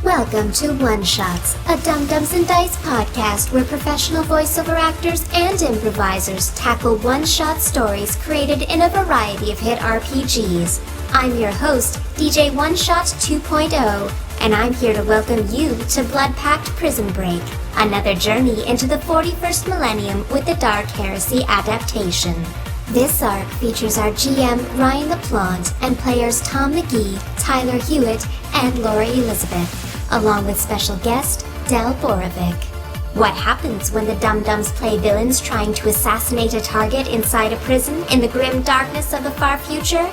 Welcome to One Shots, a Dum-Dums and Dice podcast where professional voiceover actors and improvisers tackle one-shot stories created in a variety of hit RPGs. I'm your host, DJ One Shot 2.0, and I'm here to welcome you to Blood Pact Prison Break, another journey into the 41st Millennium with the Dark Heresy Adaptation. This arc features our GM Ryan LaPlante and players Tom McGee, Tyler Hewitt, and Laura Elizabeth, along with special guest Del Borovic. What happens when the Dum-Dums play villains trying to assassinate a target inside a prison in the grim darkness of the far future?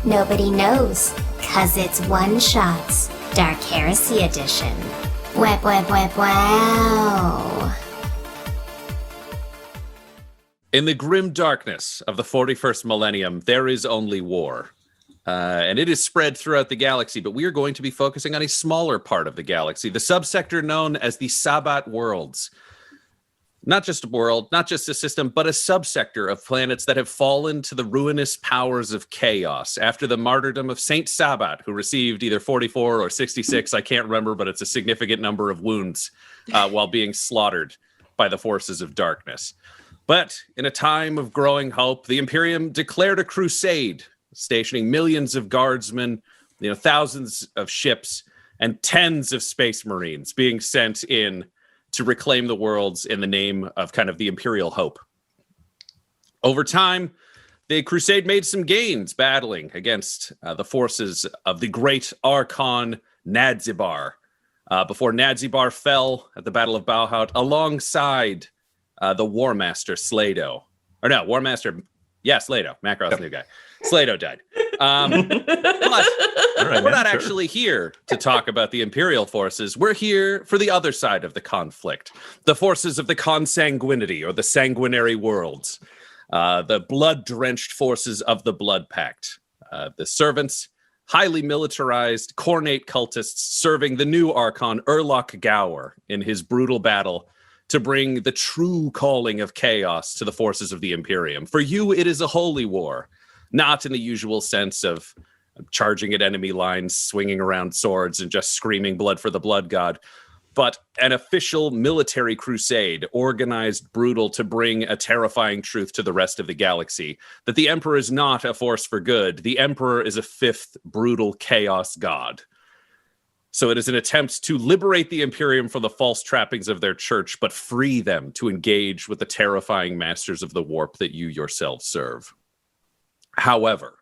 Nobody knows, 'cause it's One Shots, Dark Heresy Edition. Wow. In the grim darkness of the 41st Millennium, there is only war. And it is spread throughout the galaxy, but we are going to be focusing on a smaller part of the galaxy, the subsector known as the Sabbat worlds. Not just a world, not just a system, but a subsector of planets that have fallen to the ruinous powers of chaos after the martyrdom of Saint Sabbat, who received either 44 or 66, I can't remember, but it's a significant number of wounds while being slaughtered by the forces of darkness. But in a time of growing hope, the Imperium declared a crusade, stationing millions of guardsmen, thousands of ships, and tens of space marines being sent in to reclaim the worlds in the name of kind of the Imperial hope. Over time, the crusade made some gains battling against the forces of the great Archon Nadzibar, before Nadzibar fell at the Battle of Bauhaut alongside the War Master Slato. Or no, War Master, Slato, Macross new guy. Slato died. But we're not actually here to talk about the Imperial forces. We're here for the other side of the conflict. The forces of the consanguinity, or the sanguinary worlds. The blood-drenched forces of the Blood Pact. The servants, highly militarized, cornate cultists serving the new Archon Erlock Gower in his brutal battle to bring the true calling of chaos to the forces of the Imperium. For you, it is a holy war, not in the usual sense of charging at enemy lines, swinging around swords, and just screaming blood for the blood god, but an official military crusade, organized, brutal, to bring a terrifying truth to the rest of the galaxy, that the Emperor is not a force for good. The Emperor is a fifth brutal chaos god. So it is an attempt to liberate the Imperium from the false trappings of their church, but free them to engage with the terrifying masters of the warp that you yourselves serve. However,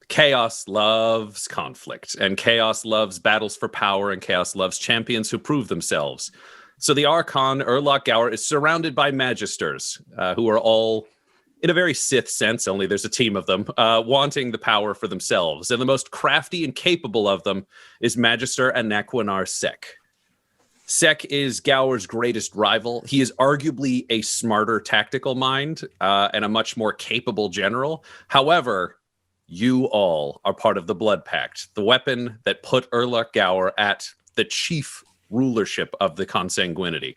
chaos loves conflict, and chaos loves battles for power, and chaos loves champions who prove themselves. So the Archon, Erlock Gower, is surrounded by magisters, who are all, in a very Sith sense, only there's a team of them, wanting the power for themselves. And the most crafty and capable of them is Magister Anaquinar Sek. Sek is Gower's greatest rival. He is arguably a smarter tactical mind and a much more capable general. However, you all are part of the Blood Pact, the weapon that put Erlock Gower at the chief rulership of the consanguinity.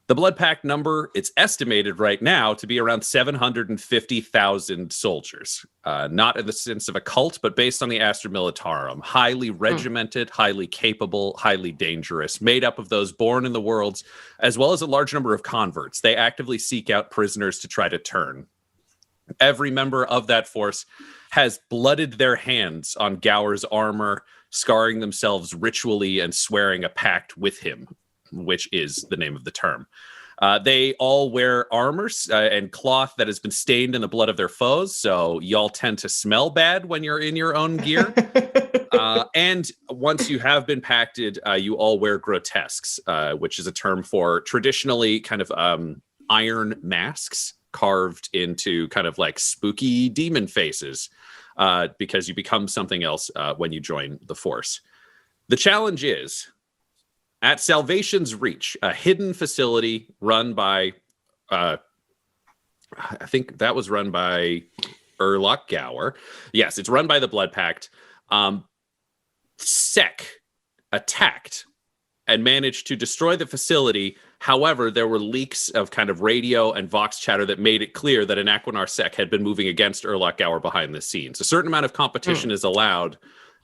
The Blood Pact number, it's estimated right now to be around 750,000 soldiers. Not in the sense of a cult, but based on the Astra Militarum. Highly regimented, highly capable, highly dangerous, made up of those born in the worlds, as well as a large number of converts. They actively seek out prisoners to try to turn. Every member of that force has blooded their hands on Gower's armor, scarring themselves ritually and swearing a pact with him, which is the name of the term. They all wear armor and cloth that has been stained in the blood of their foes, so y'all tend to smell bad when you're in your own gear. And once you have been pacted, you all wear grotesques, which is a term for traditionally kind of iron masks carved into kind of like spooky demon faces, because you become something else when you join the Force. The challenge is, at Salvation's Reach, a hidden facility run by, I think that was run by Erlock Gower. Yes, it's run by the Blood Pact. Sek attacked and managed to destroy the facility. However, there were leaks of kind of radio and vox chatter that made it clear that Anaquinar Sek had been moving against Erlock Gower behind the scenes. A certain amount of competition is allowed,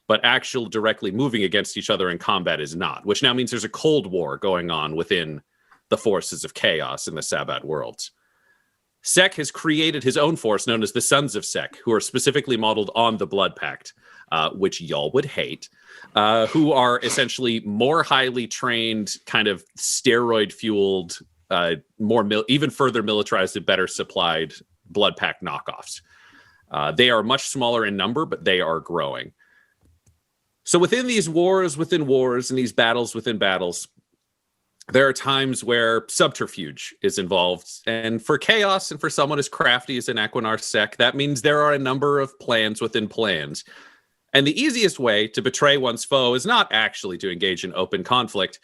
but actual directly moving against each other in combat is not, which now means there's a cold war going on within the forces of chaos in the Sabbat worlds. Sek has created his own force known as the Sons of Sek, who are specifically modeled on the Blood Pact, which y'all would hate, who are essentially more highly trained, kind of steroid-fueled, even further militarized and better supplied Blood Pact knockoffs. They are much smaller in number, but they are growing. So within these wars within wars and these battles within battles, there are times where subterfuge is involved. And for Chaos and for someone as crafty as an Aquinar Sek, that means there are a number of plans within plans. And the easiest way to betray one's foe is not actually to engage in open conflict.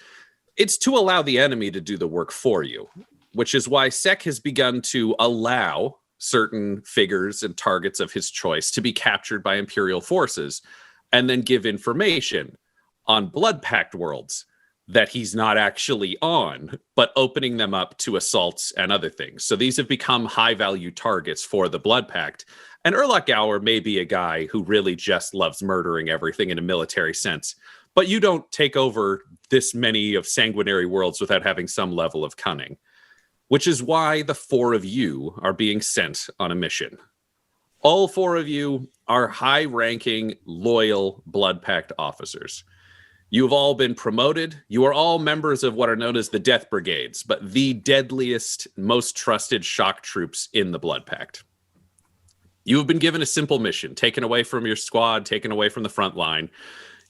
It's to allow the enemy to do the work for you, which is why Sek has begun to allow certain figures and targets of his choice to be captured by Imperial forces and then give information on Blood Pact worlds that he's not actually on, but opening them up to assaults and other things. So these have become high-value targets for the Blood Pact. And Erlach Gower may be a guy who really just loves murdering everything in a military sense, but you don't take over this many of sanguinary worlds without having some level of cunning, which is why the 4 of you are being sent on a mission. All 4 of you are high-ranking, loyal Blood Pact officers. You've all been promoted. You are all members of what are known as the Death Brigades, but the deadliest, most trusted shock troops in the Blood Pact. You have been given a simple mission, taken away from your squad, taken away from the front line.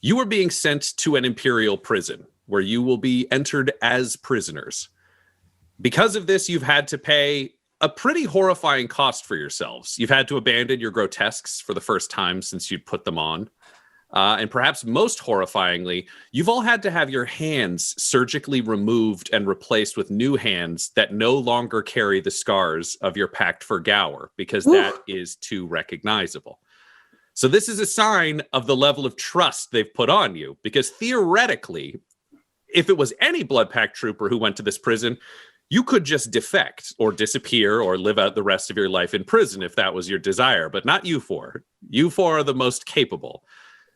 You are being sent to an Imperial prison, where you will be entered as prisoners. Because of this, you've had to pay a pretty horrifying cost for yourselves. You've had to abandon your grotesques for the first time since you'd put them on. And perhaps most horrifyingly, you've all had to have your hands surgically removed and replaced with new hands that no longer carry the scars of your pact for Gower, because that is too recognizable. So this is a sign of the level of trust they've put on you, because theoretically, if it was any Blood Pact trooper who went to this prison, you could just defect or disappear or live out the rest of your life in prison if that was your desire, but not you 4. You 4 are the most capable.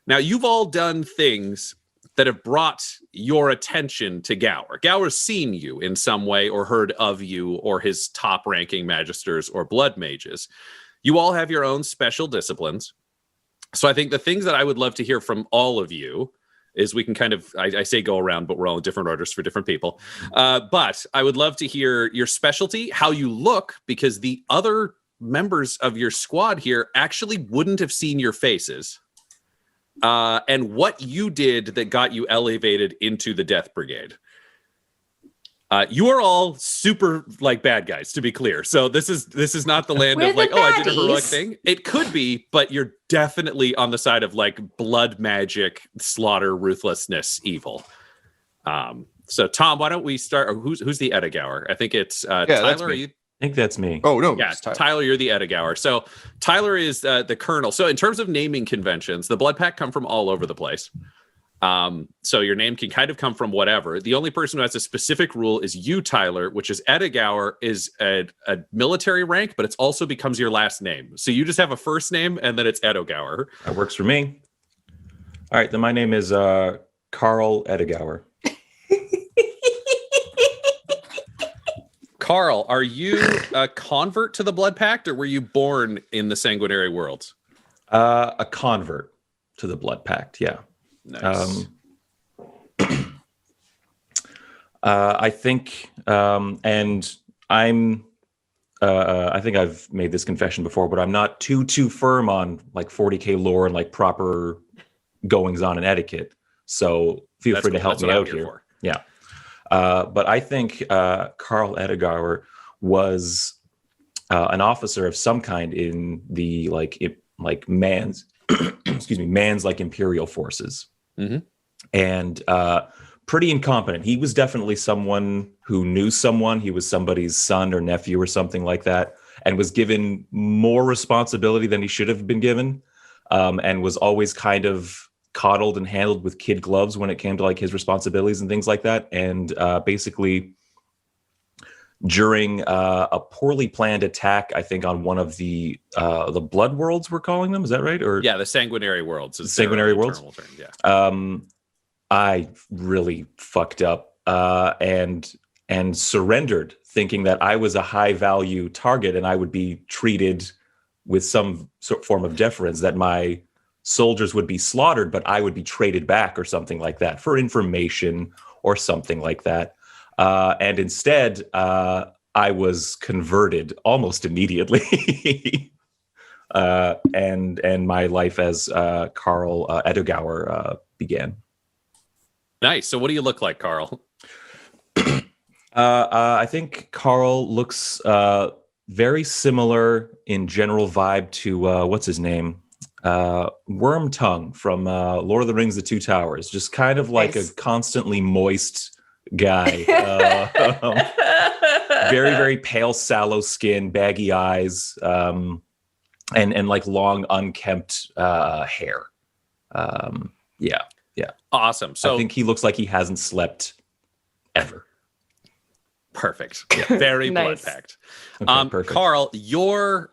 Now, you've all done things that have brought your attention to Gower. Gower's seen you in some way or heard of you or his top-ranking magisters or blood mages. You all have your own special disciplines. So I think the things that I would love to hear from all of you is we can kind of, I say go around, but we're all in different orders for different people. But I would love to hear your specialty, how you look, because the other members of your squad here actually wouldn't have seen your faces. And what you did that got you elevated into the Death Brigade. You are all super like bad guys, to be clear. So this is not the land of like, oh, I did a heroic thing. It could be, but you're definitely on the side of like blood magic, slaughter, ruthlessness, evil. So Tom, why don't we start? Or who's the Edagower? I think it's Tyler. Are you? I think that's me. Oh, no. Yeah, Tyler, you're the Edagower. So Tyler is the colonel. So in terms of naming conventions, the Blood Pact come from all over the place. So your name can kind of come from whatever. The only person who has a specific rule is you, Tyler, which is Edagower is a military rank, but it also becomes your last name. So you just have a first name, and then it's Edagower. That works for me. All right, then my name is Carl Edagower. Carl, are you a convert to the Blood Pact, or were you born in the sanguinary worlds? A convert to the Blood Pact, yeah. Nice. I think, and I'm, I think I've made this confession before, but I'm not too firm on like 40K lore and like proper goings on and etiquette. So feel free to help me out here. Yeah. But I think Carl Edagower was an officer of some kind in the like man's man's like imperial forces, and pretty incompetent. He was definitely someone who knew someone. He was somebody's son or nephew or something like that, and was given more responsibility than he should have been given, and was always kind of coddled and handled with kid gloves when it came to like his responsibilities and things like that, and basically during a poorly planned attack, I think on one of the blood worlds, we're calling them. Is that right? Or yeah, the sanguinary worlds. Sanguinary worlds. Term, yeah. I really fucked up and surrendered, thinking that I was a high value target and I would be treated with some form of deference, that my soldiers would be slaughtered, but I would be traded back or something like that for information or something like that. And instead, I was converted almost immediately. And my life as Carl Edelgauer began. Nice. So what do you look like, Carl? I think Carl looks very similar in general vibe to what's his name? Wormtongue from Lord of the Rings: The Two Towers. Just kind of like a constantly moist guy. Very, very pale, sallow skin, baggy eyes, and like long, unkempt hair. Yeah. Awesome. So I think he looks like he hasn't slept ever. Perfect. Yeah, very Nice. Blood Pact. Okay, perfect. Carl, your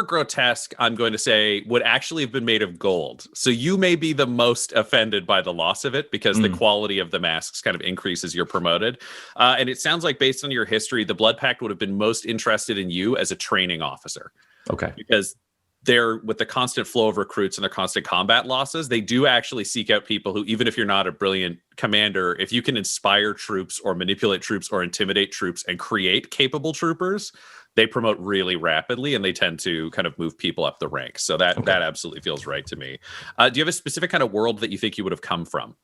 grotesque, I'm going to say, would actually have been made of gold. So you may be the most offended by the loss of it because the quality of the masks kind of increases you're promoted. And it sounds like based on your history, the Blood Pact would have been most interested in you as a training officer. Okay. Because they're, with the constant flow of recruits and their constant combat losses, they do actually seek out people who, even if you're not a brilliant commander, if you can inspire troops or manipulate troops or intimidate troops and create capable troopers, they promote really rapidly and they tend to kind of move people up the ranks. So that absolutely feels right to me. Do you have a specific kind of world that you think you would have come from?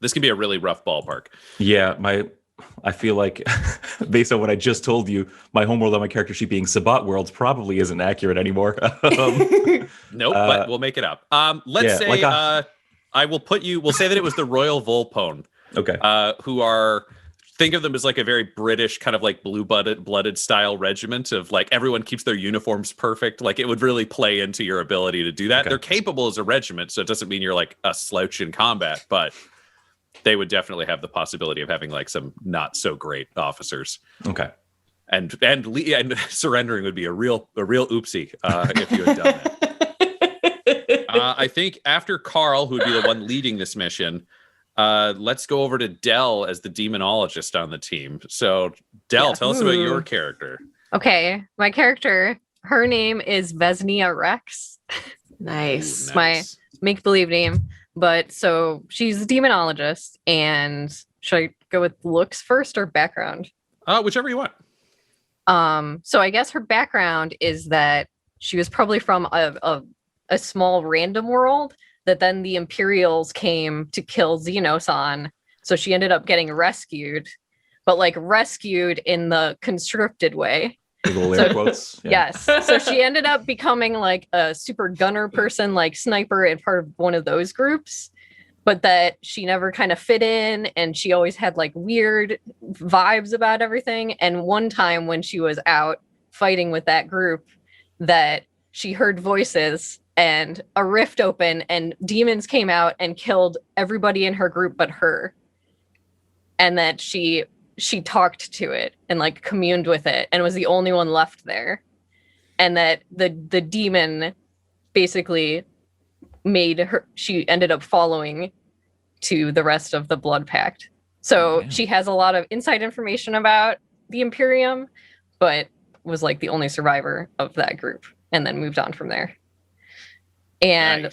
This can be a really rough ballpark. Yeah, I feel like based on what I just told you, my homeworld on my character sheet being Sabbat worlds probably isn't accurate anymore. Nope, but we'll make it up. Let's say we'll say that it was the Royal Volpone. Okay. Who are, think of them as like a very British kind of like blue-blooded style regiment of like everyone keeps their uniforms perfect. Like it would really play into your ability to do that. Okay. They're capable as a regiment, so it doesn't mean you're like a slouch in combat, but they would definitely have the possibility of having like some not so great officers. Okay. And surrendering would be a real oopsie if you had done that. I think after Carl, who would be the one leading this mission, let's go over to Dell as the demonologist on the team. So Dell, tell us about your character. Okay. My character, her name is Vesnia Rex. Nice. It's my make-believe name. But so she's a demonologist, and should I go with looks first or background? Whichever you want. So I guess her background is that she was probably from a small random world that then the Imperials came to kill Xenos on. So she ended up getting rescued, but like rescued in the conscripted way. Little air quotes. Yeah. Yes. So she ended up becoming like a super gunner person, like sniper, and part of one of those groups, but that she never kind of fit in, and she always had like weird vibes about everything. And one time when she was out fighting with that group, that she heard voices and a rift opened and demons came out and killed everybody in her group but her. And that she talked to it and like communed with it and was the only one left there. And that the demon basically made her, she ended up following to the rest of the Blood Pact. So she has a lot of inside information about the Imperium, but was like the only survivor of that group and then moved on from there. And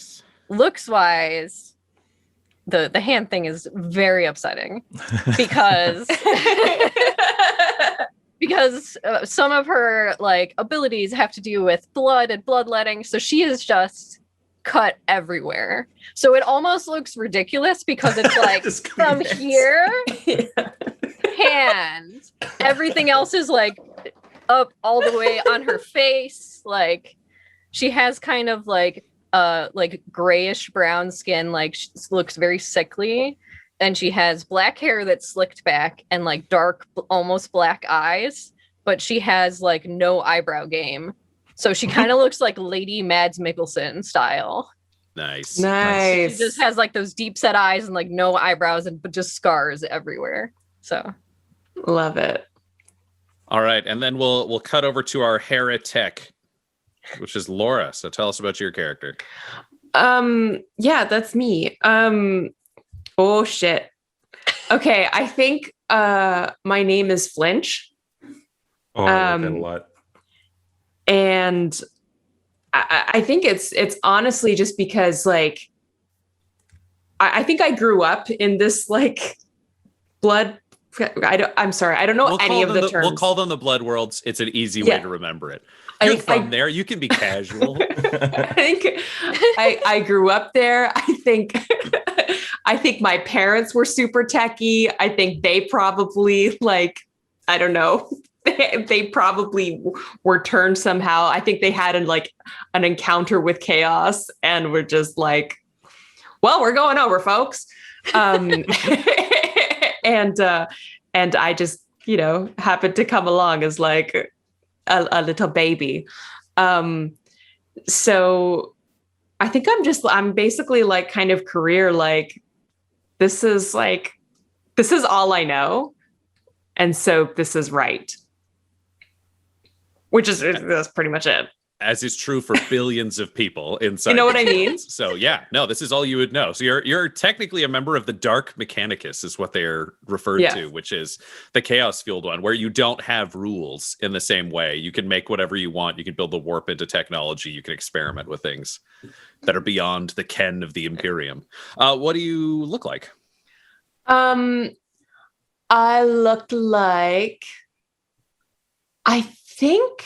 looks wise, the hand thing is very upsetting because some of her like abilities have to do with blood and bloodletting, so she is just cut everywhere. So it almost looks ridiculous because it's like from here, hand, everything else is like up all the way on her face. Like she has kind of like grayish brown skin, like she looks very sickly, and she has black hair that's slicked back and like dark, almost black eyes, but she has like no eyebrow game. So she kind of looks like Lady Mads Mikkelsen style. Nice. She just has like those deep set eyes and like no eyebrows, but just scars everywhere. So Love it. All right, and then we'll cut over to our heretic, which is Laura. So tell us about your character. Yeah, that's me. Oh shit. Okay, I think my name is Flinch. Oh, I like that a lot. And I think it's honestly just because like I think I grew up in this like blood. I'm sorry, I don't know any of the terms. We'll call them the Blood Worlds. It's an easy way to remember it. You're from there. You can be casual. I think I grew up there. I think my parents were super techie. I think they probably like, I don't know. They probably were turned somehow. I think they had an encounter with chaos and were just like, well, we're going over, folks. And I just, happened to come along as like a little baby. So I think I'm basically like kind of career, like, this is all I know. And so this is right. That's pretty much it. As is true for billions of people inside. You know what I mean? So yeah, no, this is all you would know. So you're technically a member of the Dark Mechanicus is what they're referred to, which is the chaos fueled one, where you don't have rules in the same way. You can make whatever you want. You can build the warp into technology. You can experiment with things that are beyond the ken of the Imperium. What do you look like? I look like, I think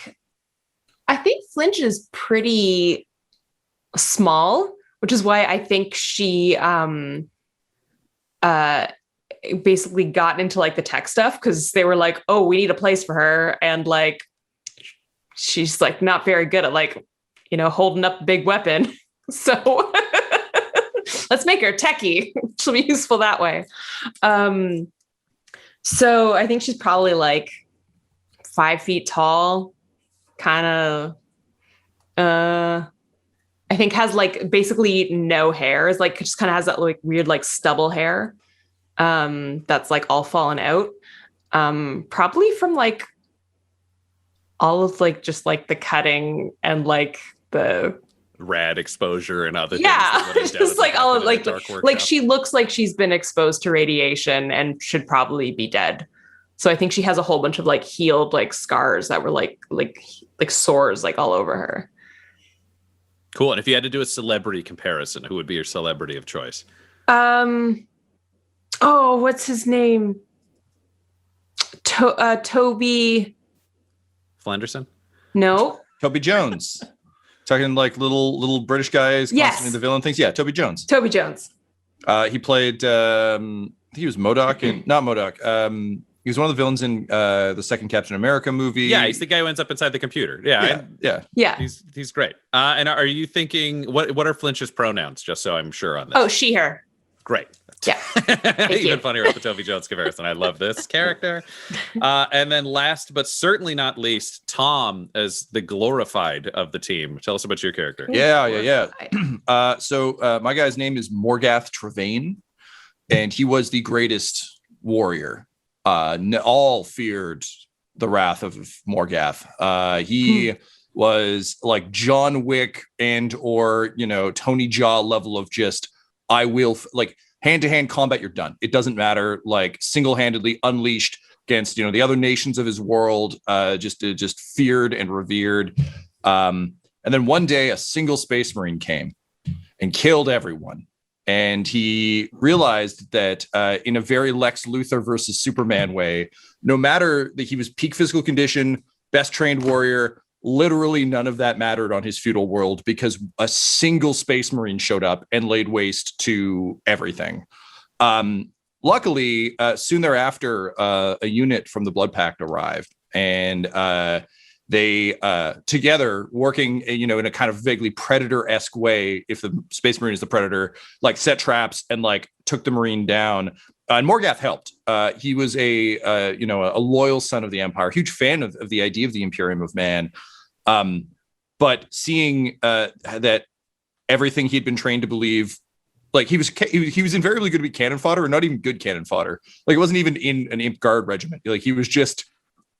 Flinch is pretty small, which is why I think she basically got into like the tech stuff, because they were like, oh, we need a place for her, and like she's like not very good at like holding up a big weapon. So let's make her techie. She'll be useful that way. So I think she's probably like 5 feet tall, kind of, I think has like basically no hair. Is like, just kind of has that like weird, like stubble hair. That's like all fallen out. Probably from like all of like, just like the cutting and like the rad exposure and other things. Just like all of like she looks like she's been exposed to radiation and should probably be dead. So I think she has a whole bunch of like healed like scars that were like sores like all over her. Cool. And if you had to do a celebrity comparison, who would be your celebrity of choice? What's his name? Toby Flanderson? No. Toby Jones. Talking like little British guys constantly the villain things. Yeah, Toby Jones. Toby Jones. He played he was MODOK and not MODOK. He was one of the villains in the second Captain America movie. Yeah, he's the guy who ends up inside the computer. Yeah. He's great. And are you thinking what are Flinch's pronouns? Just so I'm sure on this. Oh, she, her. Great. Yeah. Even funnier with the Toby Jones comparison. I love this character. And then last but certainly not least, Tom as the glorified of the team. Tell us about your character. Yeah. So my guy's name is Morgath Trevane, and he was the greatest warrior. All feared the wrath of Morgath. He was like John Wick or Tony Jaa level of just I will like hand-to-hand combat. You're done. It doesn't matter. Like single-handedly unleashed against the other nations of his world. Just feared and revered. And then one day a single Space Marine came and killed everyone. And he realized that in a very Lex Luthor versus Superman way, no matter that he was peak physical condition, best trained warrior, literally none of that mattered on his feudal world because a single Space Marine showed up and laid waste to everything. Luckily, soon thereafter, a unit from the Blood Pact arrived, and they together working in a kind of vaguely Predator-esque way, if the Space Marine is the Predator, like set traps and like took the Marine down. And Morgath helped. He was a loyal son of the Empire, huge fan of the idea of the Imperium of Man. But seeing that everything he'd been trained to believe Like he was invariably going to be cannon fodder, or not even good cannon fodder. Like it wasn't even in an imp guard regiment. Like he was just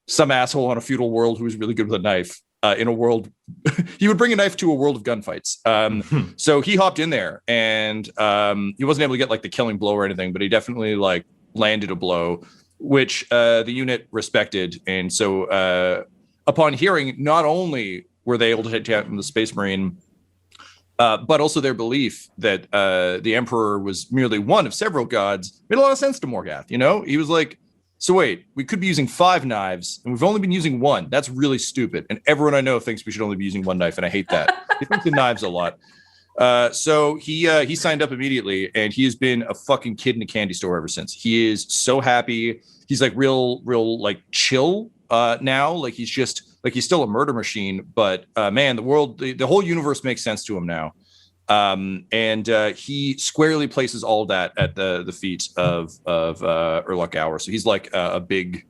some asshole on a feudal world who was really good with a knife. In a world, he would bring a knife to a world of gunfights. So he hopped in there, and he wasn't able to get like the killing blow or anything, but he definitely like landed a blow, which the unit respected. And so upon hearing, not only were they able to take out the Space Marine, but also their belief that the Emperor was merely one of several gods made a lot of sense to Morgath. You know, he was like, so wait, we could be using 5 knives, and we've only been using 1. That's really stupid. And everyone I know thinks we should only be using 1 knife, and I hate that. He thinks of knives a lot. So he signed up immediately, and he has been a fucking kid in a candy store ever since. He is so happy. He's like real like chill now. Like he's just like, he's still a murder machine, but man, the world, the whole universe makes sense to him now. And he squarely places all of that at the feet of Urlach Gower. So he's like a big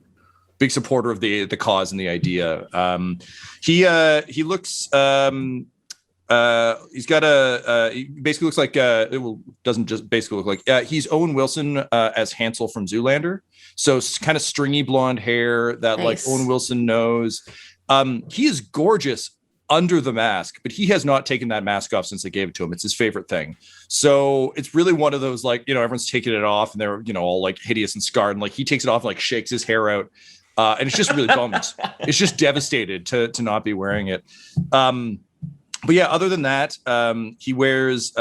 supporter of the cause and the idea. He looks he's got he basically looks like doesn't just basically look like he's Owen Wilson as Hansel from Zoolander. So kind of stringy blonde hair that like Owen Wilson knows. He is gorgeous under the mask, but he has not taken that mask off since they gave it to him. It's his favorite thing. So it's really one of those, like, you know, everyone's taking it off and they're, you know, all like hideous and scarred, and like he takes it off and like shakes his hair out. And it's just really bummed. It's just devastated to not be wearing it. But yeah, other than that, he wears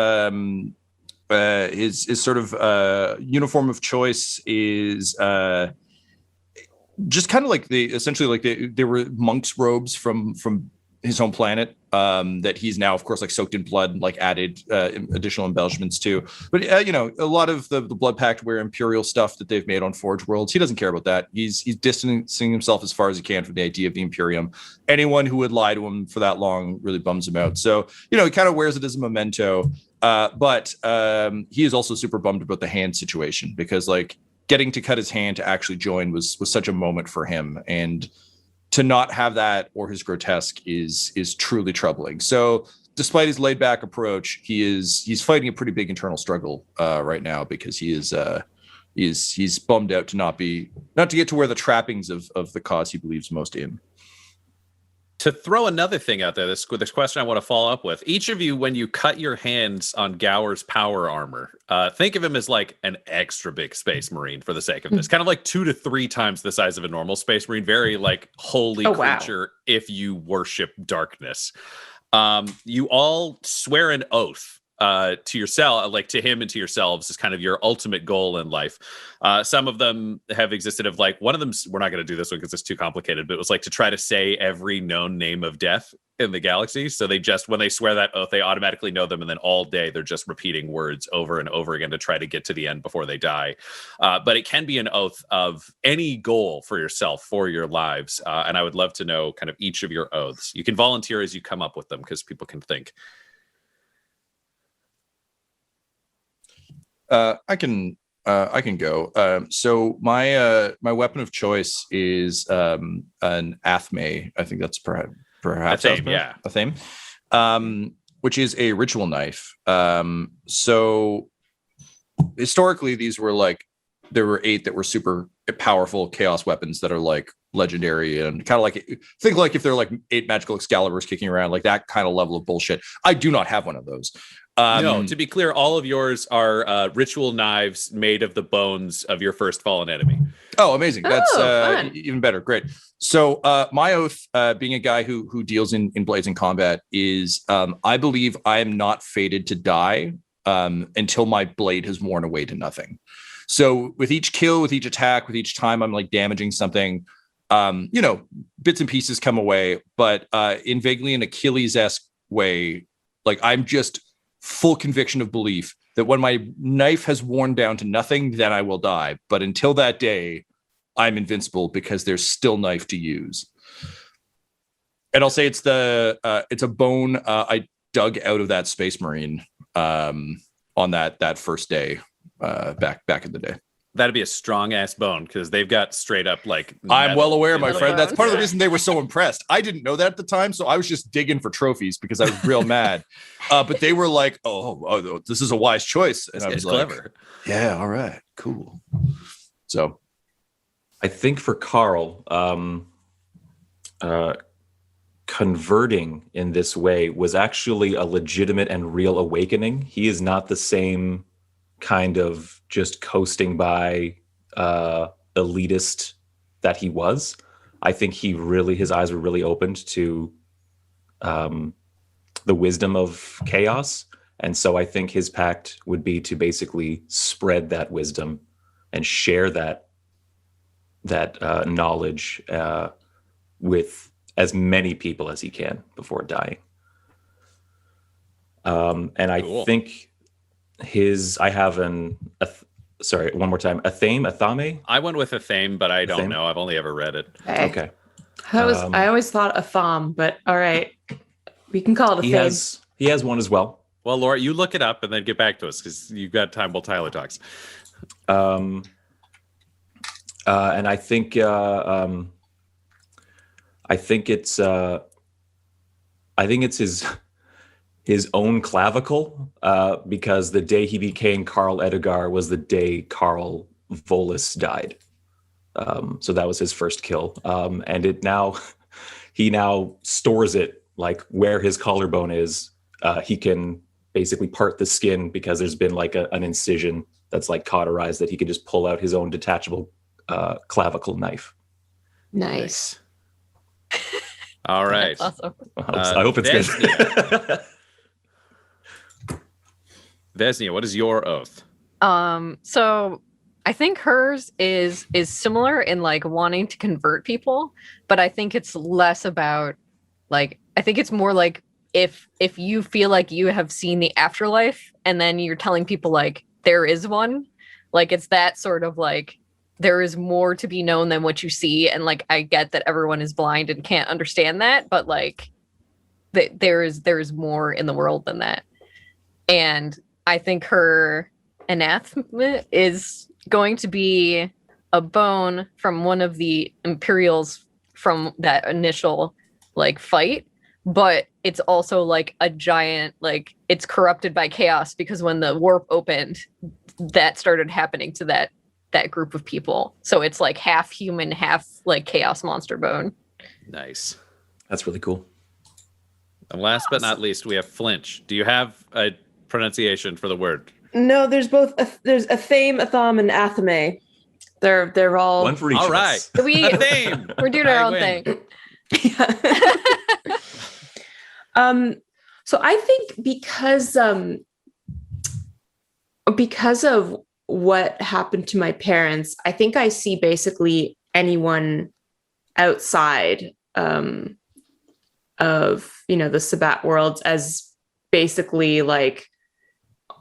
his sort of uniform of choice is just kind of like essentially like they were monks' robes from his home planet that he's now, of course, like soaked in blood and like added additional embellishments to. But you know, a lot of the Blood Pact wear Imperial stuff that they've made on Forge Worlds. He doesn't care about that. He's distancing himself as far as he can from the idea of the Imperium. Anyone who would lie to him for that long really bums him out. So, you know, he kind of wears it as a memento. But he is also super bummed about the hand situation, because like getting to cut his hand to actually join was such a moment for him, and to not have that or his grotesque is truly troubling. So despite his laid back approach, he's fighting a pretty big internal struggle right now, because he's bummed out to not to get to wear the trappings of the cause he believes most in. To throw another thing out there, this question I want to follow up with. Each of you, when you cut your hands on Gower's power armor, think of him as like an extra big Space Marine for the sake of this. Kind of like 2 to 3 times the size of a normal Space Marine. Very like holy creature if you worship darkness. You all swear an oath to yourself, like to him and to yourselves, is kind of your ultimate goal in life. Some of them have existed of like, one of them, we're not going to do this one because it's too complicated, but it was like to try to say every known name of death in the galaxy. So they just, when they swear that oath, they automatically know them, and then all day they're just repeating words over and over again to try to get to the end before they die. But it can be an oath of any goal for yourself, for your lives. And I would love to know kind of each of your oaths. You can volunteer as you come up with them, because people can think. I can go. So my weapon of choice is an athame. I think that's perhaps a theme, which is a ritual knife. So historically, these were like, there were 8 that were super powerful chaos weapons that are like legendary, and kind of like, think like if they're like 8 magical Excaliburs kicking around, like that kind of level of bullshit. I do not have one of those. No, to be clear, all of yours are ritual knives made of the bones of your first fallen enemy. Oh, amazing. That's even better. Great. So my oath, being a guy who deals in blazing combat, is I believe I am not fated to die until my blade has worn away to nothing. So with each kill, with each attack, with each time I'm like damaging something, you know, bits and pieces come away, but in vaguely an Achilles-esque way, like I'm just full conviction of belief that when my knife has worn down to nothing, then I will die. But until that day, I'm invincible, because there's still knife to use. And I'll say it's a bone I dug out of that Space Marine on that first day back in the day. That'd be a strong ass bone because they've got straight up like. I'm well aware, my Metal friend. That's bones. part of the reason they were so impressed. I didn't know that at the time, so I was just digging for trophies because I was real mad. But they were like, "Oh, this is a wise choice," and I was like, clever. "Yeah, all right, cool." So, I think for Carl, converting in this way was actually a legitimate and real awakening. He is not the same kind of just coasting by elitist that he was. I think his eyes were really opened to the wisdom of chaos. And so I think his pact would be to basically spread that wisdom and share that knowledge with as many people as he can before dying. And I think I have sorry, one more time. Athame? I went with Athame, but I don't Athame? know. I've only ever read it. Okay. I always thought a thumb, but all right. We can call it a thing. He has one as well. Well, Laura, you look it up and then get back to us because you've got time while Tyler talks. And I think it's his own clavicle, because the day he became Carl Edgar was the day Carl Volus died. So that was his first kill. And he now stores it like where his collarbone is. He can basically part the skin because there's been like an incision that's like cauterized that he can just pull out his own detachable clavicle knife. Nice. All right. That's awesome. I hope it's good. Vesnia, what is your oath? So I think hers is similar in like wanting to convert people, but I think it's less about like, I think it's more like if you feel like you have seen the afterlife and then you're telling people like there is one, like it's that sort of like there is more to be known than what you see. And like I get that everyone is blind and can't understand that, but like there is more in the world than that. And I think her anathema is going to be a bone from one of the Imperials from that initial like fight, but it's also like a giant, like it's corrupted by chaos because when the warp opened, that started happening to that group of people. So it's like half human, half like chaos monster bone. Nice. That's really cool. And last but not least, we have Flinch. Do you have a pronunciation for the word? No, there's both. There's a thame, a thumb, and athame. They're all One for each All of right. us. We're doing our own thing. So I think because of what happened to my parents, I think I see basically anyone outside of the Sabbat worlds as basically like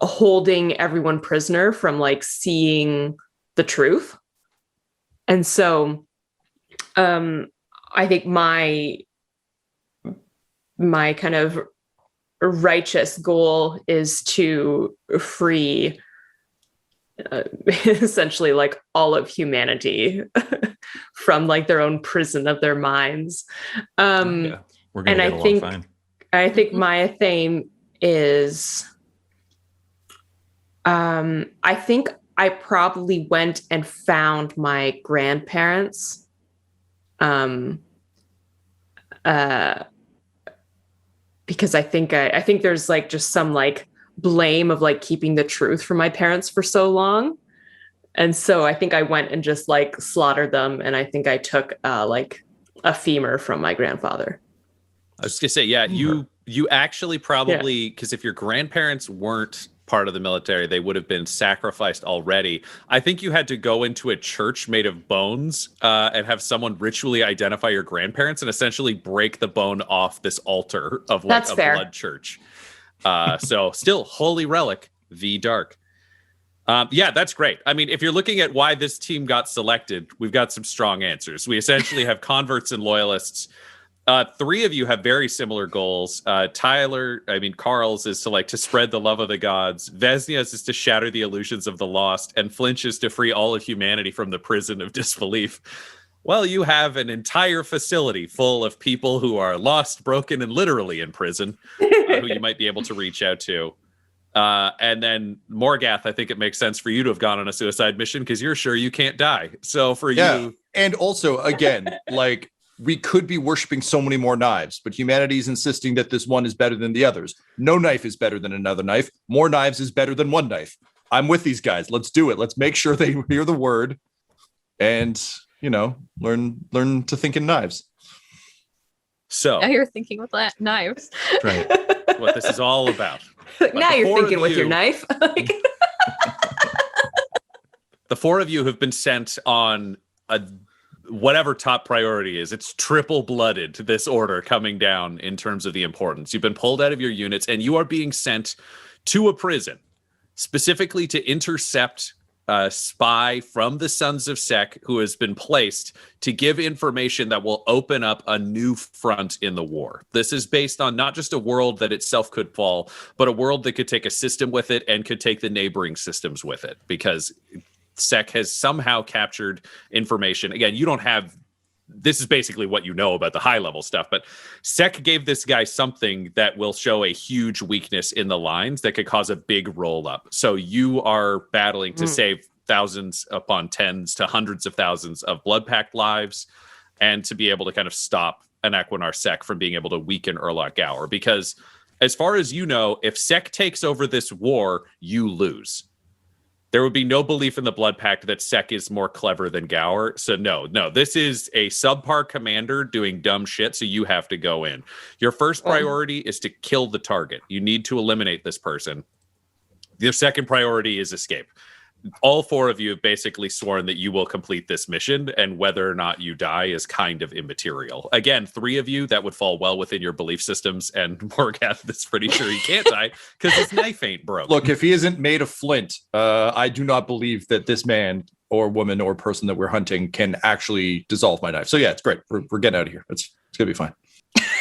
holding everyone prisoner from like seeing the truth. And so I think my kind of righteous goal is to free essentially like all of humanity from like their own prison of their minds. Yeah, we're gonna get along fine. I think my theme is I think I probably went and found my grandparents because I think there's like just some like blame of like keeping the truth from my parents for so long. And so I think I went and just like slaughtered them. And I think I took like a femur from my grandfather. I was just gonna say, yeah, you actually probably, because if your grandparents weren't part of the military, they would have been sacrificed already. I think you had to go into a church made of bones and have someone ritually identify your grandparents and essentially break the bone off this altar of like a blood church. So still holy relic, the dark. Yeah, that's great. I mean, if you're looking at why this team got selected, we've got some strong answers. We essentially have converts and loyalists. Three of you have very similar goals. Carl's is to spread the love of the gods. Vesnia's is to shatter the illusions of the lost, and Flinch is to free all of humanity from the prison of disbelief. Well, you have an entire facility full of people who are lost, broken, and literally in prison, who you might be able to reach out to. And then Morgath, I think it makes sense for you to have gone on a suicide mission because you're sure you can't die. So for you, and also again, we could be worshiping so many more knives, but humanity is insisting that this one is better than the others. No knife is better than another knife. More knives is better than one knife. I'm with these guys. Let's do it. Let's make sure they hear the word and, learn to think in knives. So now you're thinking with knives. Right. What this is all about. Now you're thinking with your knife. The four of you have been sent on whatever top priority is. It's triple-blooded, this order coming down in terms of the importance. You've been pulled out of your units, and you are being sent to a prison, specifically to intercept a spy from the Sons of Sek who has been placed to give information that will open up a new front in the war. This is based on not just a world that itself could fall, but a world that could take a system with it and could take the neighboring systems with it, because Sek has somehow captured information. Again, you don't have, this is basically what you know about the high level stuff, but Sek gave this guy something that will show a huge weakness in the lines that could cause a big roll up. So you are battling to save thousands upon tens to hundreds of thousands of Blood Pact lives, and to be able to kind of stop an Equinar Sek from being able to weaken Urlach Gower. Because as far as you know, if Sek takes over this war, you lose. There would be no belief in the Blood Pact that Sek is more clever than Gower. So no, this is a subpar commander doing dumb shit, so you have to go in. Your first priority is to kill the target. You need to eliminate this person. Your second priority is escape. All four of you have basically sworn that you will complete this mission, and whether or not you die is kind of immaterial. Again, three of you, that would fall well within your belief systems, and Morgath is pretty sure he can't die because his knife ain't broke. Look, if he isn't made of flint, I do not believe that this man or woman or person that we're hunting can actually dissolve my knife. So yeah, it's great. We're getting out of here. It's gonna be fine.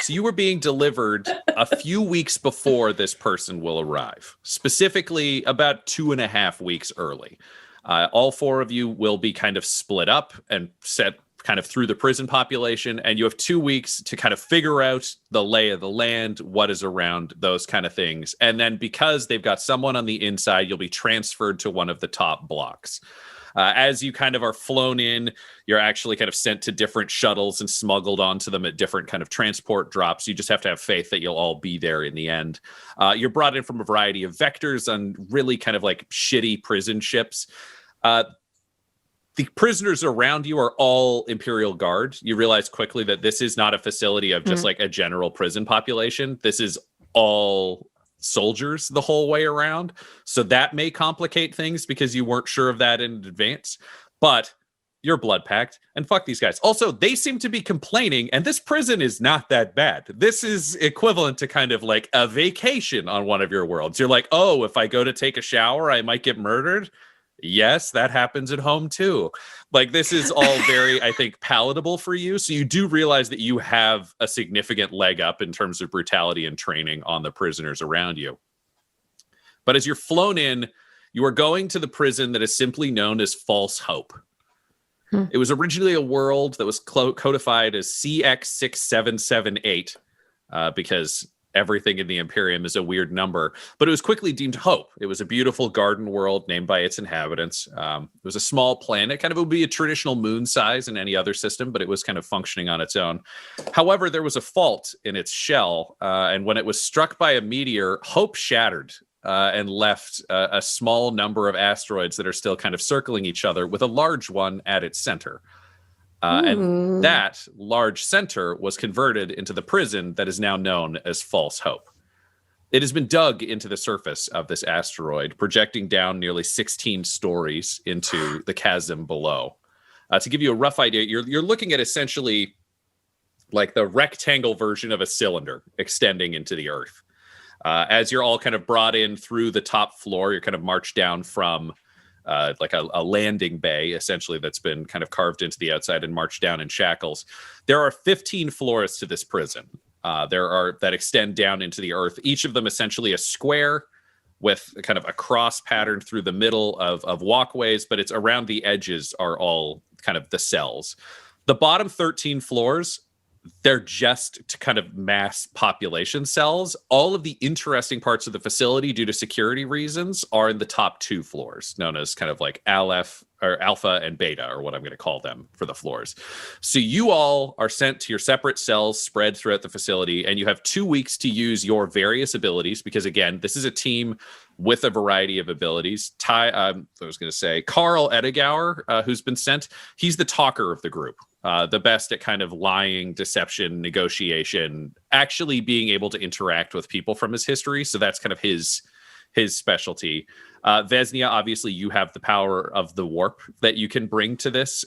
So you were being delivered a few weeks before this person will arrive, specifically about 2.5 weeks early. All four of you will be kind of split up and set kind of through the prison population, and you have 2 weeks to kind of figure out the lay of the land, what is around, those kind of things. And then because they've got someone on the inside, you'll be transferred to one of the top blocks. As you kind of are flown in, you're actually kind of sent to different shuttles and smuggled onto them at different kind of transport drops. You just have to have faith that you'll all be there in the end. You're brought in from a variety of vectors on really kind of like shitty prison ships. The prisoners around you are all Imperial Guard. You realize quickly that this is not a facility of just like a general prison population. This is all soldiers the whole way around. So that may complicate things because you weren't sure of that in advance. But you're Blood Pact, and fuck these guys. Also, they seem to be complaining, and this prison is not that bad. This is equivalent to kind of like a vacation on one of your worlds. You're like, oh, if I go to take a shower, I might get murdered. Yes, that happens at home too. Like, this is all very, I think, palatable for you. So you do realize that you have a significant leg up in terms of brutality and training on the prisoners around you. But as you're flown in, you are going to the prison that is simply known as False Hope. It was originally a world that was codified as CX6778 because everything in the Imperium is a weird number, but it was quickly deemed Hope. It was a beautiful garden world named by its inhabitants. It was a small planet, kind of would be a traditional moon size in any other system, but it was kind of functioning on its own. However, there was a fault in its shell, and when it was struck by a meteor, Hope shattered and left a small number of asteroids that are still kind of circling each other with a large one at its center. And that large center was converted into the prison that is now known as False Hope. It has been dug into the surface of this asteroid, projecting down nearly 16 stories into the chasm below. To give you a rough idea, you're looking at essentially like the rectangle version of a cylinder extending into the earth. As you're all kind of brought in through the top floor, you're kind of marched down from like a landing bay, essentially, that's been kind of carved into the outside and marched down in shackles. There are 15 floors to this prison. There are that extend down into the earth, each of them essentially a square with kind of a cross pattern through the middle of walkways, but it's around the edges are all kind of the cells. The bottom 13 floors, they're just to kind of mass population cells. All of the interesting parts of the facility, due to security reasons, are in the top 2 floors, known as kind of like Aleph or Alpha and Beta, or what I'm going to call them for the floors. So you all are sent to your separate cells spread throughout the facility, and you have 2 weeks to use your various abilities, because again, this is a team with a variety of abilities. I was going to say Carl Edegauer, who's been sent, he's the talker of the group. The best at kind of lying, deception, negotiation, actually being able to interact with people from his history. So that's kind of his specialty. Vesnia, obviously, you have the power of the warp that you can bring to this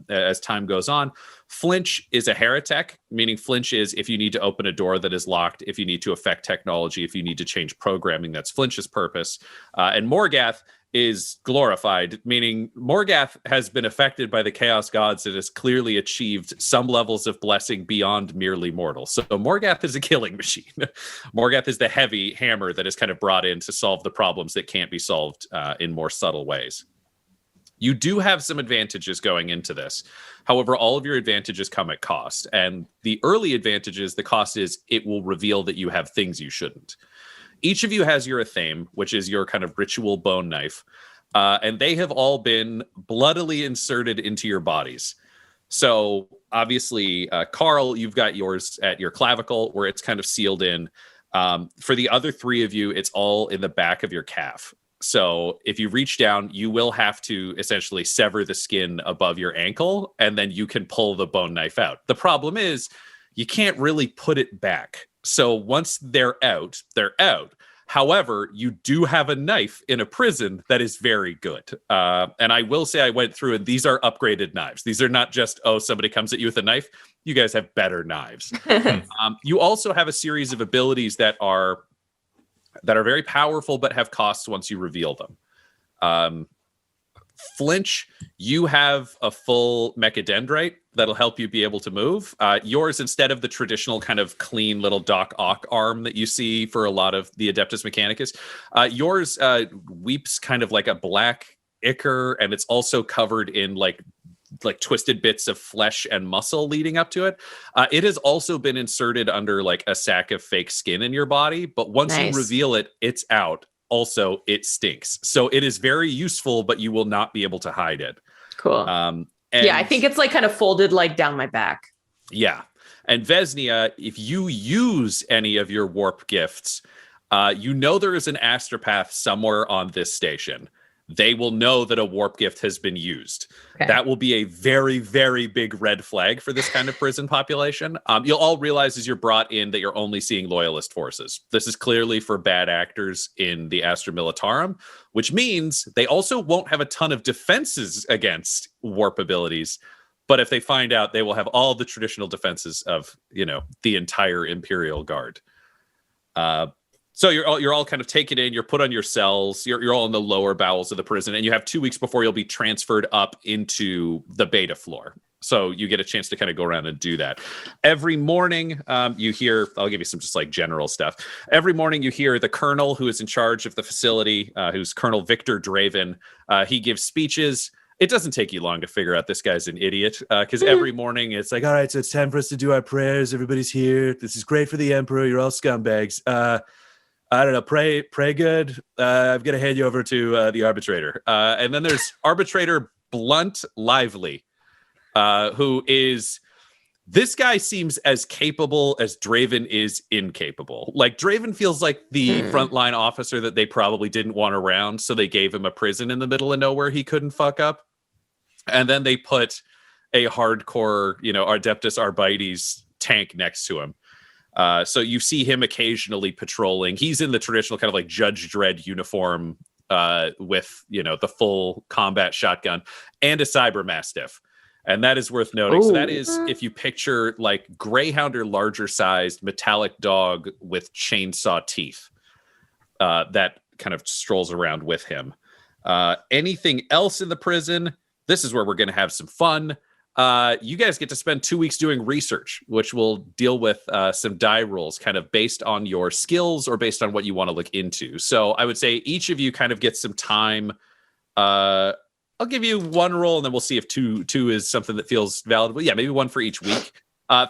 as time goes on. Flinch is a heretic, meaning Flinch is if you need to open a door that is locked, if you need to affect technology, if you need to change programming, that's Flinch's purpose. And Morgath is glorified, meaning Morgath has been affected by the Chaos Gods and has clearly achieved some levels of blessing beyond merely mortal. So Morgath is a killing machine. Morgath is the heavy hammer that is kind of brought in to solve the problems that can't be solved in more subtle ways. You do have some advantages going into this. However, all of your advantages come at cost. And the early advantages, the cost is it will reveal that you have things you shouldn't. Each of you has your athame, which is your kind of ritual bone knife, and they have all been bloodily inserted into your bodies. So obviously, Carl, you've got yours at your clavicle where it's kind of sealed in. For the other 3 of you, it's all in the back of your calf. So if you reach down, you will have to essentially sever the skin above your ankle, and then you can pull the bone knife out. The problem is you can't really put it back. So once they're out, they're out. However, you do have a knife in a prison that is very good. And I will say I went through, and these are upgraded knives. These are not just, oh, somebody comes at you with a knife. You guys have better knives. You also have a series of abilities that are very powerful, but have costs once you reveal them. Flinch, you have a full mechadendrite that'll help you be able to move. Yours, instead of the traditional kind of clean little Doc Ock arm that you see for a lot of the Adeptus Mechanicus, yours weeps kind of like a black ichor, and it's also covered in like twisted bits of flesh and muscle leading up to it. It has also been inserted under like a sack of fake skin in your body, but once you reveal it, it's out. Also, it stinks. So it is very useful, but you will not be able to hide it. Cool. Yeah, I think it's like kind of folded like down my back. Yeah. And Vesnia, if you use any of your warp gifts, you know there is an astropath somewhere on this station. They will know that a warp gift has been used. Okay. That will be a very, very big red flag for this kind of prison population. You'll all realize as you're brought in that you're only seeing loyalist forces. This is clearly for bad actors in the Astra Militarum, which means they also won't have a ton of defenses against warp abilities. But if they find out, they will have all the traditional defenses of, the entire Imperial Guard. So you're all kind of taken in, you're put on your cells, you're all in the lower bowels of the prison, and you have 2 weeks before you'll be transferred up into the beta floor. So you get a chance to kind of go around and do that. Every morning you hear, I'll give you some just like general stuff. Every morning you hear the colonel who is in charge of the facility, who's Colonel Victor Draven. He gives speeches. It doesn't take you long to figure out this guy's an idiot, because every morning it's like, all right, so it's time for us to do our prayers. Everybody's here. This is great for the Emperor. You're all scumbags. I don't know, pray good. I'm going to hand you over to the arbitrator. And then there's arbitrator Blunt Lively, who is, this guy seems as capable as Draven is incapable. Like Draven feels like the frontline officer that they probably didn't want around. So they gave him a prison in the middle of nowhere he couldn't fuck up. And then they put a hardcore, Adeptus Arbites tank next to him. So you see him occasionally patrolling. He's in the traditional kind of like Judge Dredd uniform with, the full combat shotgun and a cyber mastiff. And that is worth noting. Ooh. So that is, if you picture like greyhound or larger sized metallic dog with chainsaw teeth, that kind of strolls around with him. Anything else in the prison? This is where we're going to have some fun. You guys get to spend 2 weeks doing research, which will deal with some die rolls kind of based on your skills or based on what you want to look into. So I would say each of you kind of gets some time. I'll give you one roll and then we'll see if two is something that feels valid. But yeah, maybe one for each week.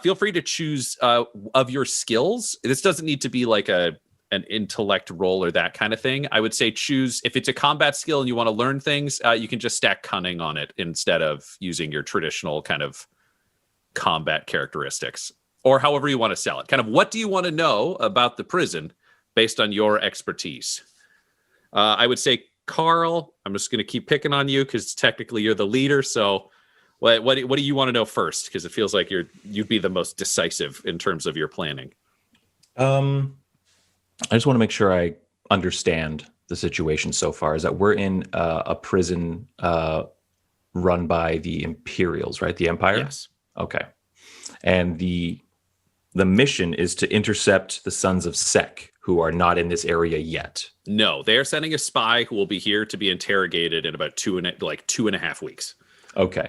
Feel free to choose of your skills. This doesn't need to be like an intellect roll or that kind of thing. I would say choose, if it's a combat skill and you want to learn things, you can just stack cunning on it instead of using your traditional kind of combat characteristics, or however you want to sell it. Kind of what do you want to know about the prison based on your expertise? I would say, Carl, I'm just going to keep picking on you because technically you're the leader. So what do you want to know first? Because it feels like you'd be the most decisive in terms of your planning. I just want to make sure I understand the situation so far. Is that we're in a prison run by the Imperials, right? The Empire? Yes. Okay. And the mission is to intercept the Sons of Sek, who are not in this area yet. No, they are sending a spy who will be here to be interrogated in about 2.5 weeks. Okay.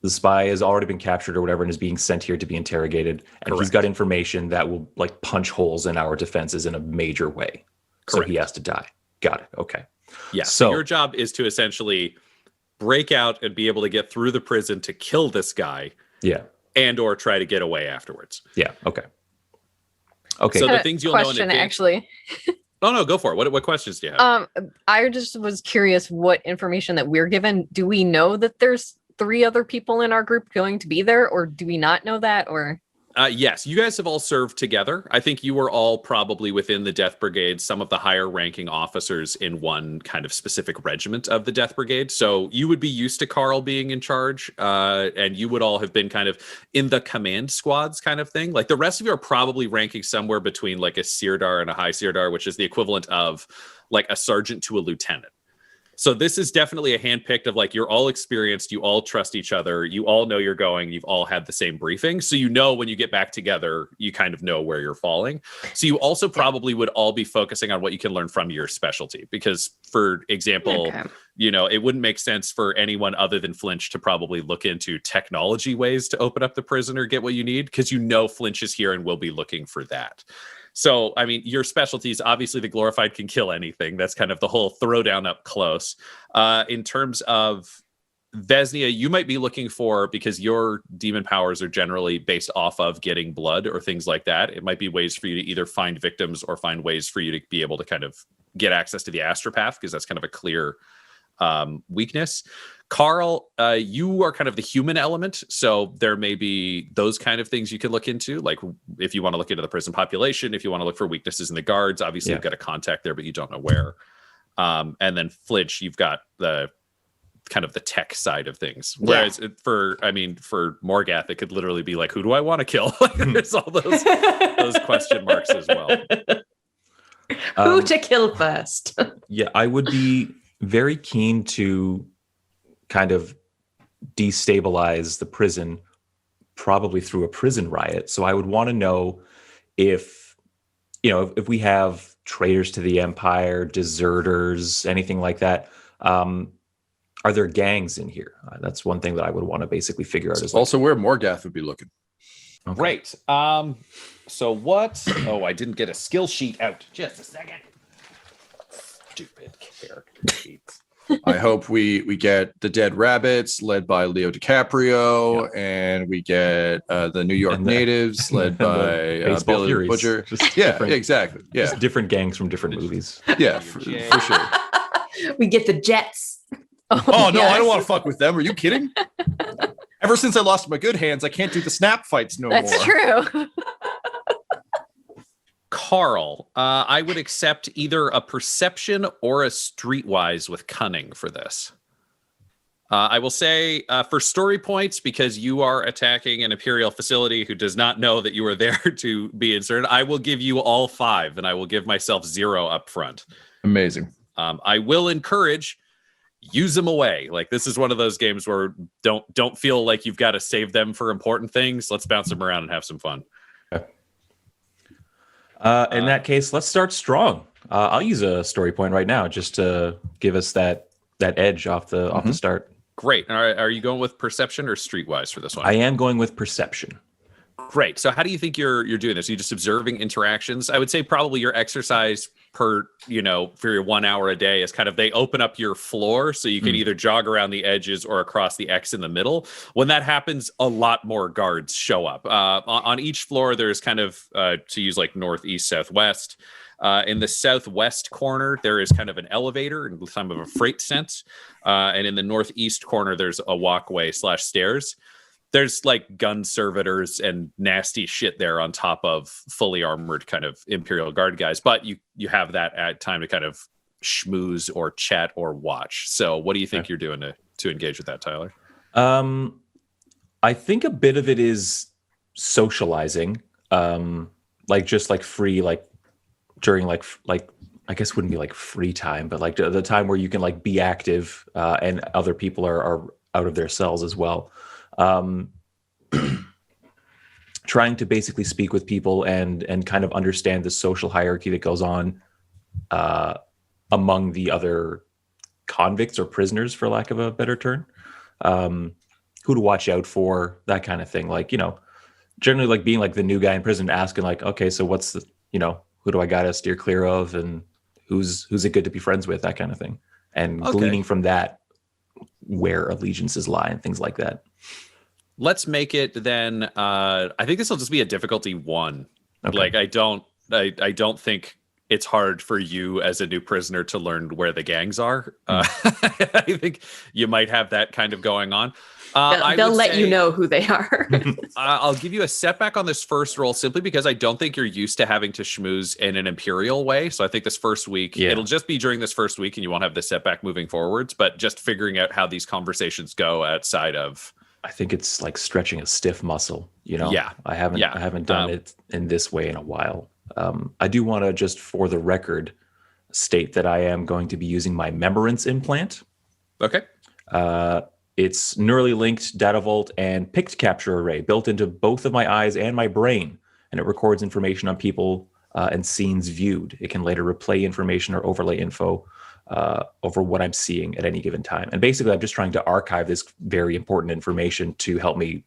The spy has already been captured or whatever and is being sent here to be interrogated. And Correct. He's got information that will like punch holes in our defenses in a major way. Correct. So he has to die. Got it. Okay. Yeah. So your job is to essentially break out and be able to get through the prison to kill this guy. Yeah. And or try to get away afterwards. Yeah. Okay. Okay. So the things you'll know in question, advance. actually. Oh no, go for it. What questions do you have? I just was curious what information that we're given. Do we know that there's 3 other people in our group going to be there, or do we not know that? Or Yes, you guys have all served together. I think you were all probably within the Death Brigade, some of the higher ranking officers in one kind of specific regiment of the Death Brigade. So you would be used to Carl being in charge, and you would all have been kind of in the command squads kind of thing. Like the rest of you are probably ranking somewhere between like a Sirdar and a High Sirdar, which is the equivalent of like a sergeant to a lieutenant. So this is definitely a handpicked of like, you're all experienced, you all trust each other, you all know you're going, you've all had the same briefing. So you know when you get back together, you kind of know where you're falling. So you also probably would all be focusing on what you can learn from your specialty. Because for example, you know, it wouldn't make sense for anyone other than Flinch to probably look into technology ways to open up the prison or get what you need, because you know Flinch is here and will be looking for that. So, I mean, your specialties, obviously the glorified can kill anything. That's kind of the whole throwdown up close. In terms of Vesnia, you might be looking for, because your demon powers are generally based off of getting blood or things like that. It might be ways for you to either find victims or find ways for you to be able to kind of get access to the astropath, because that's kind of a clear weakness. Carl, you are kind of the human element, so there may be those kind of things you can look into, like if you want to look into the prison population, if you want to look for weaknesses in the guards. Obviously, you've got a contact there, but you don't know where. And then Flinch, you've got the kind of the tech side of things. Whereas for Morgath, it could literally be like, who do I want to kill? Like, there's all those question marks as well. Who to kill first? Yeah, I would be very keen to kind of destabilize the prison, probably through a prison riot. So I would want to know if we have traitors to the Empire, deserters, anything like that. Are there gangs in here? That's one thing that I would want to basically figure out. It's also where Morgath would be looking. Okay. Great. So what? Oh, I didn't get a skill sheet out. Just a second. Stupid character sheets. I hope we get the Dead Rabbits led by Leo DiCaprio, and we get the New York Natives led by Baseball Billy Furies. Butcher. Just Yeah, different- exactly. Yeah, Just different gangs from different movies. yeah, for sure. We get the Jets. Oh no, I don't Yes. want to fuck with them. Are you kidding? Ever since I lost my good hands, I can't do the snap fights no That's more. true. Carl, I would accept either a perception or a streetwise with cunning for this. I will say for story points, because you are attacking an Imperial facility who does not know that you are there to be inserted, I will give you all 5, and I will give myself 0 up front. Amazing. I will encourage, use them away. Like, this is one of those games where don't feel like you've got to save them for important things. Let's bounce them around and have some fun. In that case, let's start strong. I'll use a story point right now just to give us that edge off the start. Great. Are you going with perception or streetwise for this one? I am going with perception. Great. So how do you think you're doing this? Are you just observing interactions? I would say probably your exercise per, for your 1 hour a day is kind of, they open up your floor so you can either jog around the edges or across the X in the middle. When that happens, a lot more guards show up. On each floor, there's kind of, to use like northeast, southwest. In the southwest corner, there is kind of an elevator in some of a freight sense. And in the northeast corner, there's a walkway / stairs. There's like gun servitors and nasty shit there on top of fully armored kind of Imperial Guard guys. But you have that at time to kind of schmooze or chat or watch. So what do you think you're doing to engage with that, Tyler? I think a bit of it is socializing, like just like free, like during like I guess wouldn't be like free time, but like the time where you can like be active and other people are out of their cells as well. Trying to basically speak with people and kind of understand the social hierarchy that goes on among the other convicts or prisoners, for lack of a better term. Who to watch out for, that kind of thing. Like, generally like being like the new guy in prison, asking like, okay, so what's the, who do I got to steer clear of, and who's it good to be friends with, that kind of thing. And gleaning from that where allegiances lie and things like that. Let's make it then. I think this will just be a difficulty 1. Okay. Like I don't think it's hard for you as a new prisoner to learn where the gangs are. I think you might have that kind of going on. They'll let you know who they are. I'll give you a setback on this first roll simply because I don't think you're used to having to schmooze in an Imperial way. So I think this first week, it'll just be during this first week and you won't have the setback moving forwards, but just figuring out how these conversations go outside of... I think it's like stretching a stiff muscle, Yeah. I haven't done it in this way in a while. I do want to just, for the record, state that I am going to be using my Memorance implant. Okay. It's neurally linked data vault and pict capture array built into both of my eyes and my brain, and it records information on people and scenes viewed. It can later replay information or overlay info over what I'm seeing at any given time. And basically, I'm just trying to archive this very important information to help me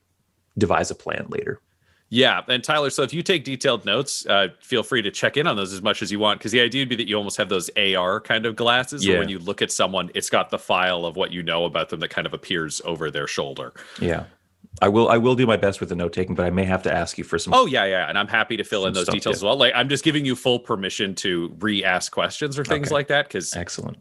devise a plan later. Yeah, and Tyler, so if you take detailed notes, feel free to check in on those as much as you want, because the idea would be that you almost have those AR kind of glasses where when you look at someone, it's got the file of what you know about them that kind of appears over their shoulder. Yeah. I will do my best with the note taking, but I may have to ask you for some. Oh, yeah. And I'm happy to fill in those details as well. Like, I'm just giving you full permission to re-ask questions or things like that, because excellent.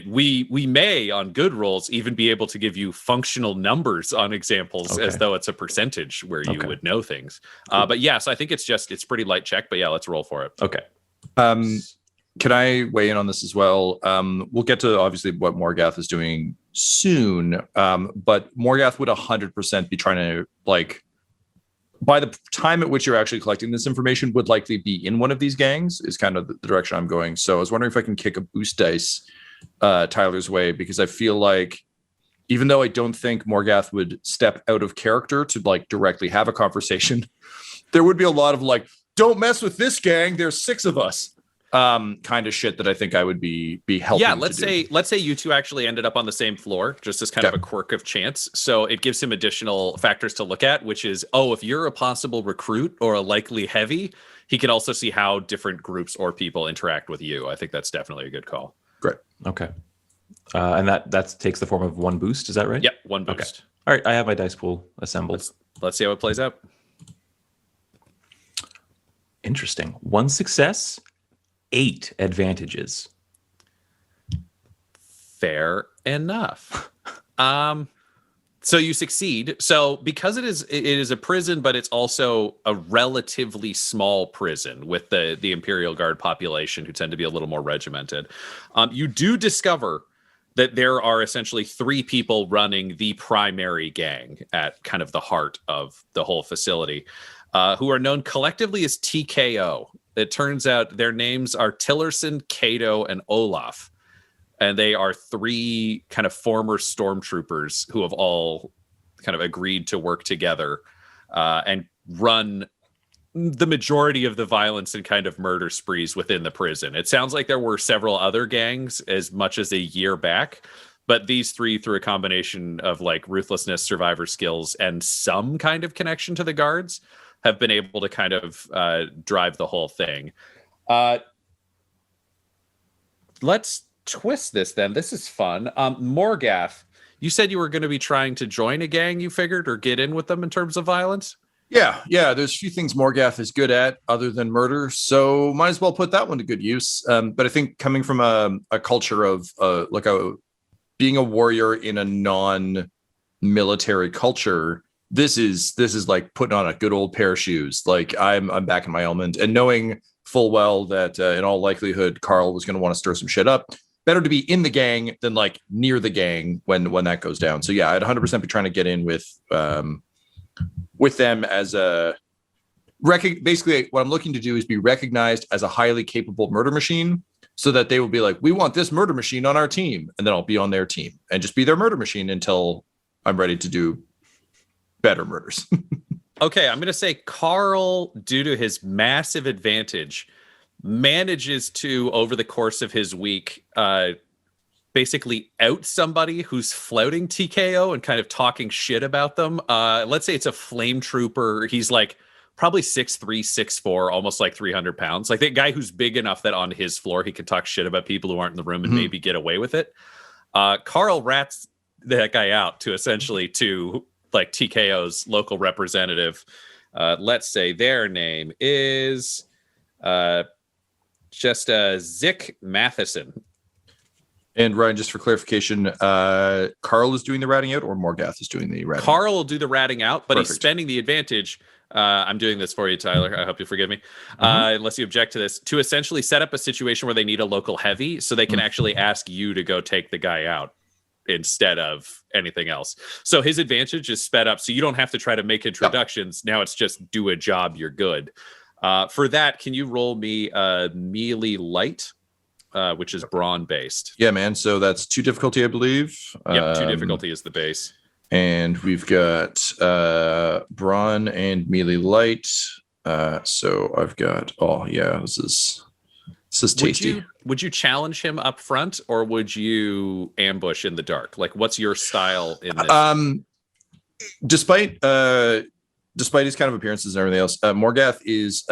We may on good rolls even be able to give you functional numbers on examples as though it's a percentage where you would know things. Cool. But yeah, so I think it's pretty light check, but yeah, let's roll for it. Okay. Can I weigh in on this as well? We'll get to obviously what Morgath is doing soon, but Morgath would 100% be trying to, like, by the time at which you're actually collecting this information, would likely be in one of these gangs, is kind of the direction I'm going. So I was wondering if I can kick a boost dice Tyler's way, because I feel like, even though I don't think Morgath would step out of character to like directly have a conversation, there would be a lot of like, don't mess with this gang, there's 6 of us, kind of shit that I think I would be helping. Yeah, let's say you two actually ended up on the same floor, just as kind of a quirk of chance. So it gives him additional factors to look at, which is, if you're a possible recruit or a likely heavy, he can also see how different groups or people interact with you. I think that's definitely a good call. Great. Okay. And that takes the form of 1 boost, is that right? Yep, 1 boost. Okay. All right, I have my dice pool assembled. Let's see how it plays out. Interesting. 1 success, 8 advantages. Fair enough. So you succeed. So because it is a prison, but it's also a relatively small prison with the Imperial Guard population, who tend to be a little more regimented. You do discover that there are essentially 3 people running the primary gang at kind of the heart of the whole facility, who are known collectively as TKO. It turns out their names are Tillerson, Cato, and Olaf. And they are 3 kind of former stormtroopers who have all kind of agreed to work together and run the majority of the violence and kind of murder sprees within the prison. It sounds like there were several other gangs as much as a year back, but these three, through a combination of like ruthlessness, survivor skills, and some kind of connection to the guards, have been able to kind of drive the whole thing. Let's twist this then. This is fun. Morgath, you said you were going to be trying to join a gang, you figured, or get in with them in terms of violence? Yeah. There's a few things Morgath is good at other than murder, so might as well put that one to good use. But I think coming from a culture of being a warrior in a non-military culture, this is like putting on a good old pair of shoes. Like I'm back in my element, and knowing full well that in all likelihood Carl was going to want to stir some shit up. Better to be in the gang than like near the gang when that goes down. So yeah, I'd 100% be trying to get in with them as a basically what I'm looking to do is be recognized as a highly capable murder machine, so that they will be like, we want this murder machine on our team, and then I'll be on their team and just be their murder machine until I'm ready to do better murders. Okay, I'm going to say Carl, due to his massive advantage, manages to, over the course of his week, basically out somebody who's flouting TKO and kind of talking shit about them. Let's say it's a flame trooper. He's like probably 6'3", 6'4", almost like 300 pounds. Like that guy who's big enough that on his floor he can talk shit about people who aren't in the room and maybe get away with it. Carl rats that guy out to essentially to like TKO's local representative. Let's say their name is just Zick Matheson. And Ryan, just for clarification, Carl is doing the ratting out, or Morgath is doing the ratting out? Carl will do the ratting out, but Perfect. He's spending the advantage. I'm doing this for you, Tyler. I hope you forgive me. Unless you object to this, to essentially set up a situation where they need a local heavy, so they can actually ask you to go take the guy out instead of anything else. So his advantage is sped up, so you don't have to try to make introductions. Now it's just do a job, you're good. For that, can you roll me melee light, which is brawn based? Yeah, man. So that's 2 difficulty, I believe. Yep, 2 difficulty is the base. And we've got brawn and melee light. So I've got, this is tasty. Would you challenge him up front, or would you ambush in the dark? Like, what's your style in this? Despite his kind of appearances and everything else, Morgath is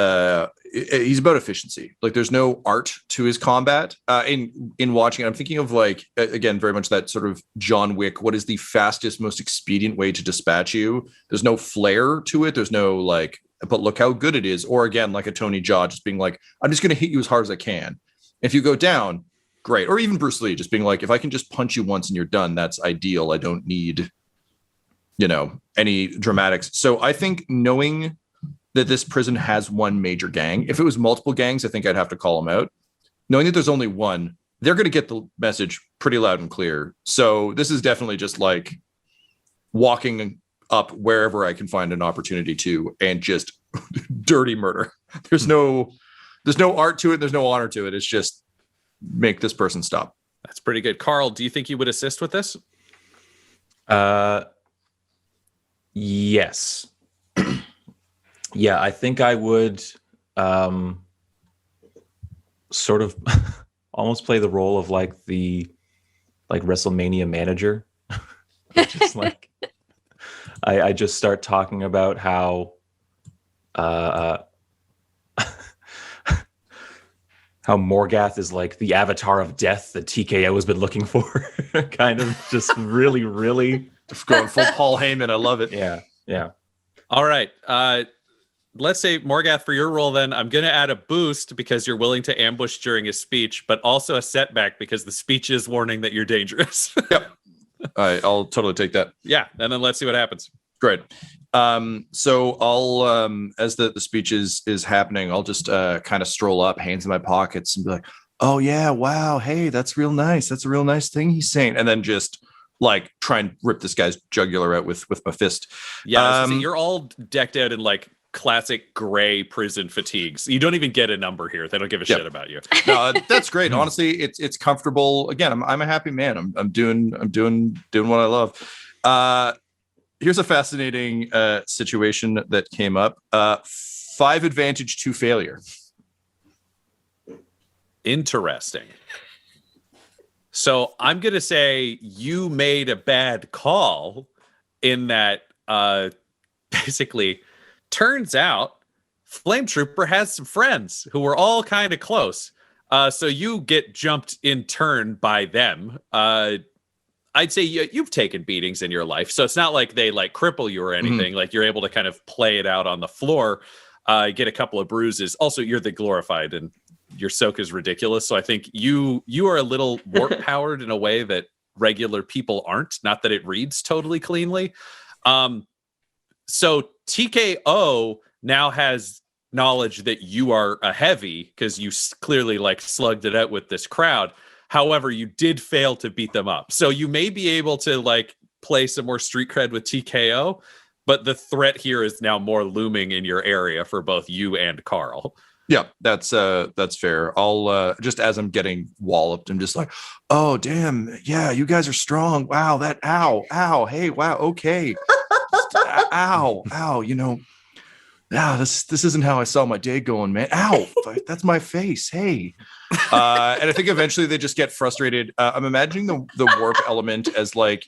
he's about efficiency. Like, there's no art to his combat. In watching it, I'm thinking of like, again, very much that sort of John Wick. What is the fastest, most expedient way to dispatch you? There's no flair to it. There's no like, but look how good it is. Or again, like a Tony Jaa, just being like, I'm just going to hit you as hard as I can. If you go down, great. Or even Bruce Lee, just being like, if I can just punch you once and you're done, that's ideal. I don't need, any dramatics. So I think knowing that this prison has one major gang, if it was multiple gangs, I think I'd have to call them out. Knowing that there's only one, they're going to get the message pretty loud and clear. So this is definitely just like walking up wherever I can find an opportunity to, and just dirty murder. There's no art to it. There's no honor to it. It's just make this person stop. That's pretty good. Carl, do you think you would assist with this? Yes. Yeah, I think I would sort of almost play the role of like the WrestleMania manager. Just like I just start talking about how Morgath is like the avatar of death that TKO has been looking for. Kind of just really, really going full Paul Heyman. I love it. Yeah. All right. Let's say, Morgath, for your role, then, I'm going to add a boost because you're willing to ambush during his speech, but also a setback because the speech is warning that you're dangerous. Yep. I'll totally take that. Yeah. And then let's see what happens. Great. So I'll, as the speech is happening, I'll just kind of stroll up, hands in my pockets, and be like, oh yeah, wow, hey, that's real nice. That's a real nice thing he's saying. And then just like try and rip this guy's jugular out with my fist. Yeah. You're all decked out in like classic gray prison fatigues. You don't even get a number here. They don't give a shit about you. No, that's great. Honestly, it's comfortable. Again, I'm a happy man. I'm doing what I love. Here's a fascinating situation that came up. 5 advantage to failure. Interesting. So I'm going to say you made a bad call in that basically turns out Flame Trooper has some friends who were all kind of close. So you get jumped in turn by them. I'd say you've taken beatings in your life. So it's not like they like cripple you or anything. Mm-hmm. Like you're able to kind of play it out on the floor, get a couple of bruises. Also, you're the glorified and your soak is ridiculous. So I think you are a little warp powered in a way that regular people aren't. Not that it reads totally cleanly. So TKO now has knowledge that you are a heavy because you clearly like slugged it out with this crowd. However, you did fail to beat them up. So you may be able to like play some more street cred with TKO, but the threat here is now more looming in your area for both you and Carl. Yeah, that's fair. I'll just as I'm getting walloped, I'm just like, oh damn, yeah, you guys are strong. Wow, that ow, hey, wow, okay. Just, ow, you know. This isn't how I saw my day going, man. Ow, that's my face. Hey. And I think eventually they just get frustrated. I'm imagining the warp element as like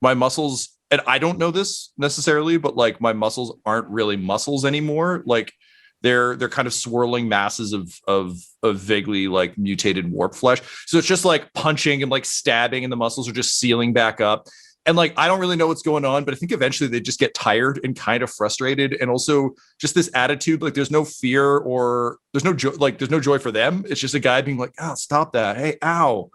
my muscles, and I don't know this necessarily, but like my muscles aren't really muscles anymore. Like they're kind of swirling masses of vaguely like mutated warp flesh. So it's just like punching and like stabbing, and the muscles are just sealing back up. And like, I don't really know what's going on, but I think eventually they just get tired and kind of frustrated. And also just this attitude, like there's no fear or there's no joy, like there's no joy for them. It's just a guy being like, oh, stop that. Hey, ow.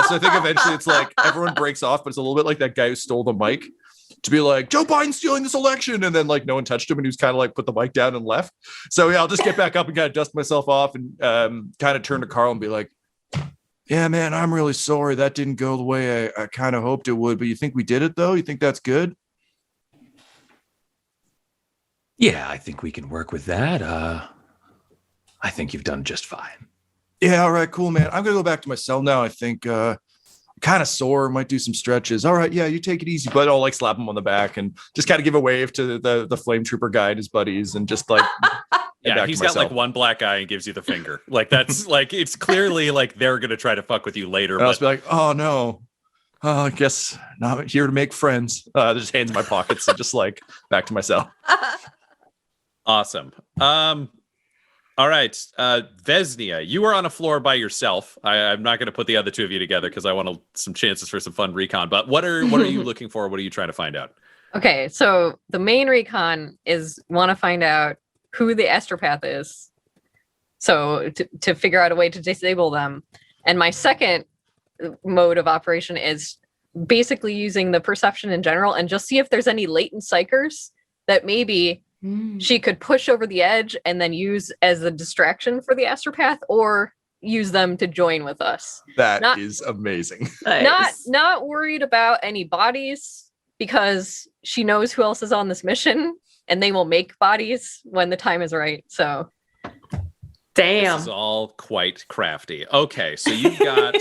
So I think eventually it's like everyone breaks off, but it's a little bit like that guy who stole the mic to be like, Joe Biden's stealing this election. And then like no one touched him and he was kind of like put the mic down and left. So yeah, I'll just get back up and kind of dust myself off and kind of turn to Carl and be like, yeah, man, I'm really sorry. That didn't go the way I kind of hoped it would. But you think we did it, though? You think that's good? Yeah, I think we can work with that. I think you've done just fine. Yeah, all right, cool, man. I'm going to go back to my cell now. I think I'm kind of sore. Might do some stretches. All right, yeah, you take it easy. But I'll like slap him on the back and just kind of give a wave to the Flame Trooper guy and his buddies and just like... Yeah, he's got like one black eye and gives you the finger. Like that's like it's clearly like they're gonna try to fuck with you later. And I'll just be like, oh no, I guess not here to make friends. Just hands in my pockets and just like back to myself. Awesome. All right, Vesnia, you are on a floor by yourself. I'm not gonna put the other two of you together because I want some chances for some fun recon. But what are you looking for? What are you trying to find out? Okay, so the main recon is want to find out who the astropath is, so to figure out a way to disable them. And my second mode of operation is basically using the perception in general and just see if there's any latent psychers that maybe she could push over the edge and then use as a distraction for the astropath, or use them to join with us. That is amazing. Not worried about any bodies, because she knows who else is on this mission and they will make bodies when the time is right. So damn, this is all quite crafty. Okay, so you've got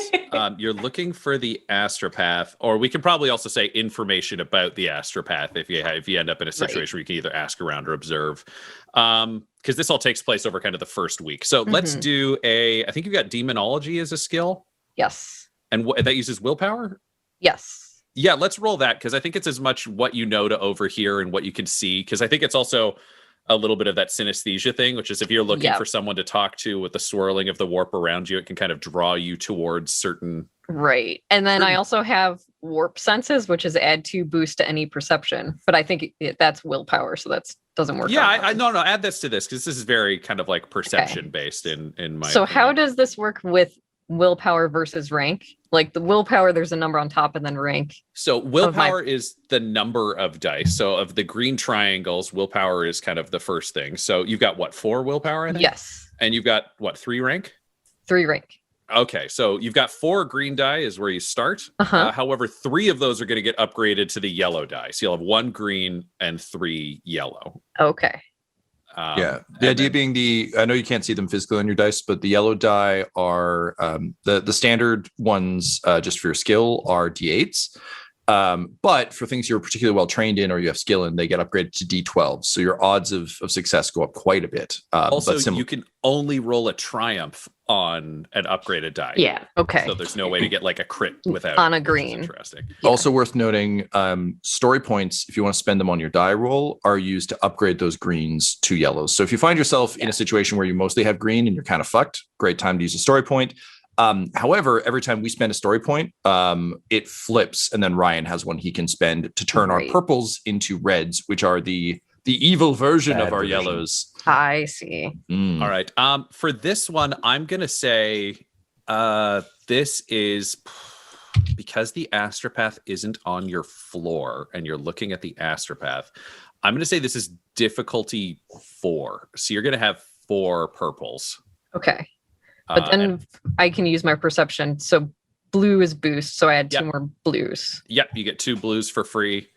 you're looking for the astropath, or we can probably also say information about the astropath if you end up in a situation where you can either ask around or observe, because this all takes place over kind of the first week. So let's do I think you've got demonology as a skill. Yes. And that uses willpower. Yes. Yeah, let's roll that, because I think it's as much what you know to overhear and what you can see, because I think it's also a little bit of that synesthesia thing, which is if you're looking for someone to talk to with the swirling of the warp around you, it can kind of draw you towards certain... Right. And then I also have warp senses, which is add 2 boost to any perception, but I think that's willpower, so that doesn't work. Yeah, I no, add this to this, because this is very kind of like perception based in my So opinion. How does this work with willpower versus rank? Like the willpower, there's a number on top, and then rank. So willpower is the number of dice. So of the green triangles, willpower is kind of the first thing. So you've got what, 4 willpower, I think? Yes. And you've got what, 3 rank? 3 rank. Okay, so you've got 4 green die is where you start. However, 3 of those are going to get upgraded to the yellow die. So you'll have 1 green and 3 yellow. Okay. The idea being I know you can't see them physically on your dice, but the yellow die are the standard ones just for your skill are D8s. But for things you're particularly well trained in or you have skill in, they get upgraded to D12. So your odds of success go up quite a bit. Also, you can only roll a triumph on an upgraded die. Yeah. Okay. So there's no way to get like a crit without On a which is green. Interesting. Also worth noting, story points, if you want to spend them on your die roll, are used to upgrade those greens to yellows. So if you find yourself in a situation where you mostly have green and you're kind of fucked, great time to use a story point. However, every time we spend a story point, it flips, and then Ryan has one he can spend to turn our purples into reds, which are the evil version of our yellows. I see. All right. For this one, I'm gonna say this is because the astropath isn't on your floor and you're looking at the astropath. I'm gonna say this is difficulty 4. So you're gonna have 4 purples. Okay. But then I can use my perception. So blue is boost. So I had 2 more blues. Yep, you get 2 blues for free.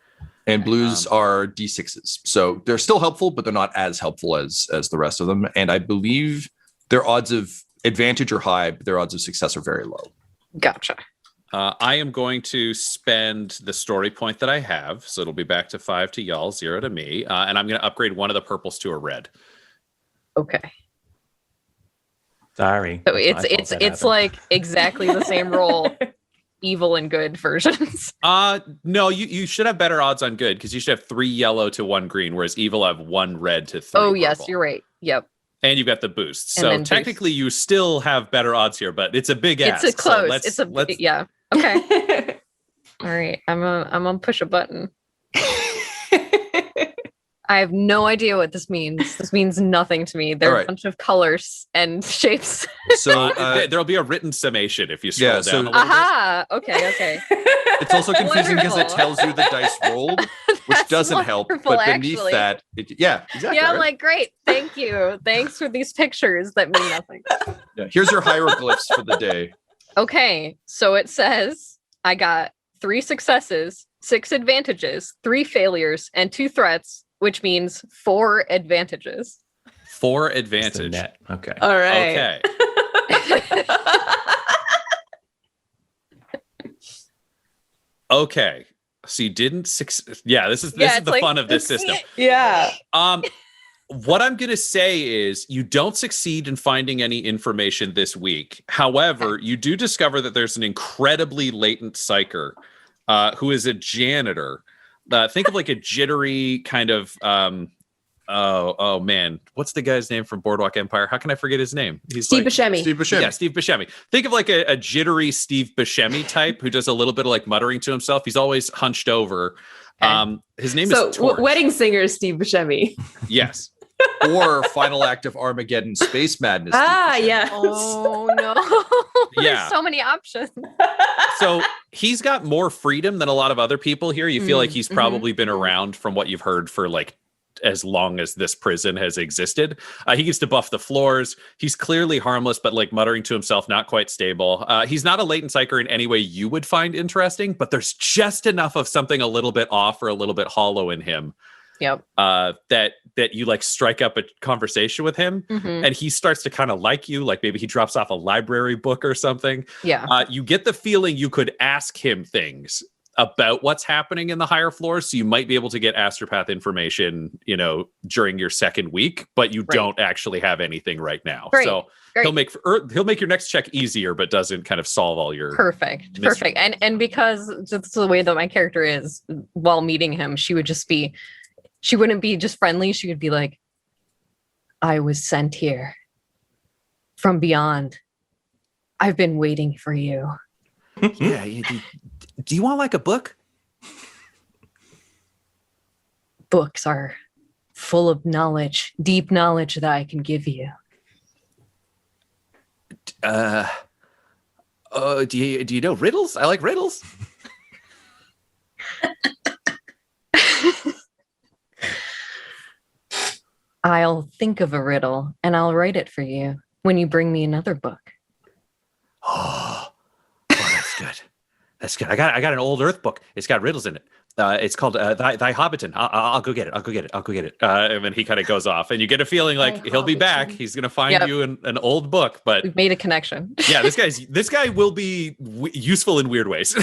And blues are D6s. So they're still helpful, but they're not as helpful as the rest of them. And I believe their odds of advantage are high, but their odds of success are very low. Gotcha. I am going to spend the story point that I have. So it'll be back to 5 to y'all, 0 to me. And I'm going to upgrade one of the purples to a red. Okay. Sorry. So it's like exactly the same roll, evil and good versions. No, you should have better odds on good because you should have 3 yellow to 1 green, whereas evil have 1 red to 3. Oh purple. yes, you're right. Yep. And you've got the boost. And So then technically you still have better odds here, but it's a big ask. It's a close. So yeah. Okay. All right. I'm gonna push a button. I have no idea what this means. This means nothing to me. There are a bunch of colors and shapes. So there'll be a written summation if you scroll down a little Aha! Okay. It's also confusing because it tells you the dice rolled, which doesn't help. But beneath that, exactly. Yeah, I'm like, great. Thank you. Thanks for these pictures that mean nothing. Yeah, here's your hieroglyphs for the day. Okay, so it says I got 3 successes, 6 advantages, 3 failures, and 2 threats, which means 4 advantages. 4 advantage. Net. Okay. All right. Okay. Okay. So you didn't this is the fun of this system. Yeah. What I'm going to say is you don't succeed in finding any information this week. However, you do discover that there's an incredibly latent psyker who is a janitor. Think of like a jittery kind of oh man, what's the guy's name from Boardwalk Empire? How can I forget his name? He's Steve Buscemi. Steve Buscemi. Yeah, Steve Buscemi. Think of like a jittery Steve Buscemi type who does a little bit of like muttering to himself. He's always hunched over. His name is Torch. Wedding singer Steve Buscemi. Yes. Or Final Act of Armageddon Space Madness. Yeah. Oh no. Yeah. There's so many options. So he's got more freedom than a lot of other people here. You feel like he's probably been around from what you've heard for like as long as this prison has existed. He gets to buff the floors. He's clearly harmless, but like muttering to himself, not quite stable. He's not a latent psyker in any way you would find interesting, but there's just enough of something a little bit off or a little bit hollow in him. Yep. That you like strike up a conversation with him and he starts to kind of like you, like maybe he drops off a library book or something. Yeah. You get the feeling you could ask him things about what's happening in the higher floors. So you might be able to get astropath information, during your second week, but you don't actually have anything right now. Great. So he'll make your next check easier, but doesn't kind of solve all your perfect. And because just the way that my character is, while meeting him, she wouldn't be just friendly. She would be like, I was sent here from beyond. I've been waiting for you. Yeah. Do you want like a book? Books are full of knowledge, deep knowledge that I can give you. Do you know riddles? I like riddles. I'll think of a riddle and I'll write it for you when you bring me another book. Oh, that's good. That's good. I got an old Earth book. It's got riddles in it. It's called Thy Hobbiton. I'll go get it. And then he kind of goes off, and you get a feeling like he'll be back. He's gonna find you an old book. But we've made a connection. Yeah, this guy will be useful in weird ways.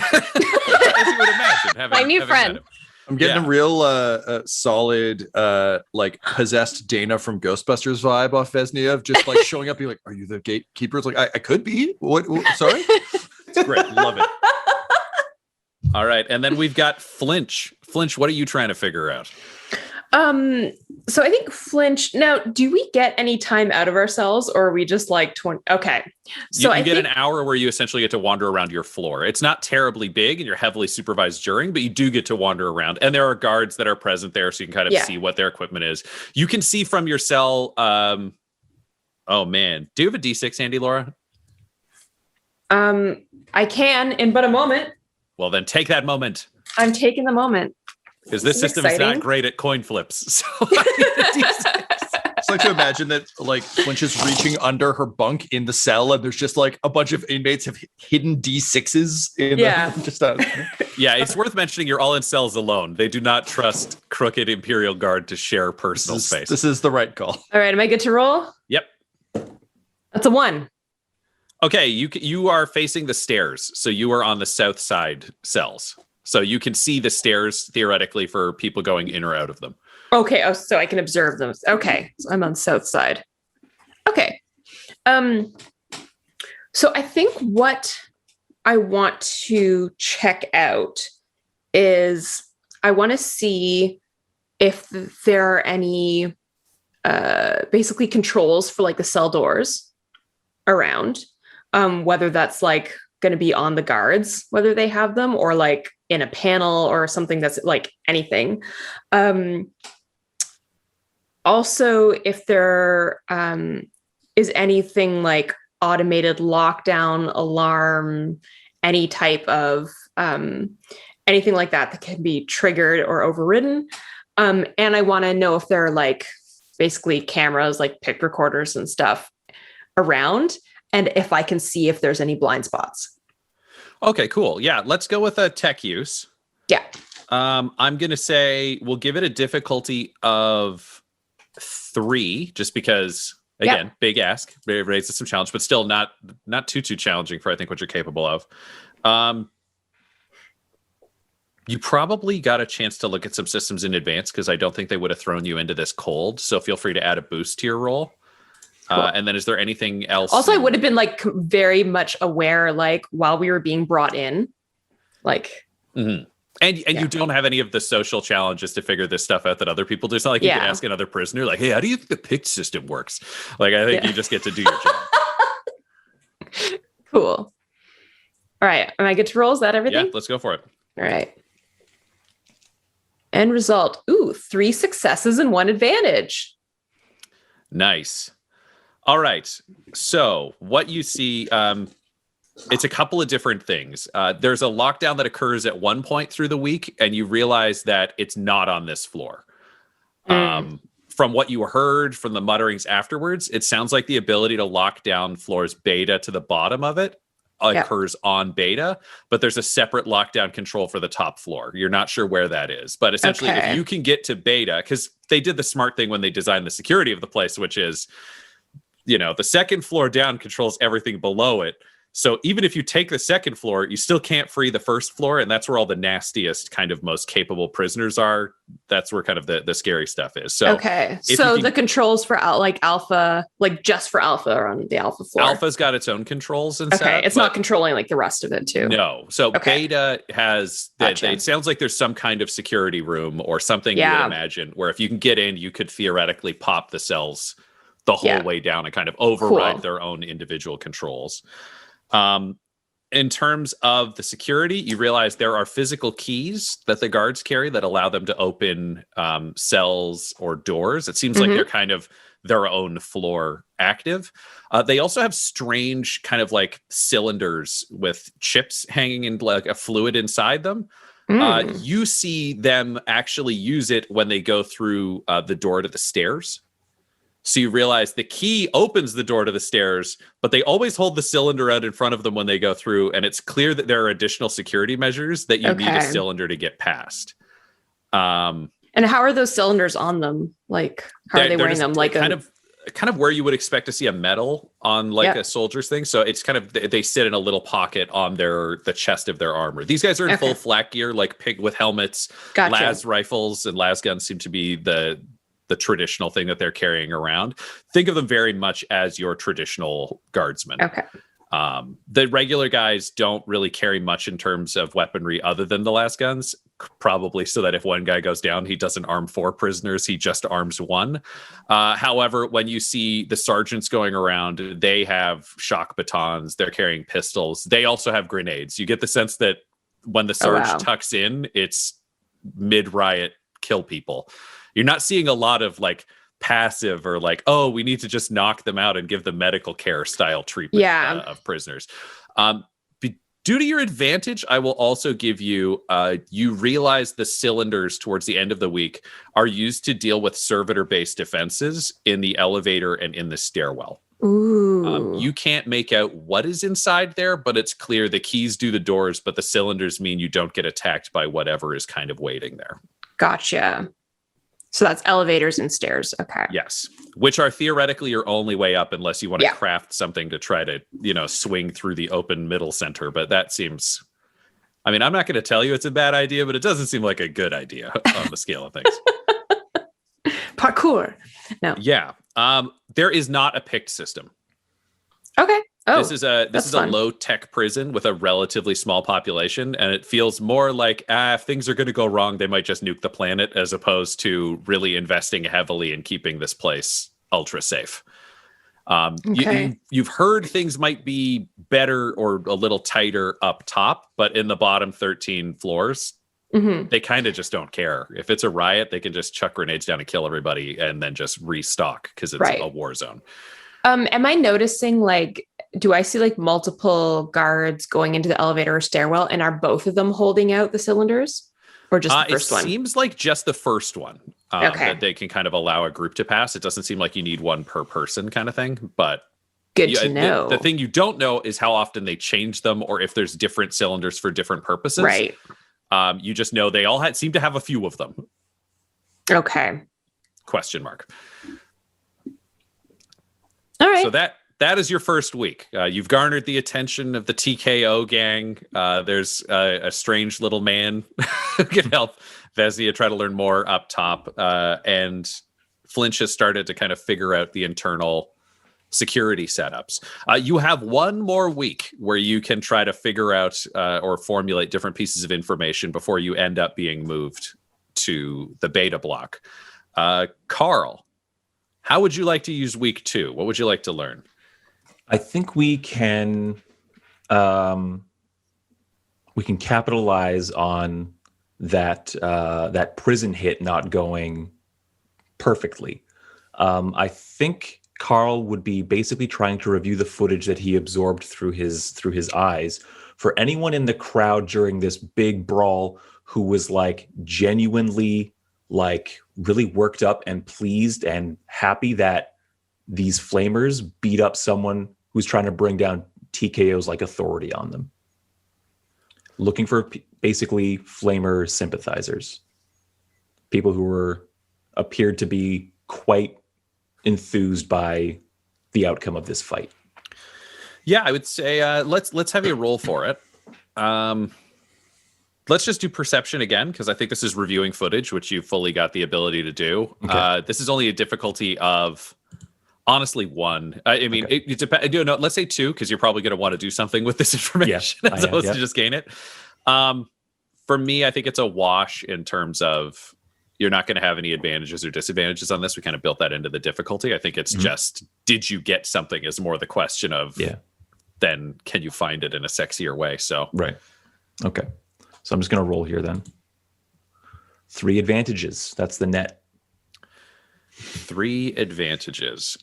as you would imagine. My new friend. met him. I'm getting a real solid like possessed Dana from Ghostbusters vibe off Vesnia of just like showing up being like, are you the gatekeeper? It's like, I could be. What sorry? It's great. Love it. All right. And then we've got Flinch. Flinch, what are you trying to figure out? So I think Flinch. Now, do we get any time out of ourselves, or are we just like 20? Okay. So you get an hour where you essentially get to wander around your floor. It's not terribly big and you're heavily supervised during, but you do get to wander around. And there are guards that are present there, so you can kind of see what their equipment is. You can see from your cell. Oh man. Do you have a D6 handy, Laura? I can in but a moment. Well, then take that moment. I'm taking the moment. Because this system is not great at coin flips. So It's like to imagine that like Flinch is reaching under her bunk in the cell and there's just like a bunch of inmates have hidden D6s in yeah, it's worth mentioning you're all in cells alone. They do not trust crooked Imperial Guard to share personal space. This is the right call. All right, am I good to roll? Yep. That's a 1. Okay, you are facing the stairs. So you are on the south side cells. So you can see the stairs theoretically for people going in or out of them. Okay. Oh, so I can observe them. Okay. So I'm on south side. Okay. So I think what I want to check out is I want to see if there are any basically controls for like the cell doors around, whether that's like going to be on the guards, whether they have them, or like in a panel or something that's like anything. Also, if there is anything like automated lockdown, alarm, any type of anything like that can be triggered or overridden. And I want to know if there are like basically cameras, like pic recorders and stuff around, and if I can see if there's any blind spots. Okay, cool. Yeah, let's go with a tech use. Yeah. I'm going to say we'll give it a difficulty of 3, just because, again, big ask, raises some challenge, but still not too challenging for, I think, what you're capable of. You probably got a chance to look at some systems in advance, because I don't think they would have thrown you into this cold. So feel free to add a boost to your roll. Cool. And then is there anything else? Also, I would have been like very much aware, like while we were being brought in, like. Mm-hmm. And you don't have any of the social challenges to figure this stuff out that other people do. It's not like you can ask another prisoner, like, hey, how do you think the PICT system works? Like, I think you just get to do your job. Cool. All right. Am I good to roll? Is that everything? Yeah, let's go for it. All right. End result. 3 successes and 1 advantage. Nice. All right. So what you see, it's a couple of different things. There's a lockdown that occurs at one point through the week, and you realize that it's not on this floor. From what you heard from the mutterings afterwards, it sounds like the ability to lock down floors beta to the bottom of it occurs on beta, but there's a separate lockdown control for the top floor. You're not sure where that is, but essentially if you can get to beta, because they did the smart thing when they designed the security of the place, which is, the second floor down controls everything below it. So even if you take the second floor, you still can't free the first floor. And that's where all the nastiest, kind of most capable prisoners are. That's where kind of the scary stuff is. So, so the controls for alpha, like just for alpha are on the alpha floor. Alpha's got its own controls and stuff. It's not controlling like the rest of it too. No. So beta has, it sounds like there's some kind of security room or something you would imagine where if you can get in, you could theoretically pop the cells the whole way down and kind of override their own individual controls. In terms of the security, you realize there are physical keys that the guards carry that allow them to open cells or doors. It seems like they're kind of their own floor active. They also have strange kind of like cylinders with chips hanging in like a fluid inside them. You see them actually use it when they go through the door to the stairs. So you realize the key opens the door to the stairs, but they always hold the cylinder out in front of them when they go through. And it's clear that there are additional security measures that you need a cylinder to get past. And how are those cylinders on them? Like, how are they wearing them? Like kind of where you would expect to see a medal on like Yep. a soldier's thing. So it's kind of, they sit in a little pocket on the chest of their armor. These guys are in full flak gear, like pig with helmets. Gotcha. Las rifles and las guns seem to be the traditional thing that they're carrying around. Think of them very much as your traditional guardsmen. Okay. The regular guys don't really carry much in terms of weaponry other than the las guns, probably so that if one guy goes down, he doesn't arm 4 prisoners, he just arms 1. However, when you see the sergeants going around, they have shock batons, they're carrying pistols, they also have grenades. You get the sense that when the surge tucks in, it's mid-riot kill people. You're not seeing a lot of like passive or like, oh, we need to just knock them out and give them medical care style treatment of prisoners. Due to your advantage, I will also give you, you realize the cylinders towards the end of the week are used to deal with servitor-based defenses in the elevator and in the stairwell. Ooh. You can't make out what is inside there, but it's clear the keys do the doors, but the cylinders mean you don't get attacked by whatever is kind of waiting there. Gotcha. So that's elevators and stairs. Okay. Yes. Which are theoretically your only way up unless you want to craft something to try to, swing through the open middle center. But that seems, I'm not going to tell you it's a bad idea, but it doesn't seem like a good idea on the scale of things. Parkour. No. Yeah. There is not a picked system. Okay. Oh, this is a low-tech prison with a relatively small population, and it feels more like if things are going to go wrong, they might just nuke the planet, as opposed to really investing heavily in keeping this place ultra safe. You've heard things might be better or a little tighter up top, but in the bottom 13 floors, they kind of just don't care. If it's a riot, they can just chuck grenades down and kill everybody, and then just restock because it's a war zone. Am I noticing do I see multiple guards going into the elevator or stairwell, and are both of them holding out the cylinders, or just the first one? It seems like just the first one that they can kind of allow a group to pass. It doesn't seem like you need one per person kind of thing, but good to know. The thing you don't know is how often they change them, or if there's different cylinders for different purposes. Right. You just know they all seem to have a few of them. Okay. Question mark. All right. So that is your first week. You've garnered the attention of the TKO gang. There's a strange little man who can help Veznia try to learn more up top. And Flinch has started to kind of figure out the internal security setups. You have one more week where you can try to figure out or formulate different pieces of information before you end up being moved to the beta block. Carl, how would you like to use week 2? What would you like to learn? I think we can capitalize on that prison hit not going perfectly. I think Carl would be basically trying to review the footage that he absorbed through his eyes. For anyone in the crowd during this big brawl who was genuinely really worked up and pleased and happy that these flamers beat up someone who's trying to bring down TKO's authority on them. Looking for basically flamer sympathizers. People who appeared to be quite enthused by the outcome of this fight. Yeah, I would say let's have you roll for it. Let's just do perception again, because I think this is reviewing footage, which you fully got the ability to do. Okay. This is only a difficulty of, honestly, 1. It depends. Let's say 2, because you're probably going to want to do something with this information as opposed to just gain it. For me, I think it's a wash in terms of you're not going to have any advantages or disadvantages on this. We kind of built that into the difficulty. I think it's just, did you get something is more the question of, then can you find it in a sexier way? So right. Okay. So I'm just going to roll here then. 3 advantages. That's the net. 3 advantages.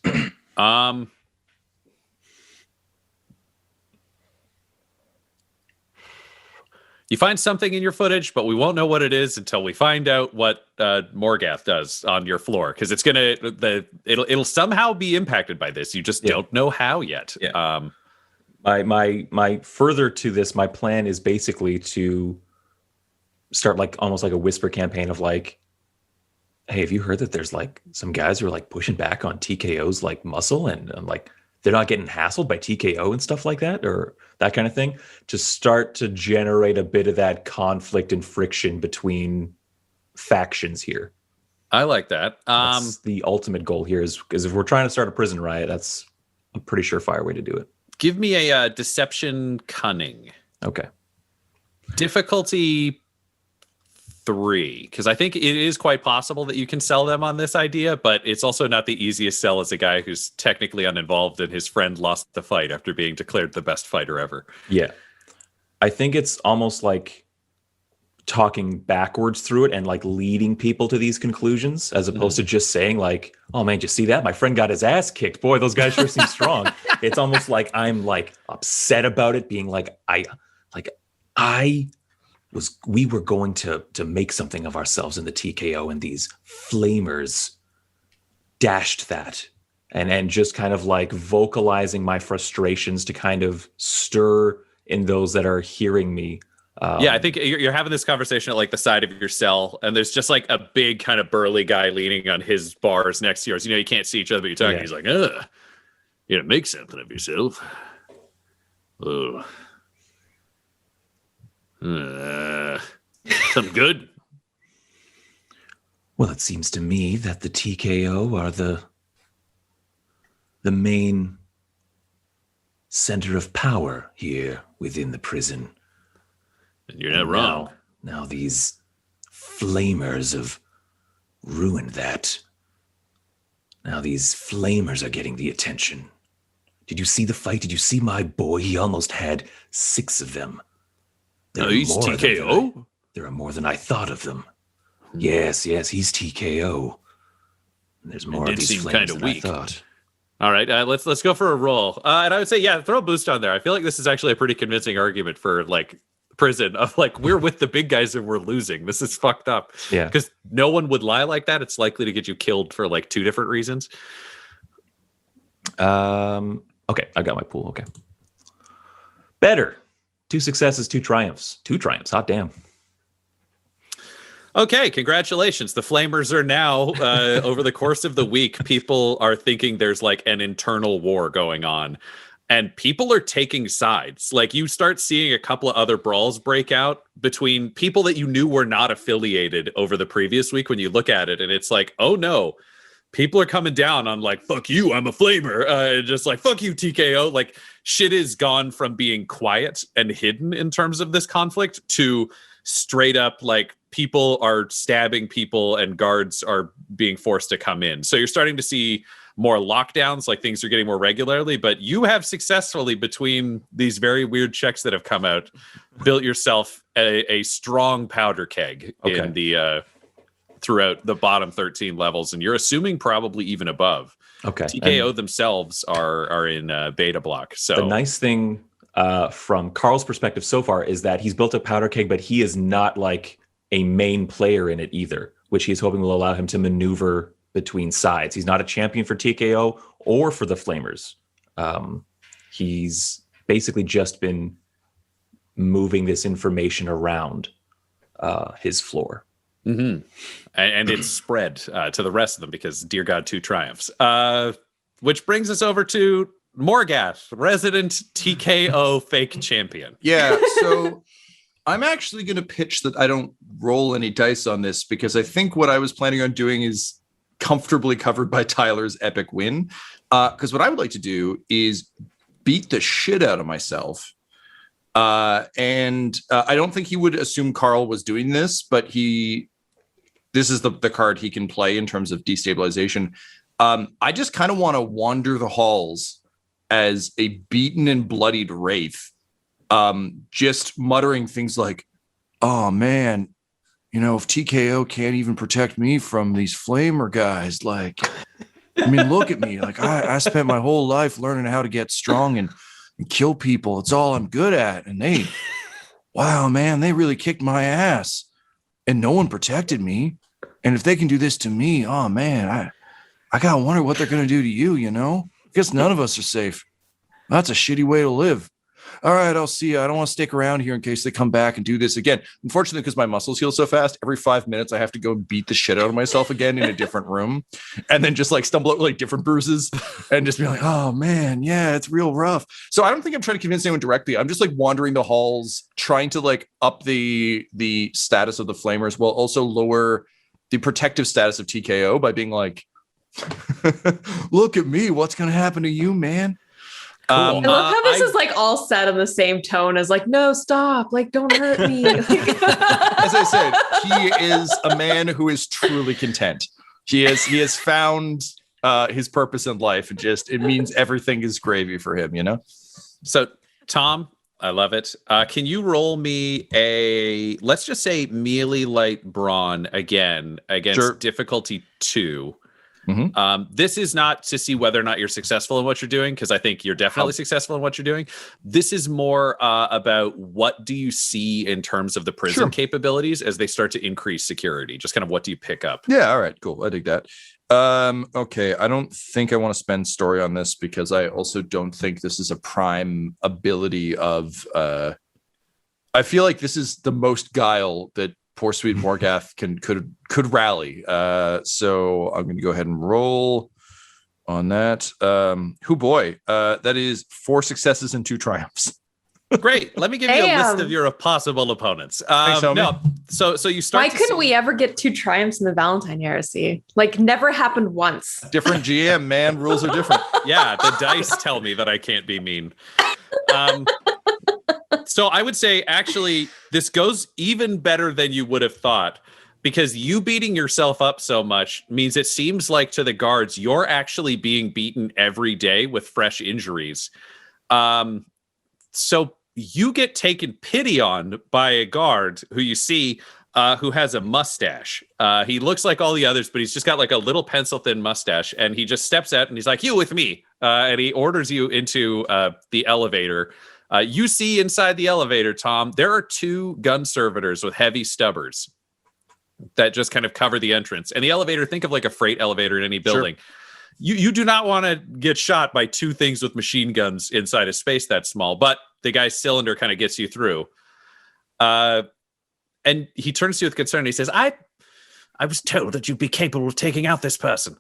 You find something in your footage, but we won't know what it is until we find out what Morgath does on your floor, because it's it'll somehow be impacted by this. You just don't know how yet. Yeah. My further to this, my plan is basically to start almost like a whisper campaign of hey, have you heard that there's like some guys who are like pushing back on TKO's like muscle and like they're not getting hassled by TKO and stuff like that, or that kind of thing, to start to generate a bit of that conflict and friction between factions here. I like that. That's the ultimate goal here is if we're trying to start a prison riot, that's a pretty surefire way to do it. Give me a deception cunning. Okay. Difficulty 3, because I think it is quite possible that you can sell them on this idea, but it's also not the easiest sell as a guy who's technically uninvolved and his friend lost the fight after being declared the best fighter ever. Yeah. I think it's almost like talking backwards through it and like leading people to these conclusions as opposed to just saying like, oh man, you see that? My friend got his ass kicked. Boy, those guys sure seem strong. It's almost like I'm like upset about it, being like, we were going to make something of ourselves in the TKO, and these flamers dashed that. And just kind of like vocalizing my frustrations to kind of stir in those that are hearing me. Yeah, I think you're having this conversation at like the side of your cell, and there's just like a big kind of burly guy leaning on his bars next to yours. You know, you can't see each other, but you're talking. Yeah. He's like, you know, make something of yourself. Oh. Something good. Well, it seems to me that the TKO are the main center of power here within the prison. And you're not wrong. Now these flamers have ruined that. Now these flamers are getting the attention. Did you see the fight? Did you see my boy? He almost had 6 of them. He's TKO? There are more than I thought of them. Yes, he's TKO. And there's more of these flames than I thought. All right, let's go for a roll. And I would say, yeah, throw a boost on there. I feel like this is actually a pretty convincing argument for like prison of like, we're with the big guys and we're losing. This is fucked up. Yeah. Because no one would lie like that. It's likely to get you killed for like 2 different reasons. Okay, I got my pool. Okay. Better. 2 successes, 2 triumphs. 2 triumphs. Hot damn. Okay, congratulations. The Flamers are now, over the course of the week, people are thinking there's like an internal war going on. And people are taking sides. Like you start seeing a couple of other brawls break out between people that you knew were not affiliated over the previous week when you look at it. And it's like, oh no, people are coming down on like, fuck you, I'm a flamer. Just like, fuck you, TKO. Like shit is gone from being quiet and hidden in terms of this conflict to straight up like people are stabbing people and guards are being forced to come in. So you're starting to see more lockdowns, like things are getting more regularly, but you have successfully, between these very weird checks that have come out, built yourself a strong powder keg in the throughout the bottom 13 levels, and you're assuming probably even above. Okay. TKO themselves are in beta block. So the nice thing from Carl's perspective so far is that he's built a powder keg, but he is not like a main player in it either, which he's hoping will allow him to maneuver between sides. He's not a champion for TKO or for the Flamers. He's basically just been moving this information around his floor. Mm-hmm. And it's spread to the rest of them because, dear God, 2 triumphs. Which brings us over to Morgath, resident TKO fake champion. Yeah, so I'm actually going to pitch that I don't roll any dice on this because I think what I was planning on doing is comfortably covered by Tyler's epic win. Because what I would like to do is beat the shit out of myself. And I don't think he would assume Carl was doing this, but this is the card he can play in terms of destabilization. I just kind of want to wander the halls as a beaten and bloodied wraith, just muttering things like, oh man, you know, if TKO can't even protect me from these flamer guys, like, I mean, look at me. Like I spent my whole life learning how to get strong and kill people. It's all I'm good at. And wow, man, they really kicked my ass and no one protected me. And if they can do this to me, oh man, I gotta wonder what they're going to do to you, you know? I guess none of us are safe. That's a shitty way to live. all right, I'll see you. I don't want to stick around here in case they come back and do this again. Unfortunately, because my muscles heal so fast, every 5 minutes I have to go beat the shit out of myself again in a different room, and then just like stumble over like different bruises and just be like, oh man, yeah, it's real rough. So I don't think I'm trying to convince anyone directly. I'm just like wandering the halls, trying to like up the status of the flamers while also lower the protective status of TKO by being like, look at me, what's gonna happen to you, man? Cool. I love how this is like all said in the same tone as like, no, stop, like, don't hurt me. As I said, he is a man who is truly content. He has found his purpose in life, and just it means everything is gravy for him, you know. So, Tom, I love it. Can you roll me let's just say melee light brawn again against difficulty 2? Mm-hmm. This is not to see whether or not you're successful in what you're doing, because I think you're definitely successful in what you're doing. This is more about what do you see in terms of the prison capabilities as they start to increase security. Just kind of what do you pick up? Yeah, all right, cool. I dig that. Okay, I don't think I want to spend story on this because I also don't think this is a prime ability of. I feel like this is the most guile that poor sweet Morgath could rally. So I'm going to go ahead and roll on that. That is 4 successes and 2 triumphs. Great. Let me give you a list of your possible opponents. No, so you start. Why couldn't we ever get 2 triumphs in the Valentine Heresy? Like, never happened once. Different GM, man. Rules are different. Yeah, the dice tell me that I can't be mean. So I would say, actually, this goes even better than you would have thought, because you beating yourself up so much means it seems like to the guards, you're actually being beaten every day with fresh injuries. So you get taken pity on by a guard who you see who has a mustache. He looks like all the others, but he's just got like a little pencil thin mustache, and he just steps out and he's like, you with me. And he orders you into the elevator. You see inside the elevator, Tom, there are 2 gun servitors with heavy stubbers that just kind of cover the entrance. And the elevator, think of like a freight elevator in any building. Sure. You do not want to get shot by 2 things with machine guns inside a space that small, but the guy's cylinder kind of gets you through. And he turns to you with concern and he says, I was told that you'd be capable of taking out this person.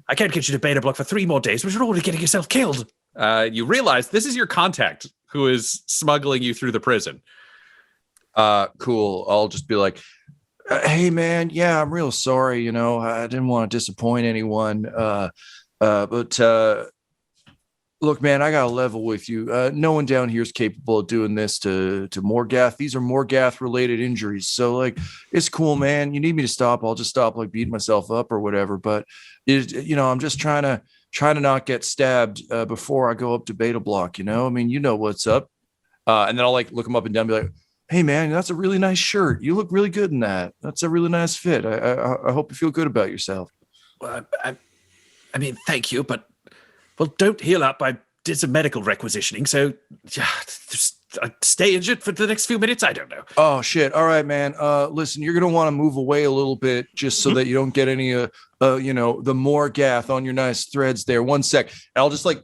I can't get you to beta block for 3 more days, but you're already getting yourself killed. You realize this is your contact who is smuggling you through the prison. Cool. I'll just be like, hey man, yeah, I'm real sorry. You know, I didn't want to disappoint anyone. But look, man, I got to level with you. No one down here is capable of doing this to Morgath. These are Morgath related injuries. So like, it's cool, man. You need me to stop, I'll just stop like beating myself up or whatever. But I'm just trying to not get stabbed before I go up to beta block, you know? I mean, you know what's up. And then I'll like look him up and down and be like, hey man, that's a really nice shirt. You look really good in that. That's a really nice fit. I hope you feel good about yourself. Well, I mean, thank you, but well, don't heal up. I did some medical requisitioning, so just stay injured for the next few minutes. I don't know. Oh shit! All right, man. Listen, you're gonna want to move away a little bit just so that you don't get any the Morgath on your nice threads there. 1 sec. I'll just like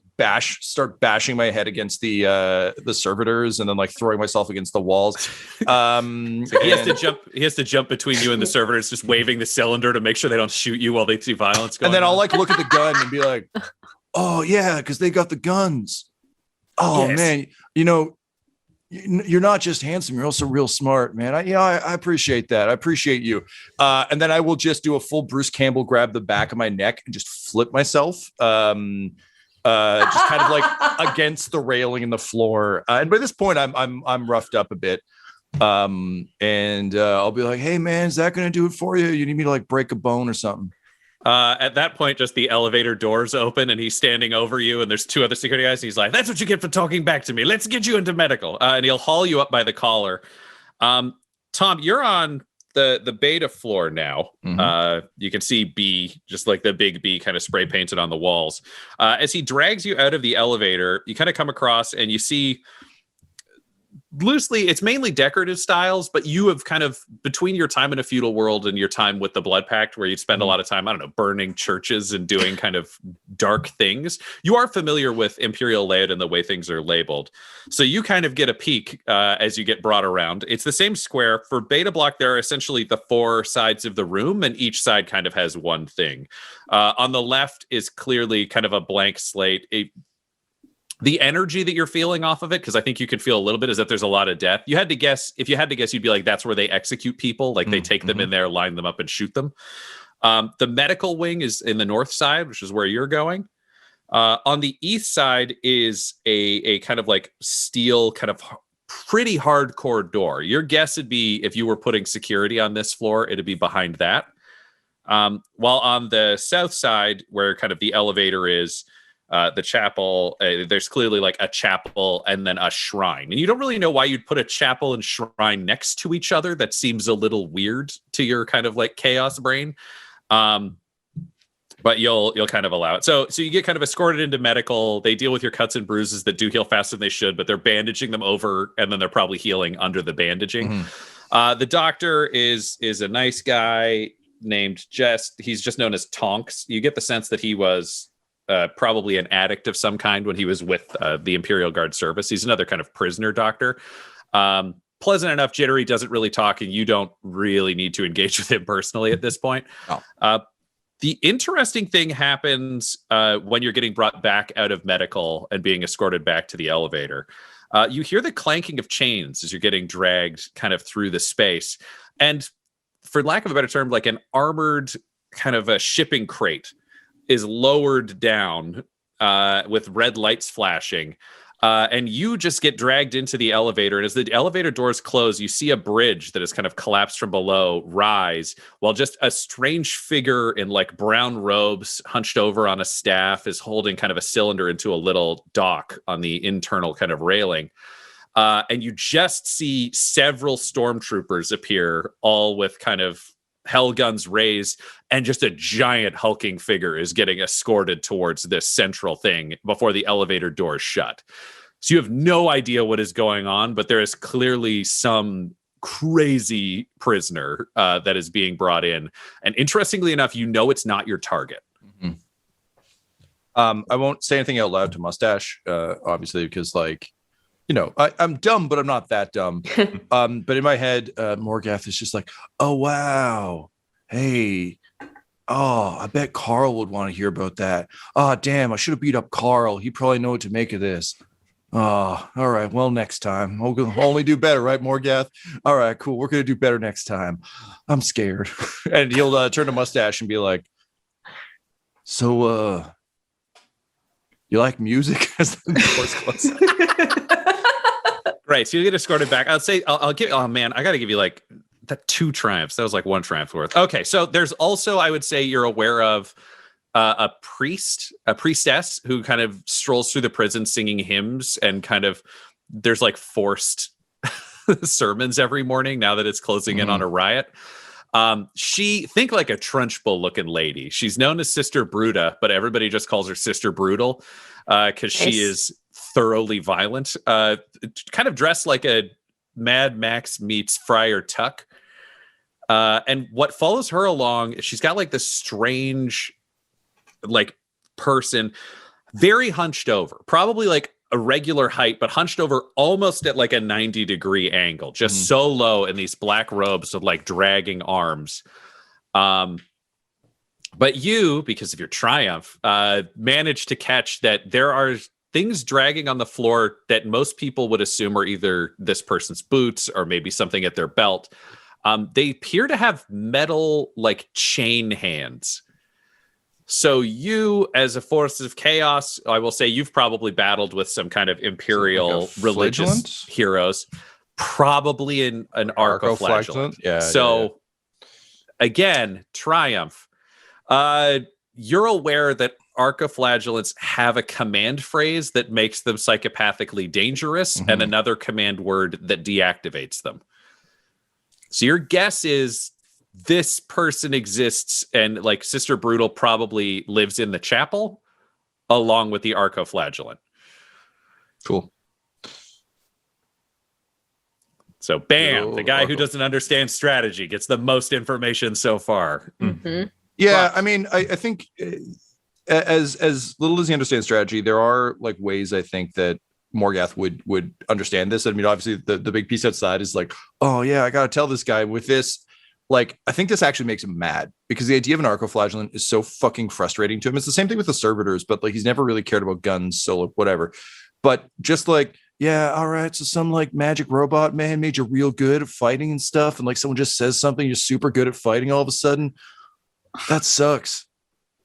start bashing my head against the servitors, and then like throwing myself against the walls. So he has to jump between you and the servitors, just waving the cylinder to make sure they don't shoot you while they see violence going on. And then I'll like look at the gun and be like, oh yeah, because they got the guns. Oh yes. Man, you're not just handsome, you're also real smart, man. I appreciate that. I appreciate you. And then I will just do a full Bruce Campbell, grab the back of my neck and just flip myself. Just kind of like against the railing in the floor. And by this point, I'm roughed up a bit. And I'll be like, hey man, is that going to do it for you? You need me to like break a bone or something? At that point, just the elevator doors open and he's standing over you and there's 2 other security guys. And he's like, that's what you get for talking back to me. Let's get you into medical. And he'll haul you up by the collar. Tom, you're on the beta floor now. Mm-hmm. You can see B, just like the big B kind of spray painted on the walls. As he drags you out of the elevator, you kind of come across and you see loosely, it's mainly decorative styles, but you have kind of, between your time in a feudal world and your time with the Blood Pact, where you'd spend a lot of time, I don't know, burning churches and doing kind of dark things, you are familiar with imperial layout and the way things are labeled. So you kind of get a peek as you get brought around. It's the same square. For Beta Block, there are essentially the 4 sides of the room, and each side kind of has one thing. On the left is clearly kind of a blank slate. The energy that you're feeling off of it, because I think you could feel a little bit, is that there's a lot of death. If you had to guess, you'd be like, that's where they execute people. Like they take them in there, line them up, and shoot them. The medical wing is in the north side, which is where you're going. On the east side is a kind of like steel, kind of pretty hardcore door. Your guess would be, if you were putting security on this floor, it'd be behind that. While on the south side, where kind of the elevator is, the chapel, there's clearly like a chapel and then a shrine, and you don't really know why you'd put a chapel and shrine next to each other. That seems a little weird to your kind of like chaos brain, but you'll kind of allow it. So you get kind of escorted into medical. They deal with your cuts and bruises that do heal faster than they should, but they're bandaging them over, and then they're probably healing under the bandaging. The doctor is a nice guy named he's just known as Tonks. You get the sense that he was probably an addict of some kind when he was with the Imperial Guard service. He's another kind of prisoner doctor. Pleasant enough, jittery, doesn't really talk, and you don't really need to engage with him personally at this point. The interesting thing happens when you're getting brought back out of medical and being escorted back to the elevator. You hear the clanking of chains as you're getting dragged kind of through the space. And for lack of a better term, like an armored kind of a shipping crate is lowered down with red lights flashing, and you just get dragged into the elevator. And as the elevator doors close, you see a bridge that has kind of collapsed from below rise, while just a strange figure in like brown robes, hunched over on a staff, is holding kind of a cylinder into a little dock on the internal kind of railing. And you just see several stormtroopers appear, all with kind of hell guns raised, and just a giant hulking figure is getting escorted towards this central thing before the elevator doors shut. So you have no idea what is going on, but there is clearly some crazy prisoner that is being brought in. And interestingly enough, you know it's not your target. I won't say anything out loud to Mustache, obviously, because like, you know, I'm dumb, but I'm not that dumb. But in my head, Morgath is just like, oh, wow. Hey. Oh, I bet Carl would want to hear about that. Oh, damn. I should have beat up Carl. He probably know what to make of this. Oh, all right. Well, next time. We'll only do better, right, Morgath? All right, cool. We're going to do better next time. I'm scared. And he'll turn to Mustache and be like, so, you like music? As the doors close. Right, so you get escorted back. I'll give. Oh man, I got to give you like that 2 triumphs. That was like 1 triumph worth. Okay, so there's also, I would say, you're aware of a priestess who kind of strolls through the prison singing hymns, and kind of there's like forced sermons every morning now that it's closing in on a riot. She think like a Trunchbull looking lady. She's known as Sister Bruta, but everybody just calls her Sister Brutal because she is thoroughly violent, kind of dressed like a Mad Max meets Friar Tuck. And what follows her along, she's got like this strange like person, very hunched over, probably like a regular height, but hunched over almost at like a 90-degree angle, just so low in these black robes with like dragging arms. But you, because of your triumph, managed to catch that there are things dragging on the floor that most people would assume are either this person's boots or maybe something at their belt. They appear to have metal like chain hands. So you, as a force of chaos, I will say you've probably battled with some kind of imperial like religious heroes, probably an arcoflagellant. Yeah. Again, triumph. You're aware that arcoflagellants have a command phrase that makes them psychopathically dangerous and another command word that deactivates them. So your guess is this person exists, and like Sister Brutal probably lives in the chapel along with the arcoflagellant. Cool. So bam, the guy who doesn't understand strategy gets the most information so far. Mm-hmm. Yeah, I mean, I think as little as he understands strategy, there are like ways I think that Morgath would understand this. I mean, obviously the big piece outside is like, oh yeah, I gotta tell this guy with this. Like, I think this actually makes him mad because the idea of an arcoflagellant is so fucking frustrating to him. It's the same thing with the servitors, but like he's never really cared about guns, so whatever. But just like, yeah, all right, so some like magic robot man made you real good at fighting and stuff, and like someone just says something, you're super good at fighting all of a sudden. That sucks.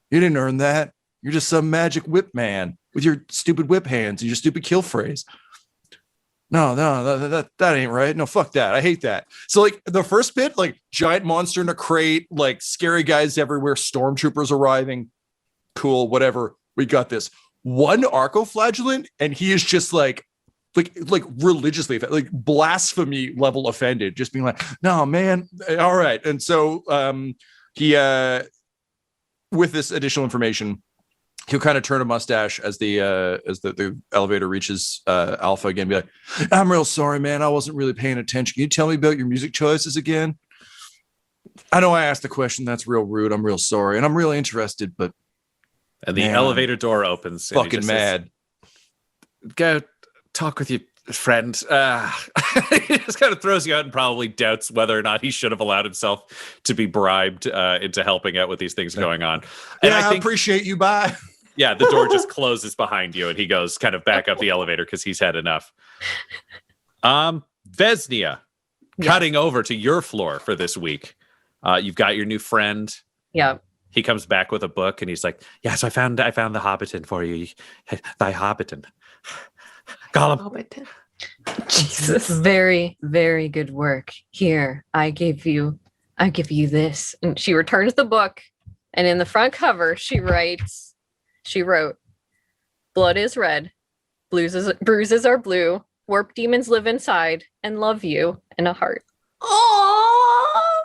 You didn't earn that. You're just some magic whip man with your stupid whip hands and your stupid kill phrase. No, that ain't right. No, fuck that. I hate that. So like the first bit, like giant monster in a crate, like scary guys everywhere, stormtroopers arriving. Cool, whatever. We got this. One arcoflagellant, and he is just like religiously, like blasphemy level offended, just being like, no, man. All right. And so he with this additional information, he'll kind of turn a mustache as the elevator reaches Alpha again, be like, I'm real sorry, man. I wasn't really paying attention. Can you tell me about your music choices again? I know I asked the question. That's real rude. I'm real sorry. And I'm really interested, but. And the elevator door opens. Fucking mad. Says, go talk with your friend. He just kind of throws you out and probably doubts whether or not he should have allowed himself to be bribed into helping out with these things going on. And I appreciate you. Bye. Yeah, the door just closes behind you and he goes kind of back up the elevator because he's had enough. Vesnia, cutting over to your floor for this week. You've got your new friend. Yeah. He comes back with a book and he's like, yeah, so I found the Hobbiton for you. Thy Hobbiton. Gollum. Hobbiton. Jesus. Very, very good work. Here, I give you this. And she returns the book, and in the front cover, she wrote, blood is red, bruises are blue, warp demons live inside and love you in a heart. Oh,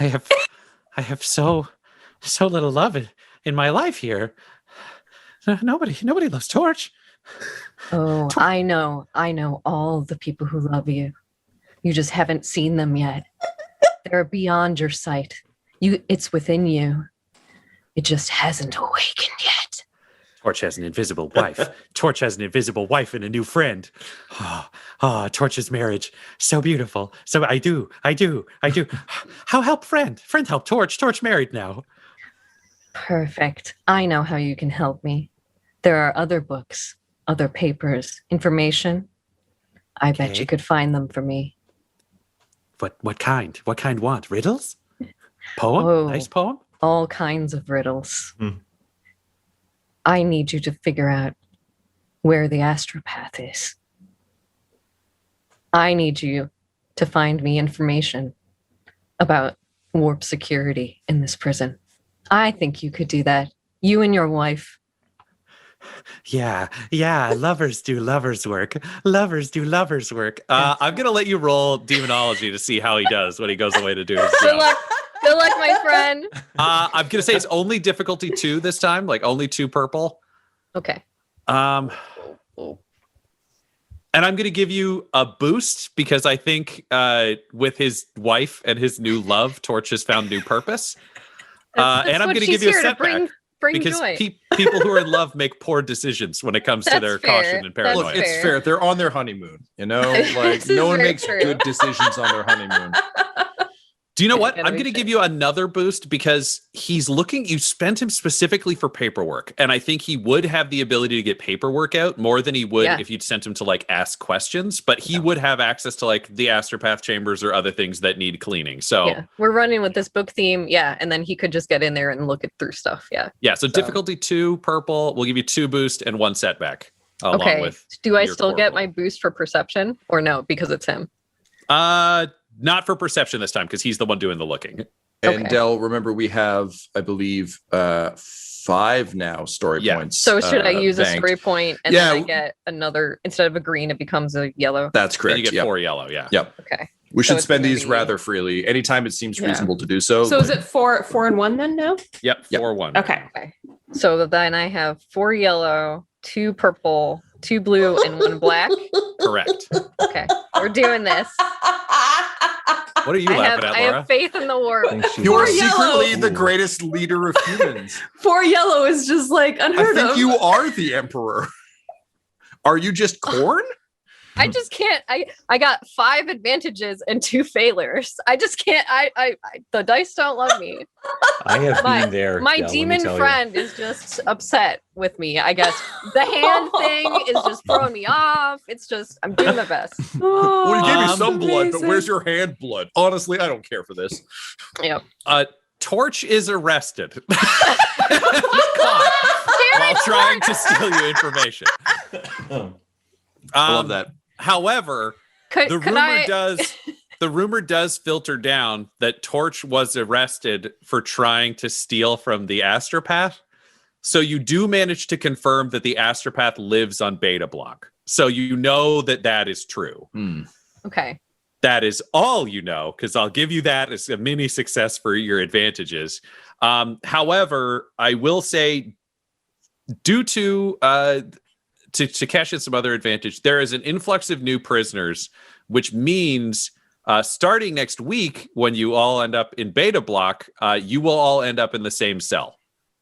I have so little love in my life here. Nobody loves Torch. Oh, I know all the people who love you. You just haven't seen them yet. They're beyond your sight. It's within you. It just hasn't awakened yet. Torch has an invisible wife. Torch has an invisible wife and a new friend. Torch's marriage. So beautiful. So I do. How help friend? Friend help Torch. Torch married now. Perfect. I know how you can help me. There are other books, other papers, information. I bet you could find them for me. What kind? What kind want? Riddles? Poem? Oh, nice poem? All kinds of riddles. I need you to figure out where the astropath is. I need you to find me information about warp security in this prison. I think you could do that. You and your wife. Yeah. Lovers do lovers work. Lovers do lovers work. I'm going to let you roll demonology to see how he does when he goes away to do his job. Good luck, my friend. I'm going to say it's only difficulty 2 this time, like only 2 purple. Okay. And I'm going to give you a boost because I think with his wife and his new love, Torch has found new purpose. That's and I'm going to give you a setback. Bring because joy. People who are in love make poor decisions when it comes to their caution and paranoia. Look, it's fair. They're on their honeymoon, you know? Like no one makes good decisions on their honeymoon. Do you know what? I'm going to give you another boost because you spent him specifically for paperwork. And I think he would have the ability to get paperwork out more than he would if you'd sent him to like ask questions, but he would have access to like the astropath chambers or other things that need cleaning. So we're running with this book theme. Yeah. And then he could just get in there and look through stuff. Yeah. Yeah. So difficulty 2 purple. We'll give you 2 boost and 1 setback. Along with do I still get my boost for perception or no? Because it's him. Not for perception this time because he's the one doing the looking. And Del, remember we have, I believe, 5 now story points. So should I use banked. A story point and then I get another, instead of a green, it becomes a yellow? That's correct. Then you get 4 yellow, yeah. Yep. Okay. We should spend these rather freely anytime it seems reasonable to do so. So is it 4 and 1 then now? Yep, 4 1. Okay. So then I have 4 yellow, 2 purple, 2 blue and 1 black. Correct. Okay, we're doing this. What are you laughing at, I Laura? have faith in the war. You are Poor yellow. secretly the greatest leader of humans. 4 yellow is just like I unheard think of. you are the emperor. Are you just corn? I just can't. I got 5 advantages and 2 failures. I just can't. I the dice don't love me. I have been there. My yeah, let me demon tell you. friend is just upset with me. I guess the hand thing is just throwing me off. It's just I'm doing my best. Well, you gave me Um, some blood, but amazing. where's your hand blood? Honestly, I don't care for this. Yep. Torch is arrested. He's caught while trying to steal you information. I love that. However, Could the rumor does filter down that Torch was arrested for trying to steal from the Astropath. So you do manage to confirm that the Astropath lives on Beta Block. So you know that that is true. Okay. That is all you know, because I'll give you that as a mini success for your advantages. However, I will say, due to cash in some other advantage, there is an influx of new prisoners, which means starting next week, when you all end up in Beta Block, you will all end up in the same cell.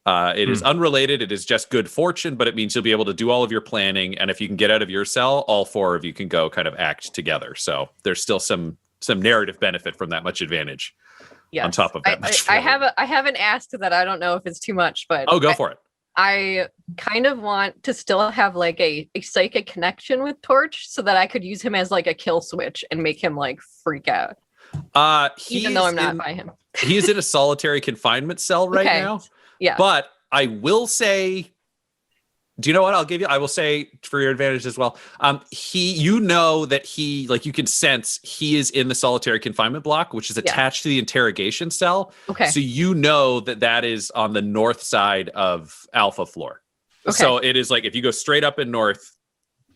It is unrelated. It is just good fortune, but it means you'll be able to do all of your planning. And if you can get out of your cell, all 4 of you can go kind of act together. So there's still some narrative benefit from that much advantage. Yes. On top of that much I haven't asked that. I don't know if it's too much, but Oh, go for it. I kind of want to still have like a psychic connection with Torch so that I could use him as like a kill switch and make him like freak out. Even though I'm not by him. He is in a solitary confinement cell right Okay. now. Yeah. But I will say, do you know what I will say for your advantage as well. You know that you can sense he is in the solitary confinement block, which is attached to the interrogation cell. Okay. So you know that is on the north side of Alpha floor. Okay. So it is like, if you go straight up in north,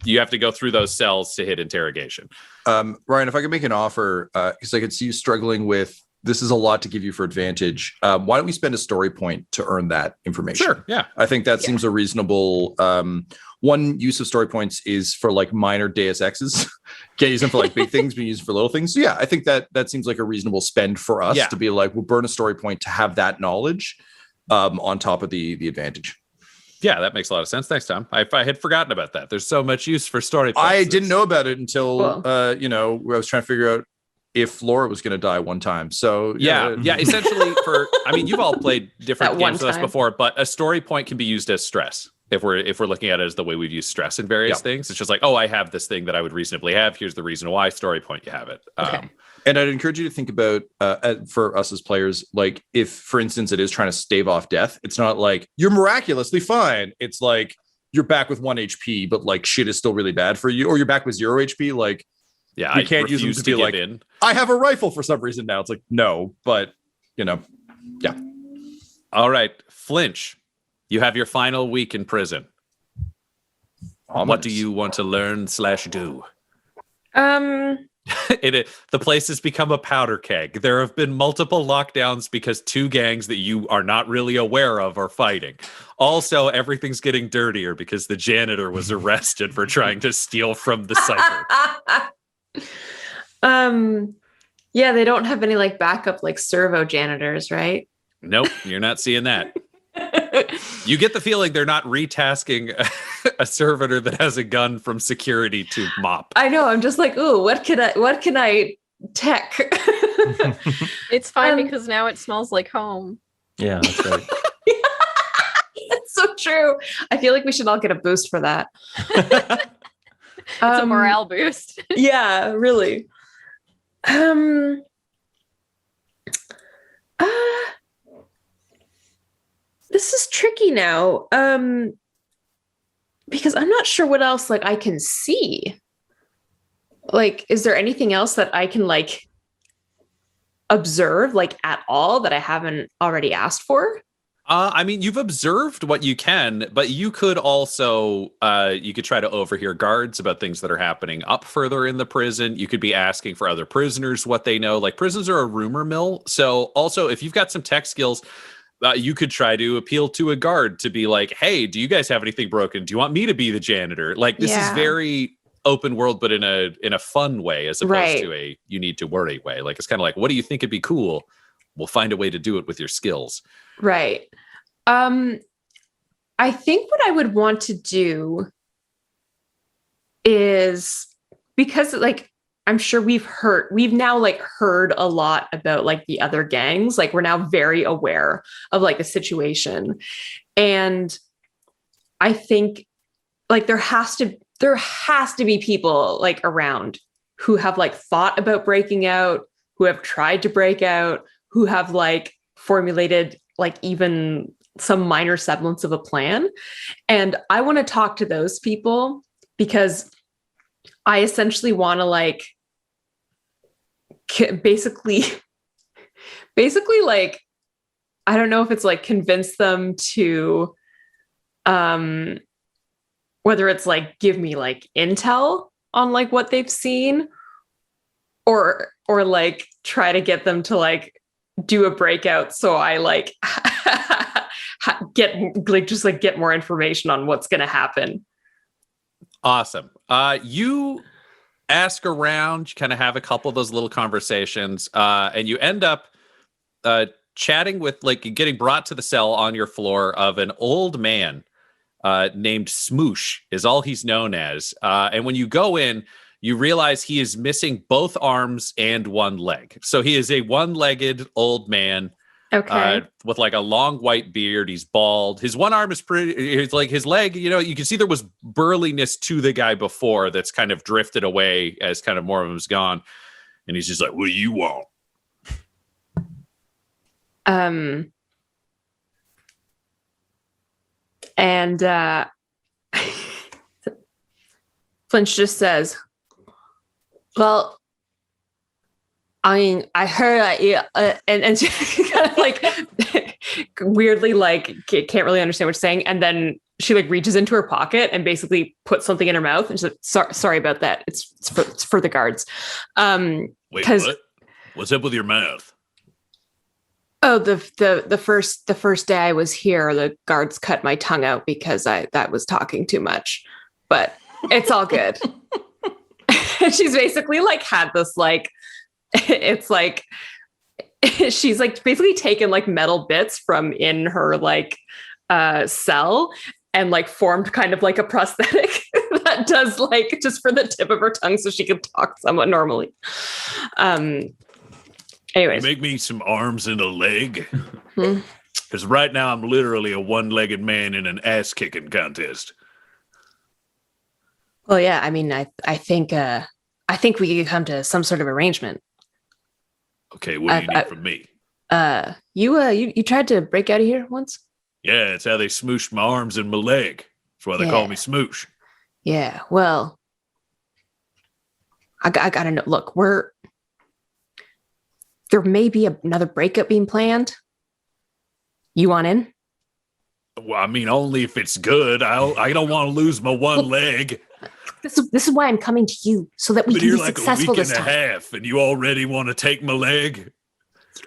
you have to go through those cells to hit interrogation. Ryan, if I could make an offer, because I could see you struggling with, this is a lot to give you for advantage. Why don't we spend a story point to earn that information? Sure. Yeah. I think that seems a reasonable. One use of story points is for like minor Deus Exes. Can't use them for like big things, but use them for little things. So yeah, I think that seems like a reasonable spend for us to be like, we'll burn a story point to have that knowledge on top of the advantage. Yeah, that makes a lot of sense. Thanks, Tom. I had forgotten about that. There's so much use for story points. I didn't know about it until I was trying to figure out if Laura was going to die one time. So yeah. Essentially, you've all played different That games with one us time. before, but a story point can be used as stress. If we're looking at it as the way we've used stress in various things, it's just like, oh, I have this thing that I would reasonably have. Here's the reason why. Story point, you have it. Okay. And I'd encourage you to think about, for us as players, like if, for instance, it is trying to stave off death, it's not like you're miraculously fine. It's like you're back with 1 HP, but like shit is still really bad for you, or you're back with 0 HP. Like, Yeah, you I can't use them refuse to be give like, in. I have a rifle for some reason now. It's like, no, but yeah. All right, Flinch, you have your final week in prison. What Ominous. do you want to learn / do? The place has become a powder keg. There have been multiple lockdowns because 2 gangs that you are not really aware of are fighting. Also, everything's getting dirtier because the janitor was arrested for trying to steal from the cipher. Yeah, they don't have any like backup like servo janitors, right? Nope, you're not seeing that. You get the feeling they're not retasking a servitor that has a gun from security to mop. I know. I'm just like, ooh, what can I tech? It's fine because now it smells like home. Yeah, that's right. That's so true. I feel like we should all get a boost for that. It's a morale boost. Yeah, really. This is tricky now. Because I'm not sure what else like I can see. Like, is there anything else that I can like observe like at all that I haven't already asked for? You've observed what you can, but you could also, you could try to overhear guards about things that are happening up further in the prison. You could be asking for other prisoners what they know. Like, prisons are a rumor mill. So also, if you've got some tech skills, You could try to appeal to a guard to be like, hey, do you guys have anything broken? Do you want me to be the janitor? Like, this is very open world, but in a fun way, as opposed to a you need to worry way. Like, it's kind of like, what do you think would be cool? We'll find a way to do it with your skills. Right. I think what I would want to do is, because like, I'm sure we've now like heard a lot about like the other gangs. Like, we're now very aware of like the situation. And I think like there has to be people like around who have like thought about breaking out, who have tried to break out, who have like formulated like even some minor semblance of a plan. And I want to talk to those people, because I essentially want to like basically like, I don't know if it's like convince them to whether it's like give me like intel on like what they've seen, or like try to get them to like do a breakout so I like get more information on what's going to happen. Awesome. You ask around, you kind of have a couple of those little conversations, and you end up chatting with, like, getting brought to the cell on your floor of an old man named Smoosh is all he's known as. And when you go in, you realize he is missing both arms and one leg. So he is a one-legged old man. Okay. With like a long white beard. He's bald. His one arm is it's like his leg, you know, you can see there was burliness to the guy before that's kind of drifted away as kind of more of him's gone. And he's just like, what do you want? And Flinch just says, well, I mean, I heard that, and she kind of like weirdly like can't really understand what she's saying, and then she like reaches into her pocket and basically puts something in her mouth, and she's like, sorry about that. It's for the guards. Wait, what? What's up with your mouth? Oh, the first day I was here, the guards cut my tongue out because that was talking too much, but it's all good. And she's basically like had this like. It's like she's like basically taken like metal bits from in her like cell and like formed kind of like a prosthetic that does like just for the tip of her tongue so she can talk somewhat normally. Anyways, make me some arms and a leg, because right now I'm literally a one-legged man in an ass-kicking contest. Well, yeah, I mean, I think we could come to some sort of arrangement. Okay, what do you need from me? You tried to break out of here once? Yeah, it's how they smooshed my arms and my leg. That's why they call me Smoosh. Yeah, well, I gotta know. Look, there may be another breakup being planned. You want in? Well, I mean, only if it's good. I don't want to lose my one leg. This is why I'm coming to you, so that we can be like successful this time. You're like a week and a half, and you already want to take my leg?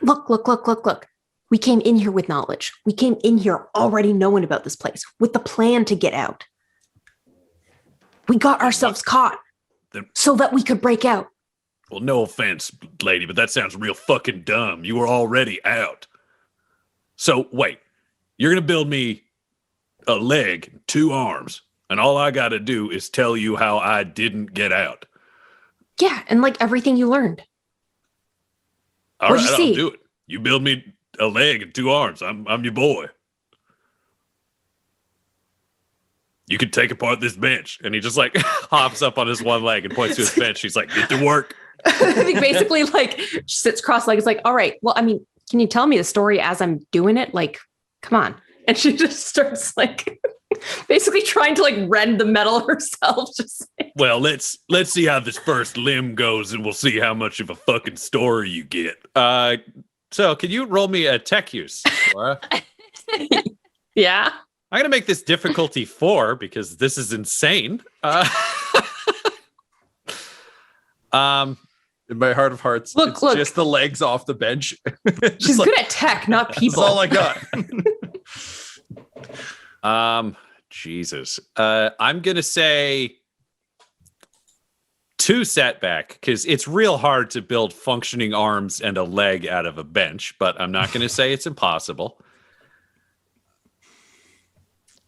Look. We came in here with knowledge. We came in here already knowing about this place, with the plan to get out. We got ourselves caught so that we could break out. Well, no offense, lady, but that sounds real fucking dumb. You were already out. So, wait. You're going to build me a leg, 2 arms, and all I got to do is tell you how I didn't get out. Yeah, and like everything you learned. All right, I'll do it. You build me a leg and 2 arms. I'm your boy. You can take apart this bench. And he just like hops up on his one leg and points to his bench. He's like, get to work. I think basically like sits cross-legged. It's like, all right, well, I mean, can you tell me the story as I'm doing it? Like, come on. And she just starts like basically trying to like rend the metal herself. Just like. Well, let's see how this first limb goes, and we'll see how much of a fucking story you get. So can you roll me a tech use, Laura? Yeah. I'm going to make this difficulty 4 because this is insane. In my heart of hearts, Look, it's look. just the legs off the bench. She's good at tech, not That's people. all I got. Jesus. I'm gonna say 2 setback because it's real hard to build functioning arms and a leg out of a bench, but I'm not gonna say it's impossible.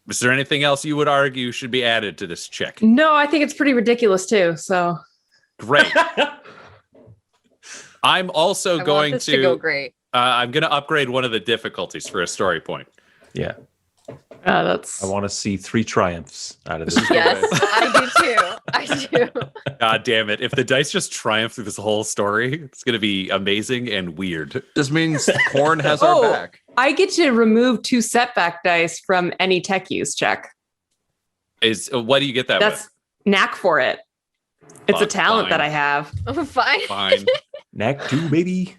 Is there anything else you would argue should be added to this check? No, I think it's pretty ridiculous too. So Great. I'm also I going want this to go great. I'm going to upgrade one of the difficulties for a story point. Yeah. that's. I want to see 3 triumphs out of this. Yes, I do too. God damn it. If the dice just triumph through this whole story, it's going to be amazing and weird. This means Corn has our back. I get to remove 2 setback dice from any tech use check. What do you get that That's knack for it. It's a Fuck, talent fine. that I have. Fine. with? Fine. Knack 2, baby.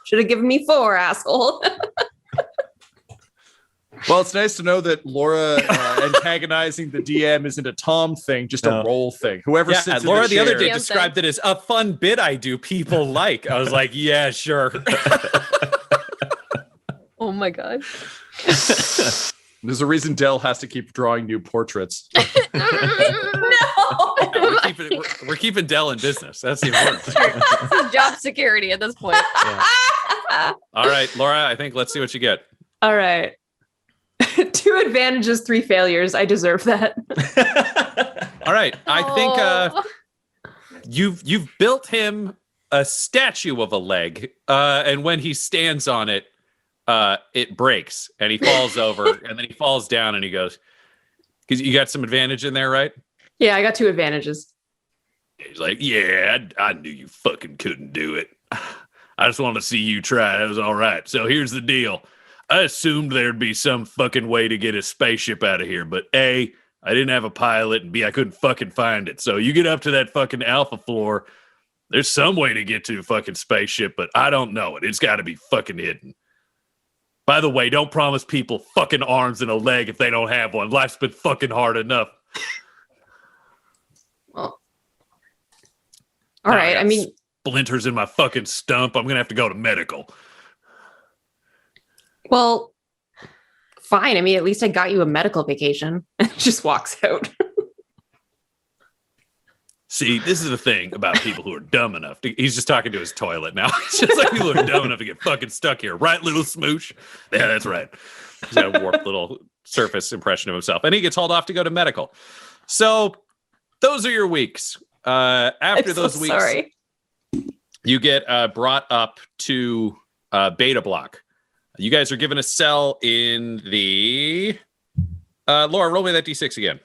Should have given me 4, asshole. Well, it's nice to know that Laura antagonizing the DM isn't a Tom thing, just a role thing. Whoever Yeah, sits Laura in the other chair- day Yeah, described it as a fun bit I do people like. I was like, yeah, sure. Oh my god. There's a reason Dell has to keep drawing new portraits. No. We're keeping Dell in business. That's the important thing. This is job security at this point. All right, Laura, I think let's see what you get. All right. 2 advantages, 3 failures. I deserve that. All right. I think Oh. you've built him a statue of a leg, and when he stands on it, it breaks and he falls over, and then he falls down and he goes, because you got some advantage in there, right? Yeah, I got 2 advantages. He's like, yeah, I knew you fucking couldn't do it. I just wanted to see you try. That was all right. So here's the deal. I assumed there'd be some fucking way to get a spaceship out of here, but A, I didn't have a pilot, and B, I couldn't fucking find it. So you get up to that fucking alpha floor, there's some way to get to a fucking spaceship, but I don't know it. It's got to be fucking hidden. By the way, don't promise people fucking arms and a leg if they don't have one. Life's been fucking hard enough. Well, all right. got I mean, splinters in my fucking stump. I'm gonna have to go to medical. well, fine. I mean, at least I got you a medical vacation. Just walks out. See, this is the thing about people who are dumb enough. He's just talking to his toilet now. It's just like people who are dumb enough to get fucking stuck here. Right, little smoosh? Yeah, that's right. He's got a warped little surface impression of himself. And he gets hauled off to go to medical. So those are your weeks. After I'm those so weeks, sorry. you get brought up to Beta Block. You guys are given a cell in the... Laura, roll me that D6 again.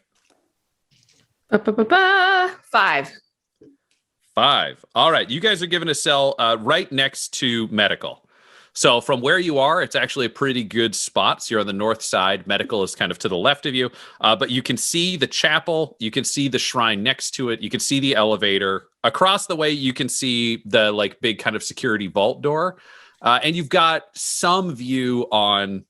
5. 5. All right. You guys are given a cell right next to medical. So from where you are, it's actually a pretty good spot. So you're on the north side. Medical is kind of to the left of you. But you can see the chapel. You can see the shrine next to it. You can see the elevator. Across the way, you can see the like big kind of security vault door. And you've got some view on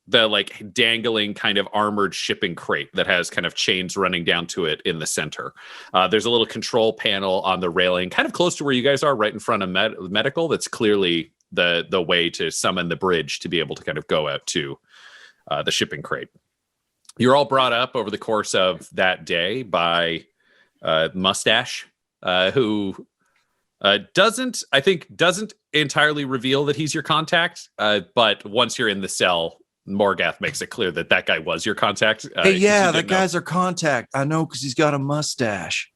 the like dangling kind of armored shipping crate that has kind of chains running down to it in the center. There's a little control panel on the railing, kind of close to where you guys are, right in front of medical. That's clearly the way to summon the bridge to be able to kind of go out to the shipping crate. You're all brought up over the course of that day by Mustache, who doesn't entirely reveal that he's your contact. But once you're in the cell, Morgath makes it clear that that guy was your contact. Hey, yeah, that that guy's our contact. I know because he's got a mustache.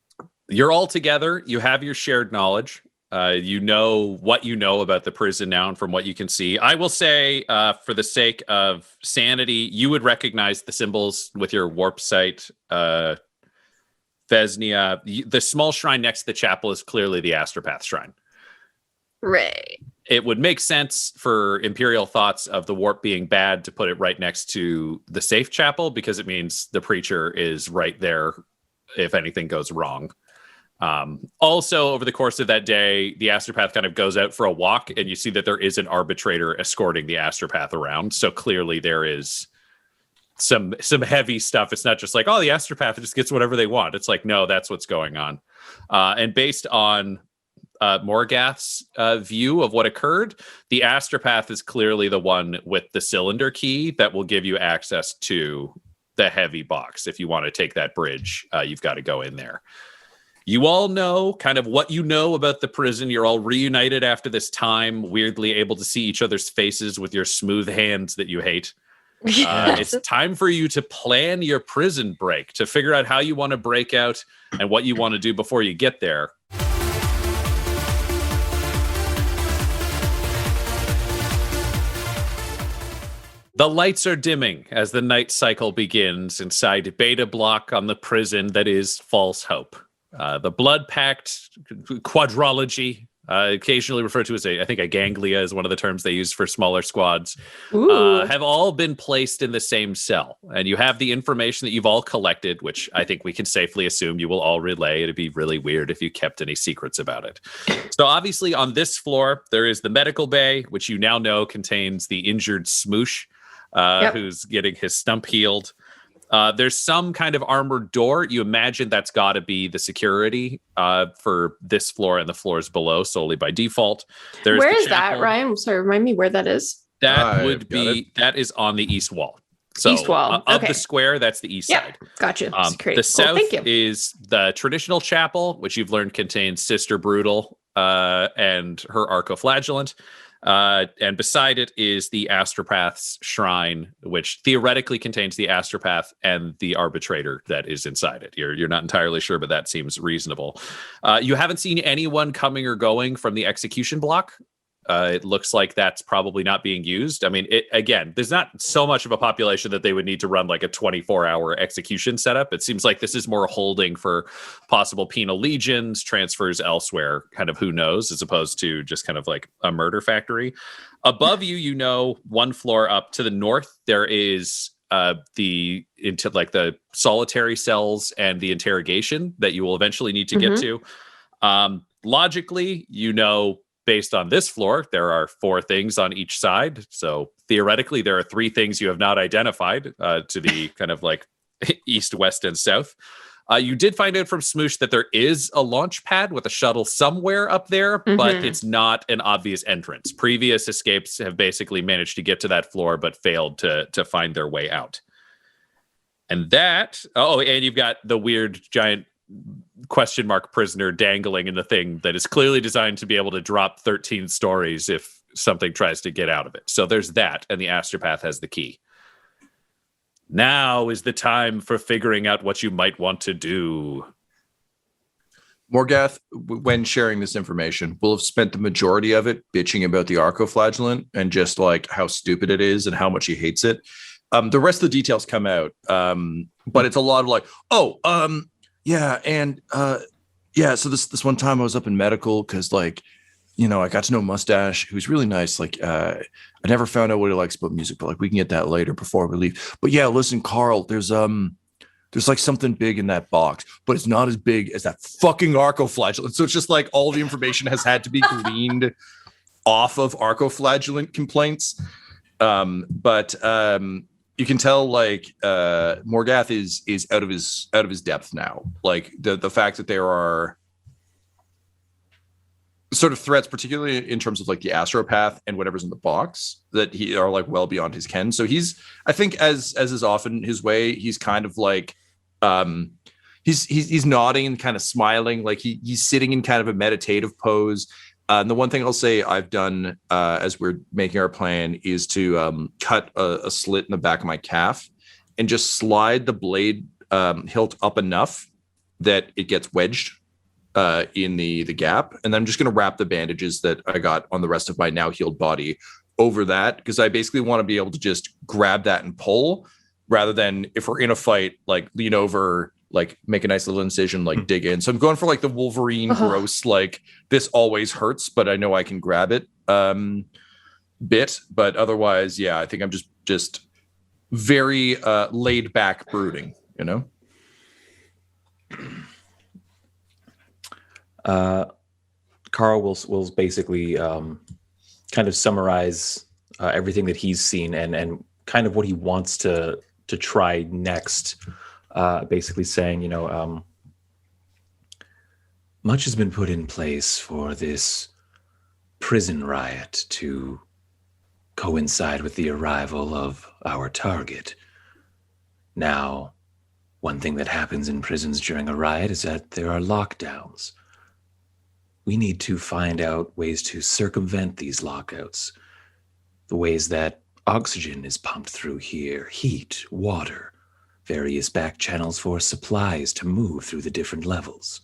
You're all together. You have your shared knowledge. You know what you know about the prison now and from what you can see. I will say, for the sake of sanity, you would recognize the symbols with your warp sight. Vesnia, the small shrine next to the chapel is clearly the Astropath shrine. Right. It would make sense for Imperial thoughts of the warp being bad to put it right next to the safe chapel because it means the preacher is right there if anything goes wrong. Also, over the course of that day, the Astropath kind of goes out for a walk, and you see that there is an arbitrator escorting the Astropath around. So clearly there is some heavy stuff. It's not just like, oh, the Astropath just gets whatever they want. It's like, no, that's what's going on. And based on Morgath's view of what occurred, the astropath is clearly the one with the cylinder key that will give you access to the heavy box. If you want to take that bridge, you've got to go in there. You all know kind of what you know about the prison. You're all reunited after this time, weirdly able to see each other's faces with your smooth hands that you hate. It's time for you to plan your prison break, to figure out how you want to break out and what you want to do before you get there. The lights are dimming as the night cycle begins inside Beta Block on the prison that is False Hope. The Blood Pact quadrology, occasionally referred to as I think a ganglia is one of the terms they use for smaller squads, have all been placed in the same cell. And you have the information that you've all collected, which I think we can safely assume you will all relay. It'd be really weird if you kept any secrets about it. So obviously on this floor, there is the medical bay, which you now know contains the injured Smoosh, who's getting his stump healed. There's some kind of armored door. You imagine that's got to be the security for this floor and the floors below solely by default. Where is that, Ryan? Sorry, remind me where that is. That would be, that is on the east wall. So east wall. Of the square, that's the east side. Gotcha. The south is the traditional chapel, which you've learned contains Sister Brutal and her Arcoflagellant. And beside it is the Astropath's shrine, which theoretically contains the Astropath and the arbitrator that is inside it. You're not entirely sure, but that seems reasonable. You haven't seen anyone coming or going from the execution block. It looks like that's probably not being used. I mean, again, there's not so much of a population that they would need to run like a 24-hour execution setup. It seems like this is more holding for possible penal legions, transfers elsewhere, kind of who knows, as opposed to just kind of like a murder factory. Above you, you know, one floor up to the north, there is the solitary cells and the interrogation that you will eventually need to get to. Logically, you know, based on this floor, there are 4 things on each side. So theoretically, there are 3 things you have not identified to the kind of like east, west, and south. You did find out from Smoosh that there is a launch pad with a shuttle somewhere up there, but it's not an obvious entrance. Previous escapes have basically managed to get to that floor, but failed to find their way out. And that, and you've got the weird giant question mark prisoner dangling in the thing that is clearly designed to be able to drop 13 stories if something tries to get out of it. So there's that, and the Astropath has the key. Now is the time for figuring out what you might want to do. Morgath, when sharing this information, will have spent the majority of it bitching about the Arcoflagellant and just like how stupid it is and how much he hates it. The rest of the details come out, but it's a lot of like, so this one time I was up in medical because like, you know, I got to know Mustache, who's really nice. Like, I never found out what he likes about music, but like we can get that later before we leave. But yeah, listen, Carl, there's like something big in that box, but it's not as big as that fucking Arcoflagellant. So it's just like all the information has had to be gleaned off of Arcoflagellant complaints. But you can tell like Morgath is out of his depth now. Like the fact that there are sort of threats, particularly in terms of like the Astropath and whatever's in the box, that he are like well beyond his ken. So he's, I think, as is often his way, he's kind of like he's nodding and kind of smiling, like he's sitting in kind of a meditative pose. And the one thing I'll say I've done as we're making our plan is to cut a slit in the back of my calf and just slide the blade hilt up enough that it gets wedged in the gap. And then I'm just going to wrap the bandages that I got on the rest of my now healed body over that, because I basically want to be able to just grab that and pull, rather than if we're in a fight, like lean over, like make a nice little incision, like dig in. So I'm going for like the Wolverine gross, like this always hurts, but I know I can grab it bit. But otherwise, yeah, I think I'm just very laid back brooding, you know? Carl will basically kind of summarize everything that he's seen and kind of what he wants to try next. Basically saying, you know, Much has been put in place for this prison riot to coincide with the arrival of our target. Now, one thing that happens in prisons during a riot is that there are lockdowns. We need to find out ways to circumvent these lockouts. The ways that oxygen is pumped through here, heat, water, various back channels for supplies to move through the different levels.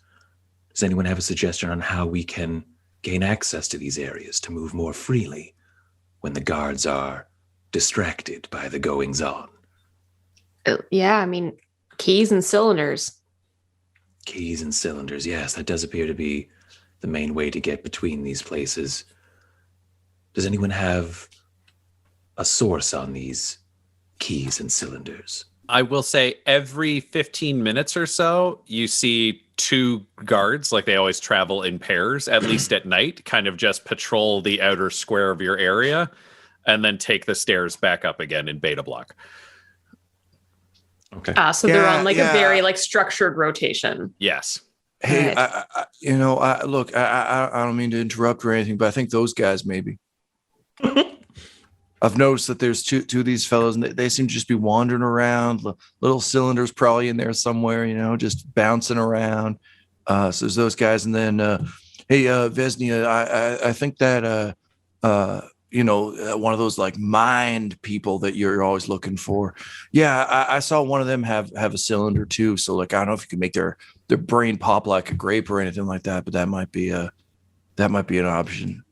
Does anyone have a suggestion on how we can gain access to these areas to move more freely when the guards are distracted by the goings-on? Yeah, I mean, keys and cylinders. Keys and cylinders, yes, that does appear to be the main way to get between these places. Does anyone have a source on these keys and cylinders? I will say every 15 minutes or so, you see two guards, like they always travel in pairs, at least at night, kind of just patrol the outer square of your area and then take the stairs back up again in beta block. Okay. So they're on like a very like structured rotation. Yes. Hey, Right. look, I don't mean to interrupt or anything, but I think those guys maybe. I've noticed that there's two of these fellows, and they seem to just be wandering around. Little cylinders probably in there somewhere, just bouncing around. So there's those guys, and then hey, Vesnia, I think that one of those like mind people that you're always looking for. Yeah, I saw one of them have a cylinder too. So like I don't know if you can make their brain pop like a grape or anything like that, but that might be an option.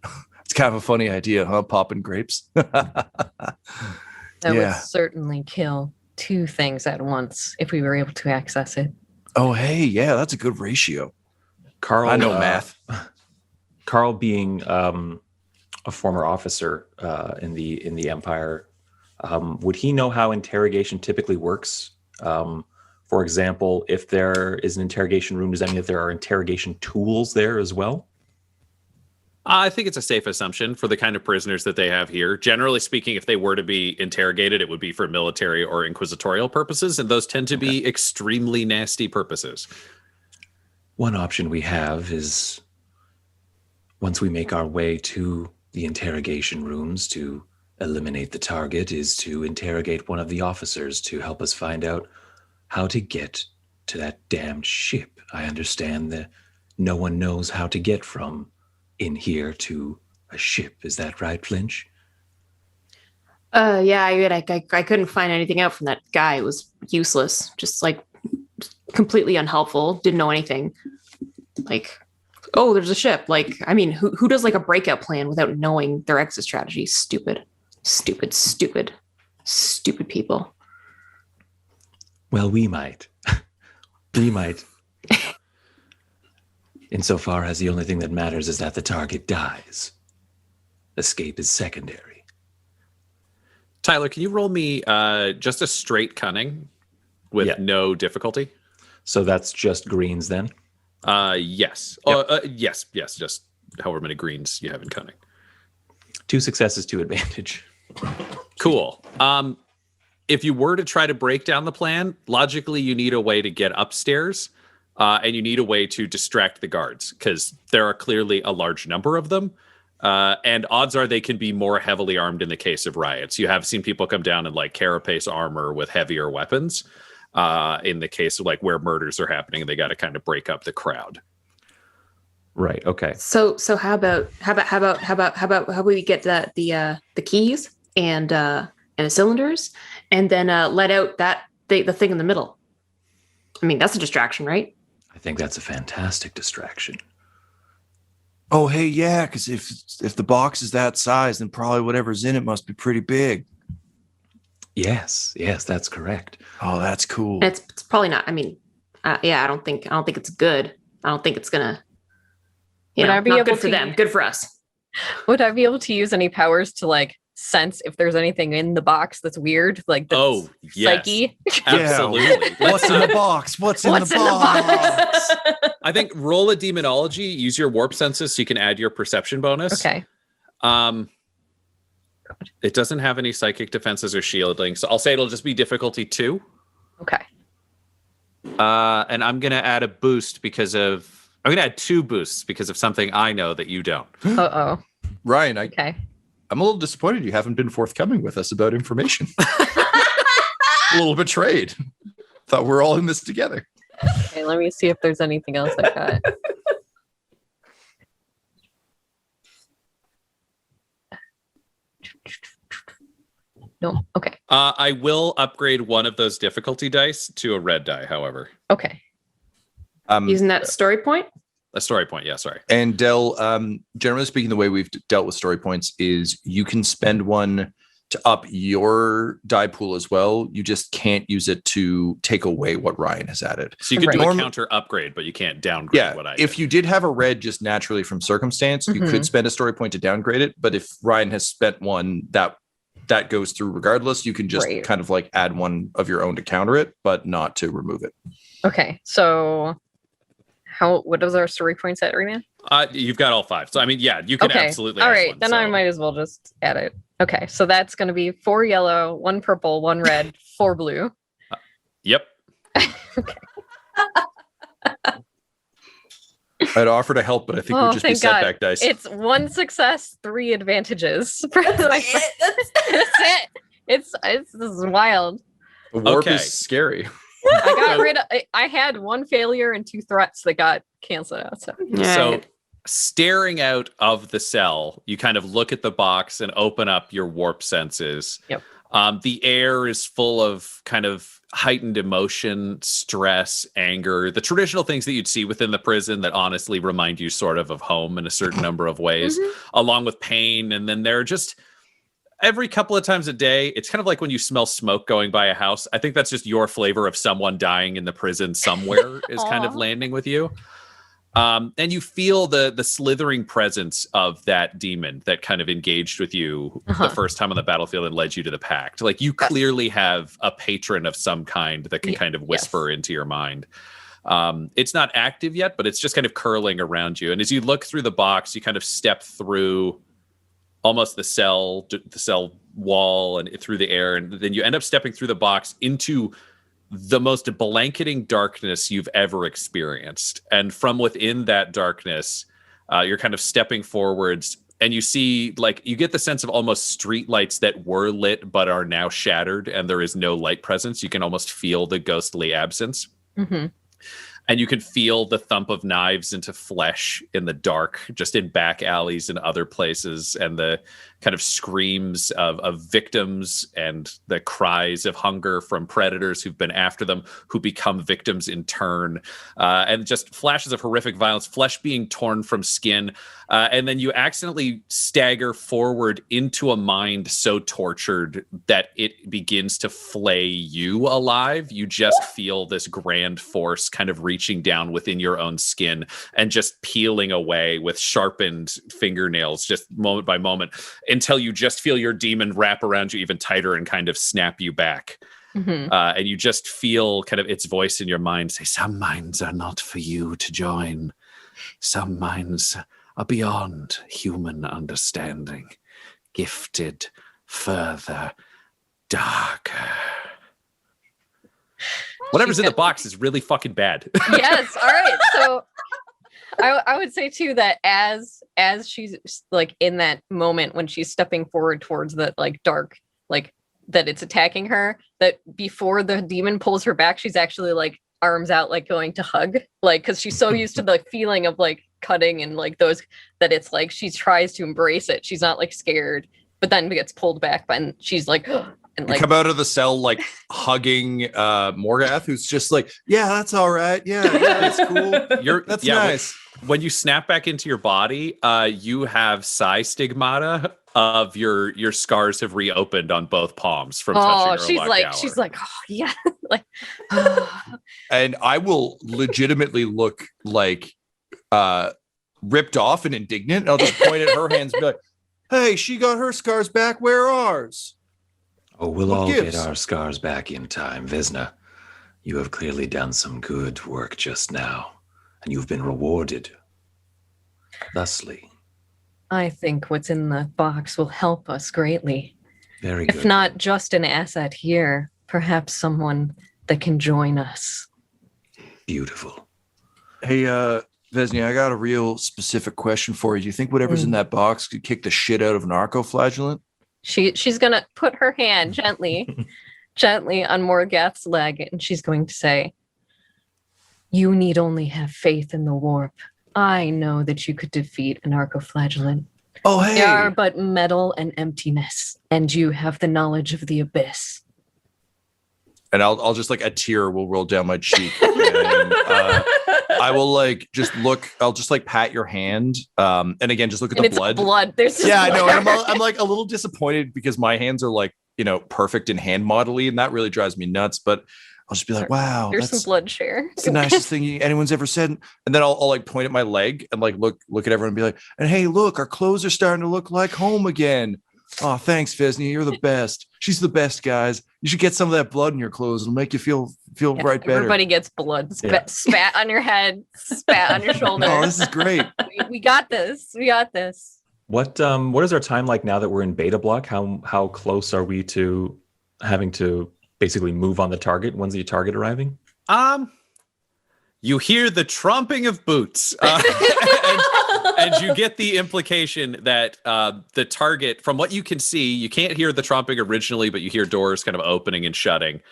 It's kind of a funny idea, huh? Popping grapes. That would certainly kill two things at once if we were able to access it. Oh, hey, yeah, that's a good ratio. Carl, I know math. Carl, being a former officer in the Empire, would he know how interrogation typically works? For example, if there is an interrogation room, does that mean that there are interrogation tools there as well? I think it's a safe assumption for the kind of prisoners that they have here. Generally speaking, if they were to be interrogated, it would be for military or inquisitorial purposes, and those tend to be extremely nasty purposes. One option we have is, once we make our way to the interrogation rooms to eliminate the target, is to interrogate one of the officers to help us find out how to get to that damned ship. I understand that no one knows how to get from in here to a ship. Is that right, Flinch? Yeah, I couldn't find anything out from that guy. It was useless, just like completely unhelpful. Didn't know anything. Like, oh, there's a ship. Like, I mean, who does like a breakout plan without knowing their exit strategy? Stupid people. Well, we might. We might. Insofar as the only thing that matters is that the target dies. Escape is secondary. Tyler, can you roll me just a straight cunning with no difficulty? So that's just greens then? Yes. Yep. Yes, just however many greens you have in cunning. 2 successes, 2 advantage. Cool. If you were to try to break down the plan, logically you need a way to get upstairs. And you need a way to distract the guards because there are clearly a large number of them. And odds are they can be more heavily armed in the case of riots. You have seen people come down in like carapace armor with heavier weapons in the case of like where murders are happening and they got to kind of break up the crowd. Right. Okay. So how about we get the keys and the cylinders and then let out the thing in the middle. I mean, that's a distraction, right? I think that's a fantastic distraction. Oh, hey, yeah, because if the box is that size, then probably whatever's in it must be pretty big. Yes, that's correct. Oh, that's cool. It's probably not. I mean, I don't think it's good. I don't think it's gonna. Would I be not able good for to- them? Good for us. Would I be able to use any powers to like sense if there's anything in the box that's weird, like that's yes. psyche? Absolutely. What's in the box? What's in the box? I think roll a demonology, use your warp senses so you can add your perception bonus. Okay. It doesn't have any psychic defenses or shielding, so I'll say it'll just be difficulty 2. Okay. And I'm going to add a boost because of I'm going to add 2 boosts because of something I know that you don't. Uh-oh. Ryan, Okay. I'm a little disappointed you haven't been forthcoming with us about information. A little betrayed. Thought we're all in this together. Okay, let me see if there's anything else I got. No. Okay. I will upgrade one of those difficulty dice to a red die, however. Okay. Using that story point. A story point, yeah, sorry. And Del, generally speaking, the way we've dealt with story points is you can spend one to up your die pool as well. You just can't use it to take away what Ryan has added. So you can do Right. a counter upgrade, but you can't downgrade Yeah, what I if did. you did have a red just naturally from circumstance, you could spend a story point to downgrade it. But if Ryan has spent one that goes through regardless, you can just Right. kind of like add one of your own to counter it, but not to remove it. Okay. So what is our story points at right now? You've got all 5. So, I mean, yeah, you can Okay. absolutely All add right. one, Then so. I might as well just add it. Okay. So that's going to be 4 yellow, 1 purple, 1 red, 4 blue. Yep. I'd offer to help, but I think Oh, we'd just be thank God. setback dice. It's 1 success, 3 advantages. That's it. This is wild. The warp Okay. is scary. I got rid of. I had 1 failure and 2 threats that got canceled out. So So staring out of the cell, you kind of look at the box and open up your warp senses. Yep. The air is full of kind of heightened emotion, stress, anger, the traditional things that you'd see within the prison that honestly remind you sort of home in a certain number of ways, along with pain. And then there are just every couple of times a day, it's kind of like when you smell smoke going by a house. I think that's just your flavor of someone dying in the prison somewhere is kind of Aw. landing with you. And you feel the slithering presence of that demon that kind of engaged with you the first time on the battlefield and led you to the pact. Like you clearly have a patron of some kind that can kind of whisper into your mind. It's not active yet, but it's just kind of curling around you. And as you look through the box, you kind of step through almost the cell wall and through the air. And then you end up stepping through the box into the most blanketing darkness you've ever experienced. And from within that darkness, you're kind of stepping forwards and you see, like, you get the sense of almost street lights that were lit but are now shattered and there is no light presence. You can almost feel the ghostly absence. And you can feel the thump of knives into flesh in the dark, just in back alleys and other places, and the kind of screams of victims and the cries of hunger from predators who've been after them, who become victims in turn, and just flashes of horrific violence, flesh being torn from skin. And then you accidentally stagger forward into a mind so tortured that it begins to flay you alive. You just feel this grand force kind of reaching down within your own skin and just peeling away with sharpened fingernails, just moment by moment, until you just feel your demon wrap around you even tighter and kind of snap you back. And you just feel kind of its voice in your mind say, some minds are not for you to join. Some minds are beyond human understanding, gifted further, darker. Whatever's in the box is really fucking bad. Yes. All right. So I would say too that as she's like in that moment when she's stepping forward towards the like dark, like that it's attacking her, that before the demon pulls her back, she's actually like arms out, like going to hug, like, because she's so used to the feeling of like cutting and like those, that it's like she tries to embrace it. She's not like scared, but then gets pulled back and she's like and You like come out of the cell like hugging Morgath, who's just like, yeah, that's all right. Yeah, that's cool. That's nice. When you snap back into your body, you have psi stigmata of your scars have reopened on both palms from touching her she's like, oh yeah. Like And I will legitimately look like ripped off and indignant. I'll just point at her hands and be like, hey, she got her scars back. Where are ours? Oh, we'll What all gives? get our scars back in time, Vesna. You have clearly done some good work just now, and you've been rewarded. Thusly. I think what's in the box will help us greatly. Very good. If not just an asset here, perhaps someone that can join us. Beautiful. Hey, Vesnia, I got a real specific question for you. Do you think whatever's in that box could kick the shit out of an arco-flagellant? She's gonna put her hand gently on Morgath's leg, and she's going to say, "You need only have faith in the warp. I know that you could defeat an arco-flagellant. Oh, hey. They are but metal and emptiness, and you have the knowledge of the abyss." And I'll just like a tear will roll down my cheek. And, I will like just look. I'll just like pat your hand, and again just look at And the it's blood. blood. There's just Yeah, I know. blood. And I'm like a little disappointed because my hands are like perfect and hand modely, and that really drives me nuts. But I'll just be like, wow, Here's some that's blood share. the nicest thing anyone's ever said. And then I'll like point at my leg and like look at everyone and be like, and hey, look, our clothes are starting to look like home again. Oh, thanks, Vesnia. You're the best. She's the best, guys. You should get some of that blood in your clothes. It'll make you feel right better. Everybody gets blood spat on your head, spat on your shoulder. Oh, this is great. We got this. We got this. What is our time like now that we're in beta block? How close are we to having to basically move on the target? When's the target arriving? You hear the tromping of boots, and you get the implication that the target, from what you can see, you can't hear the tromping originally, but you hear doors kind of opening and shutting.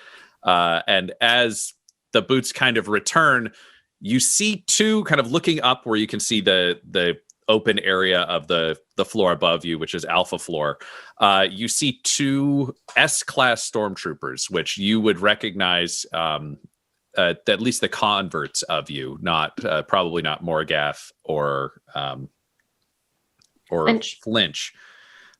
And as the boots kind of return, you see two kind of looking up where you can see the open area of the floor above you, which is Alpha floor. You see two S-class stormtroopers, which you would recognize. At least the converts of you, not probably not Morgath or Flinch.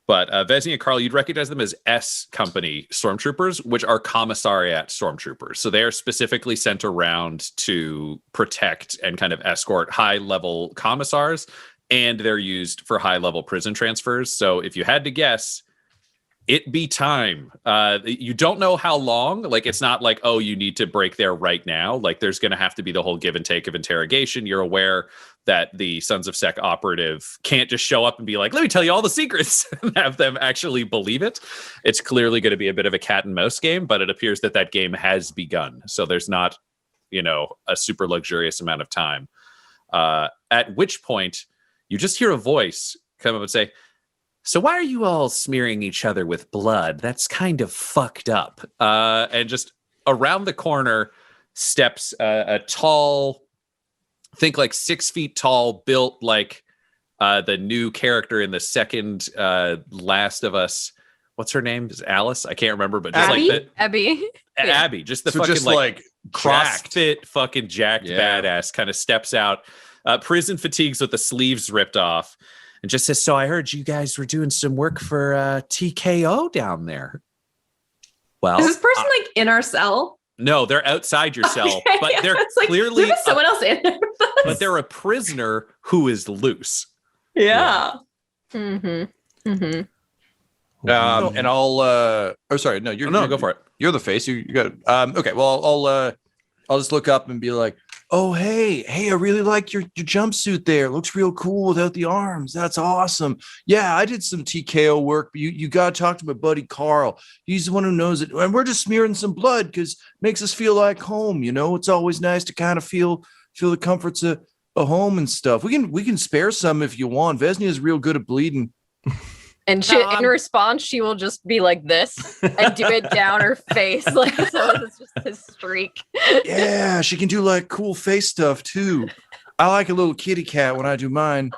But Vesnia and Carl, you'd recognize them as S Company stormtroopers, which are commissariat stormtroopers. So they are specifically sent around to protect and kind of escort high-level commissars, and they're used for high-level prison transfers. So if you had to guess, it be time. You don't know how long. Like, it's not like, oh, you need to break there right now. Like, there's going to have to be the whole give and take of interrogation. You're aware that the Sons of Sec operative can't just show up and be like, let me tell you all the secrets and have them actually believe it. It's clearly going to be a bit of a cat and mouse game, but it appears that game has begun. So there's not, a super luxurious amount of time. At which point you just hear a voice come up and say, "So why are you all smearing each other with blood? That's kind of fucked up." And just around the corner steps a tall, think like 6 feet tall, built like the new character in the second Last of Us. What's her name? Is Alice? I can't remember, but just Abby? like Abby. Abby, just the So fucking just like jacked. CrossFit fucking jacked badass kind of steps out, prison fatigues with the sleeves ripped off. And just says, "So I heard you guys were doing some work for TKO down there." Well, Is this person like in our cell? no, they're outside your cell, Okay, but they're it's like, clearly, there was someone else in there. but they're a prisoner who is loose. Yeah. Mm-hmm. Mm-hmm. And I'll sorry, no, Go for it. You're the face. You got okay. Well, I'll just look up and be like, "Oh, hey, I really like your jumpsuit there. It looks real cool without the arms. That's awesome. Yeah, I did some TKO work, but you got to talk to my buddy Carl. He's the one who knows it. And we're just smearing some blood because it makes us feel like home. It's always nice to kind of feel the comforts of a home and stuff. We can spare some if you want. Vesnia is real good at bleeding." And in response, she will just be like this and do it down her face. Like, so it's just this streak. Yeah, she can do like cool face stuff too. I like a little kitty cat when I do mine.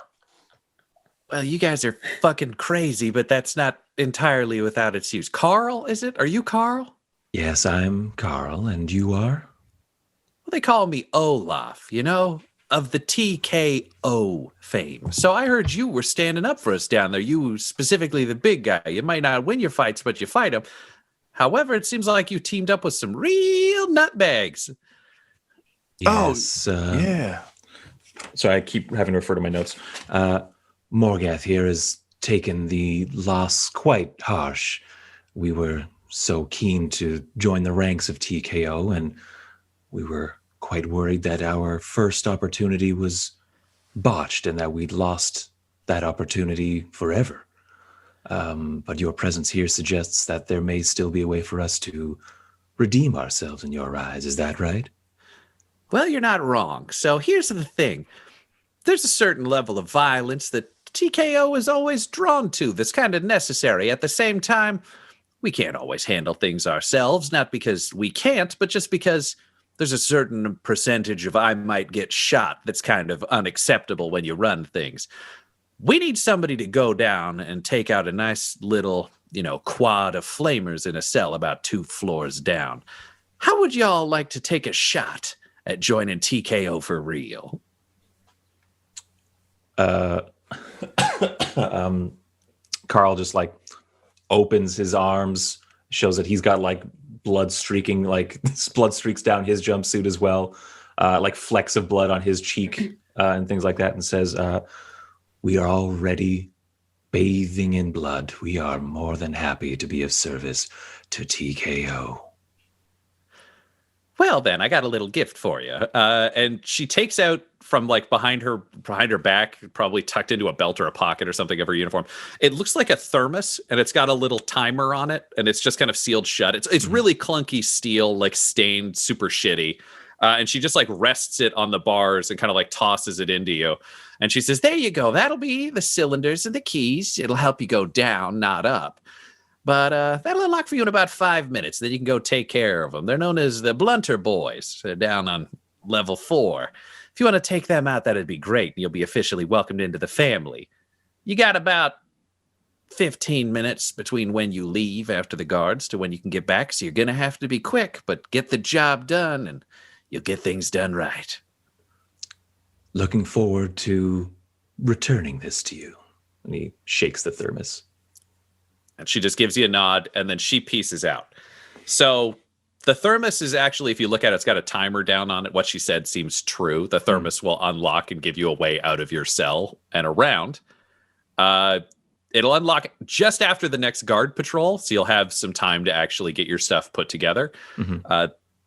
Well, you guys are fucking crazy, but that's not entirely without its use. Carl, is it? Are you Carl? Yes, I'm Carl, and you are? Well, they call me Olaf, of the TKO fame. So I heard you were standing up for us down there. You specifically the big guy. You might not win your fights, but you fight them. However, it seems like you teamed up with some real nutbags. Yes. Yeah. So I keep having to refer to my notes. Morgath here has taken the loss quite harsh. We were so keen to join the ranks of TKO, and we were quite worried that our first opportunity was botched and that we'd lost that opportunity forever. But your presence here suggests that there may still be a way for us to redeem ourselves in your eyes. Is that right? Well, you're not wrong. So here's the thing. there's a certain level of violence that TKO is always drawn to that's kind of necessary. At the same time, we can't always handle things ourselves, not because we can't, but just because there's a certain percentage of I might get shot that's kind of unacceptable when you run things. We need somebody to go down and take out a nice little, quad of flamers in a cell about 2 floors down. How would y'all like to take a shot at joining TKO for real? Carl just like opens his arms, shows that he's got like blood streaking, like blood streaks down his jumpsuit as well, like flecks of blood on his cheek and things like that, and says, we are already bathing in blood. We are more than happy to be of service to TKO. Well, then, I got a little gift for you. And she takes out from like behind her back, probably tucked into a belt or a pocket or something of her uniform. It looks like a thermos, and it's got a little timer on it, and it's just kind of sealed shut. It's really clunky steel, like stained, super shitty. And she just like rests it on the bars and kind of like tosses it into you. And she says, there you go. That'll be the cylinders and the keys. It'll help you go down, not up. But that'll unlock for you in about 5 minutes. Then you can go take care of them. They're known as the Blunter Boys. They're down on level 4. If you want to take them out, that'd be great. You'll be officially welcomed into the family. You got about 15 minutes between when you leave after the guards to when you can get back. So you're going to have to be quick, but get the job done and you'll get things done right. Looking forward to returning this to you. And he shakes the thermos. And she just gives you a nod, and then she pieces out. So the thermos is actually, if you look at it, it's got a timer down on it. What she said seems true. The thermos will unlock and give you a way out of your cell and around. It'll unlock just after the next guard patrol, so you'll have some time to actually get your stuff put together.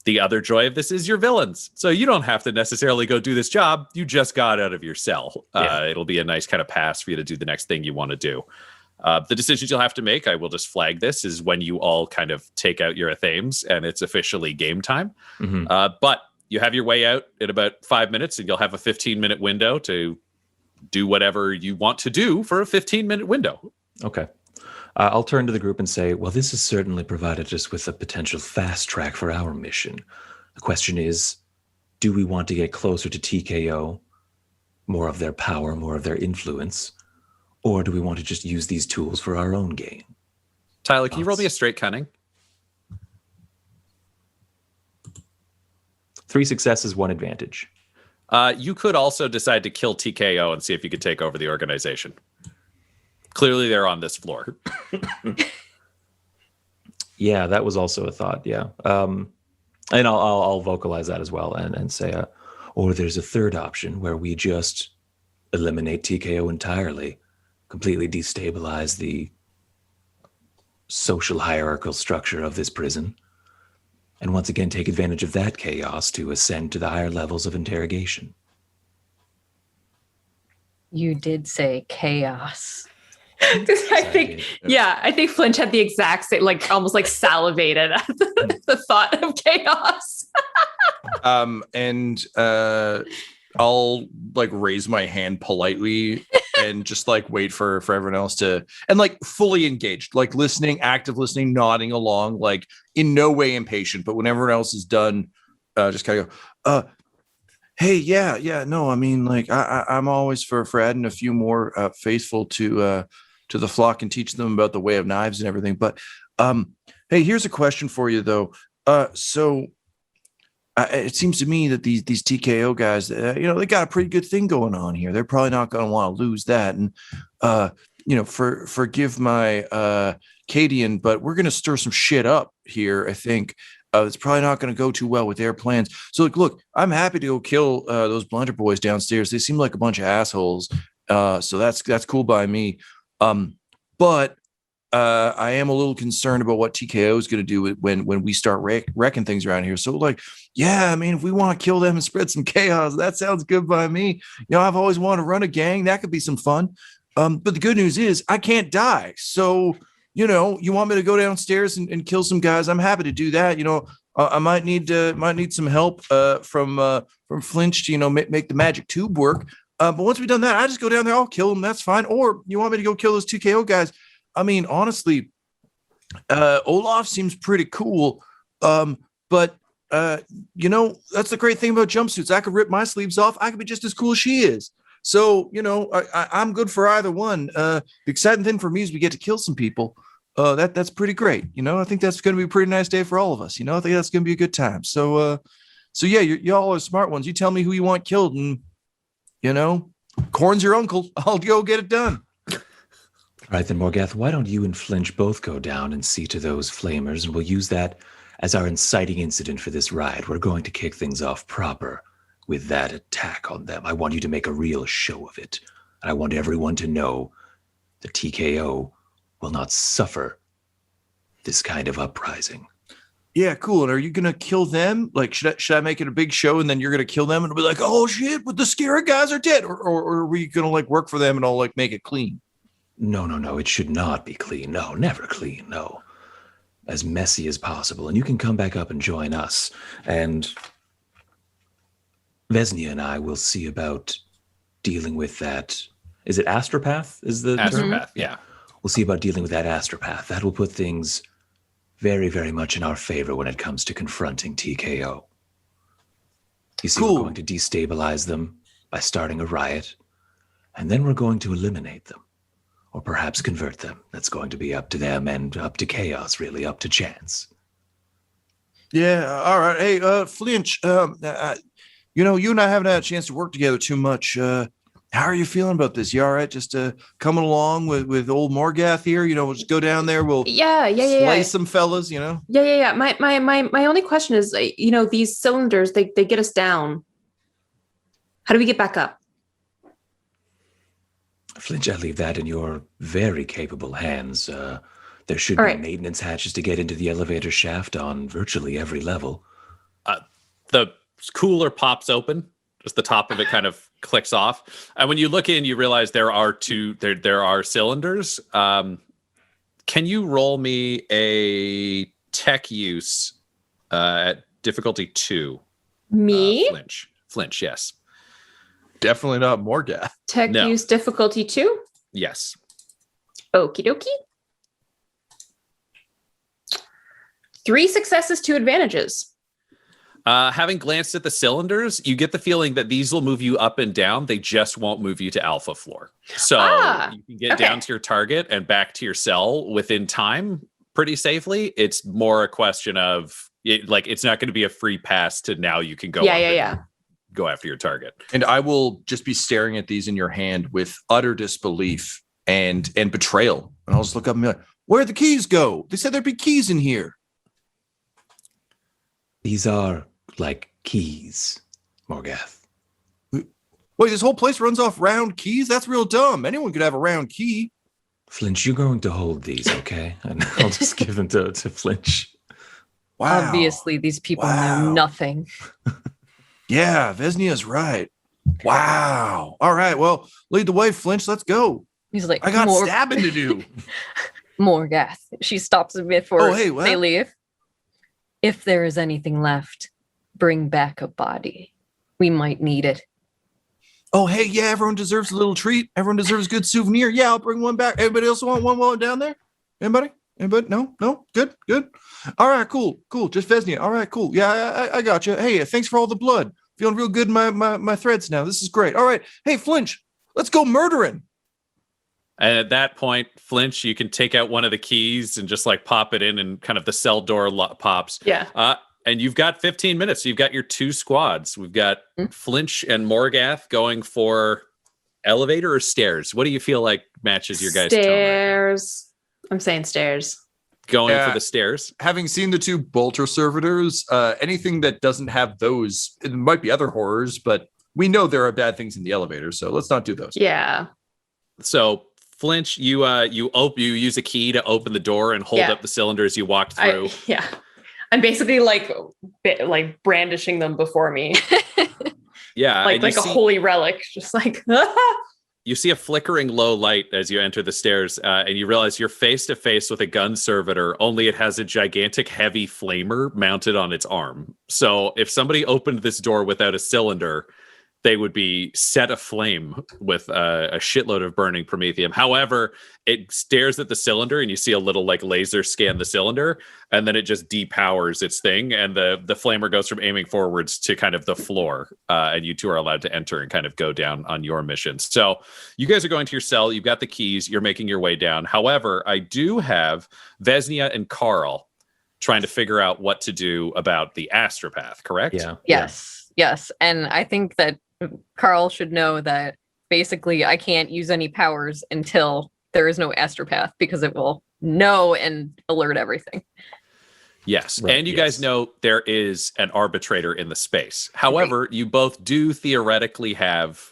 The other joy of this is your villains. So you don't have to necessarily go do this job. You just got out of your cell. It'll be a nice kind of pass for you to do the next thing you want to do. The decisions you'll have to make, I will just flag this, is when you all kind of take out your athames and it's officially game time. But you have your way out in about 5 minutes, and you'll have a 15-minute window to do whatever you want to do for a 15-minute window. Okay. I'll turn to the group and say, well, this has certainly provided us with a potential fast track for our mission. The question is, do we want to get closer to TKO, more of their power, more of their influence, or do we want to just use these tools for our own gain? Tyler, can you roll me a straight cunning? 3 successes, 1 advantage. You could also decide to kill TKO and see if you could take over the organization. Clearly, they're on this floor. Yeah, that was also a thought. Yeah, and I'll vocalize that as well and say, or there's a third option where we just eliminate TKO entirely, completely destabilize the social hierarchical structure of this prison, and once again take advantage of that chaos to ascend to the higher levels of interrogation. You did say chaos. I think Flinch had the exact same, like almost like salivated at the thought of chaos. I'll like raise my hand politely and just like wait for everyone else to, and like fully engaged, like listening, active listening, nodding along, like in no way impatient, but when everyone else is done, just kind of go, hey, yeah, no, I mean, like I'm always for adding a few more faithful to the flock and teach them about the way of knives and everything. But hey, here's a question for you though. So it seems to me that these TKO guys, they got a pretty good thing going on here. They're probably not going to want to lose that. And forgive my Cadian, but we're going to stir some shit up here. I think it's probably not going to go too well with their plans. So look, I'm happy to go kill those Blunter Boys downstairs. They seem like a bunch of assholes. So that's cool by me. But I am a little concerned about what TKO is going to do when we start wrecking things around here. So yeah, I mean, if we want to kill them and spread some chaos, that sounds good by me. I've always wanted to run a gang. That could be some fun. But the good news is I can't die. So, you want me to go downstairs and kill some guys? I'm happy to do that. I might need some help from Flinch to, make the magic tube work. But once we've done that, I just go down there, I'll kill them. That's fine. Or you want me to go kill those TKO guys? I mean, honestly, Olaf seems pretty cool. But you know, that's the great thing about jumpsuits. I could rip my sleeves off. I could be just as cool as she is. So, you know, I'm good for either one. The exciting thing for me is we get to kill some people. That's pretty great. You know, I think that's going to be a pretty nice day for all of us. You know, I think that's going to be a good time. So yeah, y'all are smart ones. You tell me who you want killed, and you know, Corn's your uncle. I'll go get it done. All right, then, Morgath, why don't you and Flinch both go down and see to those flamers, and we'll use that as our inciting incident for this ride. We're going to kick things off proper with that attack on them. I want you to make a real show of it. And I want everyone to know the TKO will not suffer this kind of uprising. Yeah, cool. And are you gonna kill them? Like, should I make it a big show and then you're gonna kill them and be like, oh shit, but the scary guys are dead, or are we gonna like work for them and all like make it clean? No. It should not be clean. No, never clean. No, as messy as possible. And you can come back up and join us. And Vesnia and I will see about dealing with that. Is it Astropath? Is the Astropath? Yeah. We'll see about dealing with that Astropath. That will put things very, very much in our favor when it comes to confronting TKO. You see, Cool. We're going to destabilize them by starting a riot, and then we're going to eliminate them, or perhaps convert them. That's going to be up to them and up to chaos, really, up to chance. Yeah, all right. Hey, Flinch, you know, you and I haven't had a chance to work together too much. How are you feeling about this? You all right? Just coming along with old Morgath here? You know, we'll just go down there. We'll slice some fellas, you know? Yeah. My only question is, you know, these cylinders, they get us down. How do we get back up? Flinch, I leave that in your very capable hands. There should All be right. maintenance hatches to get into the elevator shaft on virtually every level. The cooler pops open. Just the top of it kind of clicks off. And when you look in, you realize there are cylinders. Can you roll me a tech use at difficulty 2? Me? Flinch, yes. Definitely not Morgath. Tech No. use difficulty 2? Yes. Okie dokie. 3 successes, 2 advantages. Having glanced at the cylinders, you get the feeling that these will move you up and down. They just won't move you to alpha floor. So you can get down to your target and back to your cell within time pretty safely. It's more a question of it's not going to be a free pass to now you can go go after your target. And I will just be staring at these in your hand with utter disbelief and betrayal. And I'll just look up and be like, where'd the keys go? They said there'd be keys in here. These are like keys, Morgath. Wait, this whole place runs off round keys? That's real dumb. Anyone could have a round key. Flinch, you're going to hold these, okay? And I'll just give them to Flinch. Wow. Obviously, these people Wow. know nothing. Yeah, Vesnia's right. Wow. All right, well, lead the way, Flinch. Let's go. He's like, I got stabbing to do. Morgath. She stops a bit before Oh, hey, what? they leave. If there is anything left, bring back a body. We might need it. Oh, hey, yeah, everyone deserves a little treat. Everyone deserves a good souvenir. Yeah, I'll bring one back. Everybody else want one while I'm down there? Anybody? No? Good. All right, cool. Just Vesnia. All right, cool. Yeah, I got you. Hey, thanks for all the blood. Feeling real good in my threads now. This is great. All right. Hey, Flinch, let's go murdering. And at that point, Flinch, you can take out one of the keys and just like pop it in, and kind of the cell door pops. Yeah. And you've got 15 minutes. So you've got your 2 squads. We've got Flinch and Morgath going for elevator or stairs. What do you feel like matches your guys' tone? Stairs. I'm saying stairs. Going Yeah. for the stairs. Having seen the 2 bolter servitors, anything that doesn't have those, it might be other horrors, but we know there are bad things in the elevator, so let's not do those. Yeah. So Flinch, you use a key to open the door and hold up the cylinder as you walk through. I'm basically like brandishing them before me, Yeah, like a holy relic, just like. You see a flickering low light as you enter the stairs, and you realize you're face to face with a gun servitor, only it has a gigantic heavy flamer mounted on its arm. So if somebody opened this door without a cylinder, they would be set aflame with a shitload of burning promethium. However, it stares at the cylinder and you see a little like laser scan the cylinder, and then it just depowers its thing, and the flamer goes from aiming forwards to kind of the floor, and you two are allowed to enter and kind of go down on your mission. So you guys are going to your cell, you've got the keys, you're making your way down. However, I do have Vesnia and Carl trying to figure out what to do about the astropath, correct? Yes. And I think that Carl should know that basically I can't use any powers until there is no astropath, because it will know and alert everything. Yes. Right, and you guys know there is an arbitrator in the space. However, you both do theoretically have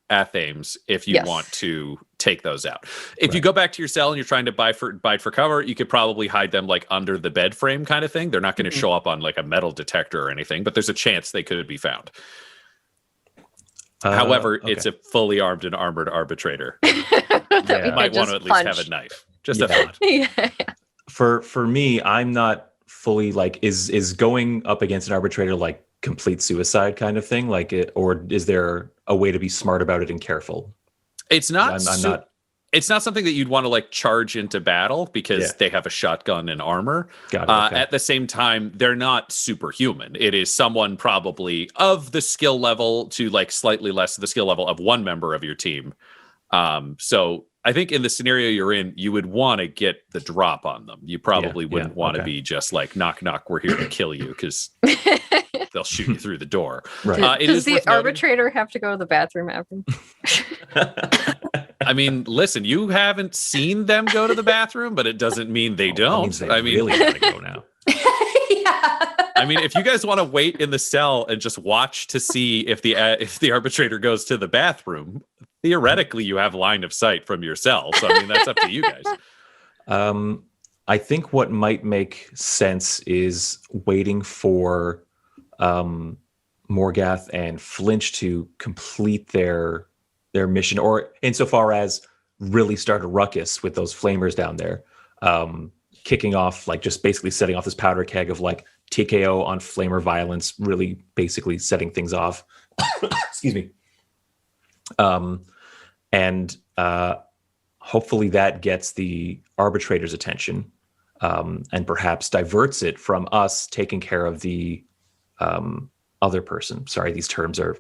athames if you want to take those out. If you go back to your cell and you're trying to bite for cover, you could probably hide them like under the bed frame kind of thing. They're not going to show up on like a metal detector or anything, but there's a chance they could be found. However, it's a fully armed and armored arbitrator. You might want to at least have a knife. Just a thought. For me, I'm not fully like, is going up against an arbitrator like complete suicide kind of thing? Like it, or is there a way to be smart about it and careful? It's not. It's not something that you'd want to like charge into battle because they have a shotgun and armor. Got it, okay. At the same time, they're not superhuman. It is someone probably of the skill level to like slightly less of the skill level of one member of your team. So I think in the scenario you're in, you would want to get the drop on them. You probably wouldn't want to be just like, knock, knock, we're here to kill you, because they'll shoot you through the door. Right. Does the arbitrator have to go to the bathroom after? I mean, listen, you haven't seen them go to the bathroom, but it doesn't mean they don't. They really want to go now. I mean, if you guys want to wait in the cell and just watch to see if the arbitrator goes to the bathroom, theoretically you have line of sight from your cell. So I mean, that's up to you guys. I think what might make sense is waiting for Morgath and Flinch to complete their mission, or insofar as really start a ruckus with those flamers down there, kicking off, like just basically setting off this powder keg of like TKO on flamer violence, really basically setting things off. Excuse me. And hopefully that gets the arbitrator's attention, and perhaps diverts it from us taking care of the other person. Sorry, these terms are...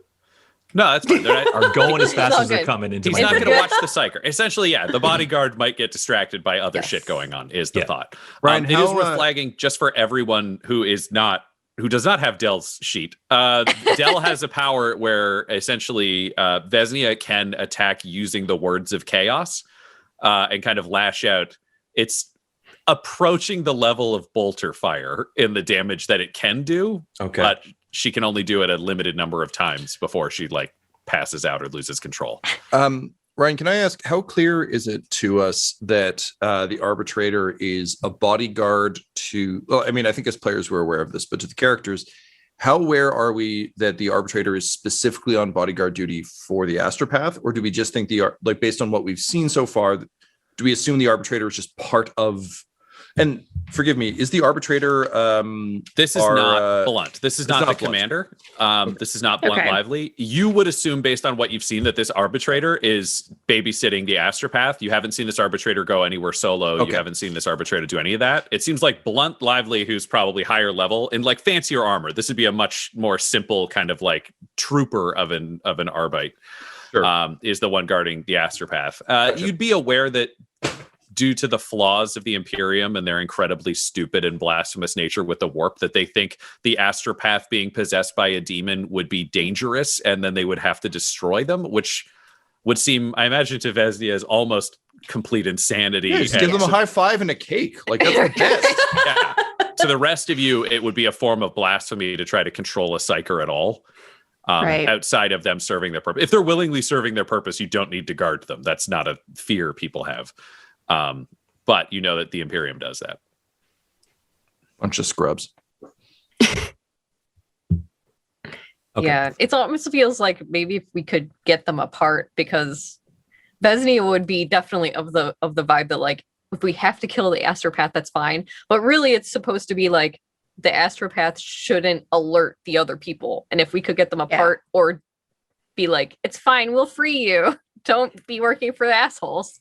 No, that's fine. Are going as fast as they're coming into. He's not going to watch the psyker. Essentially, the bodyguard might get distracted by other shit going on. Is the thought? Ryan, it is worth flagging just for everyone who does not have Dell's sheet. Dell has a power where essentially Vesnia can attack using the words of chaos and kind of lash out. It's approaching the level of bolter fire in the damage that it can do. Okay, but she can only do it a limited number of times before she like passes out or loses control. Ryan, can I ask, how clear is it to us that the arbitrator is a bodyguard to, well, I mean, I think as players we're aware of this, but to the characters, how aware are we that the arbitrator is specifically on bodyguard duty for the astropath? Or do we just think like based on what we've seen so far, do we assume the arbitrator is just part of... And forgive me, is the arbitrator... this is not Blunt. This is not the Blunt commander. This is not Blunt Lively. You would assume, based on what you've seen, that this arbitrator is babysitting the astropath. You haven't seen this arbitrator go anywhere solo. You haven't seen this arbitrator do any of that. It seems like Blunt Lively, who's probably higher level in like fancier armor. This would be a much more simple kind of like trooper of an arbite. Sure. Is the one guarding the astropath. Gotcha. You'd be aware that due to the flaws of the Imperium and their incredibly stupid and blasphemous nature with the warp, that they think the astropath being possessed by a demon would be dangerous, and then they would have to destroy them, which would seem, I imagine, to Vesnia as almost complete insanity. Yeah, just give them a high five and a cake. Like, that's the best. To the rest of you, it would be a form of blasphemy to try to control a psyker at all. Outside of them serving their purpose. If they're willingly serving their purpose, you don't need to guard them. That's not a fear people have. But you know that the Imperium does that. Bunch of scrubs. Yeah, it almost feels like maybe if we could get them apart, because Vesnia would be definitely of the vibe that like, if we have to kill the astropath, that's fine. But really, it's supposed to be like the astropath shouldn't alert the other people, and if we could get them apart or be like, it's fine, we'll free you. Don't be working for the assholes.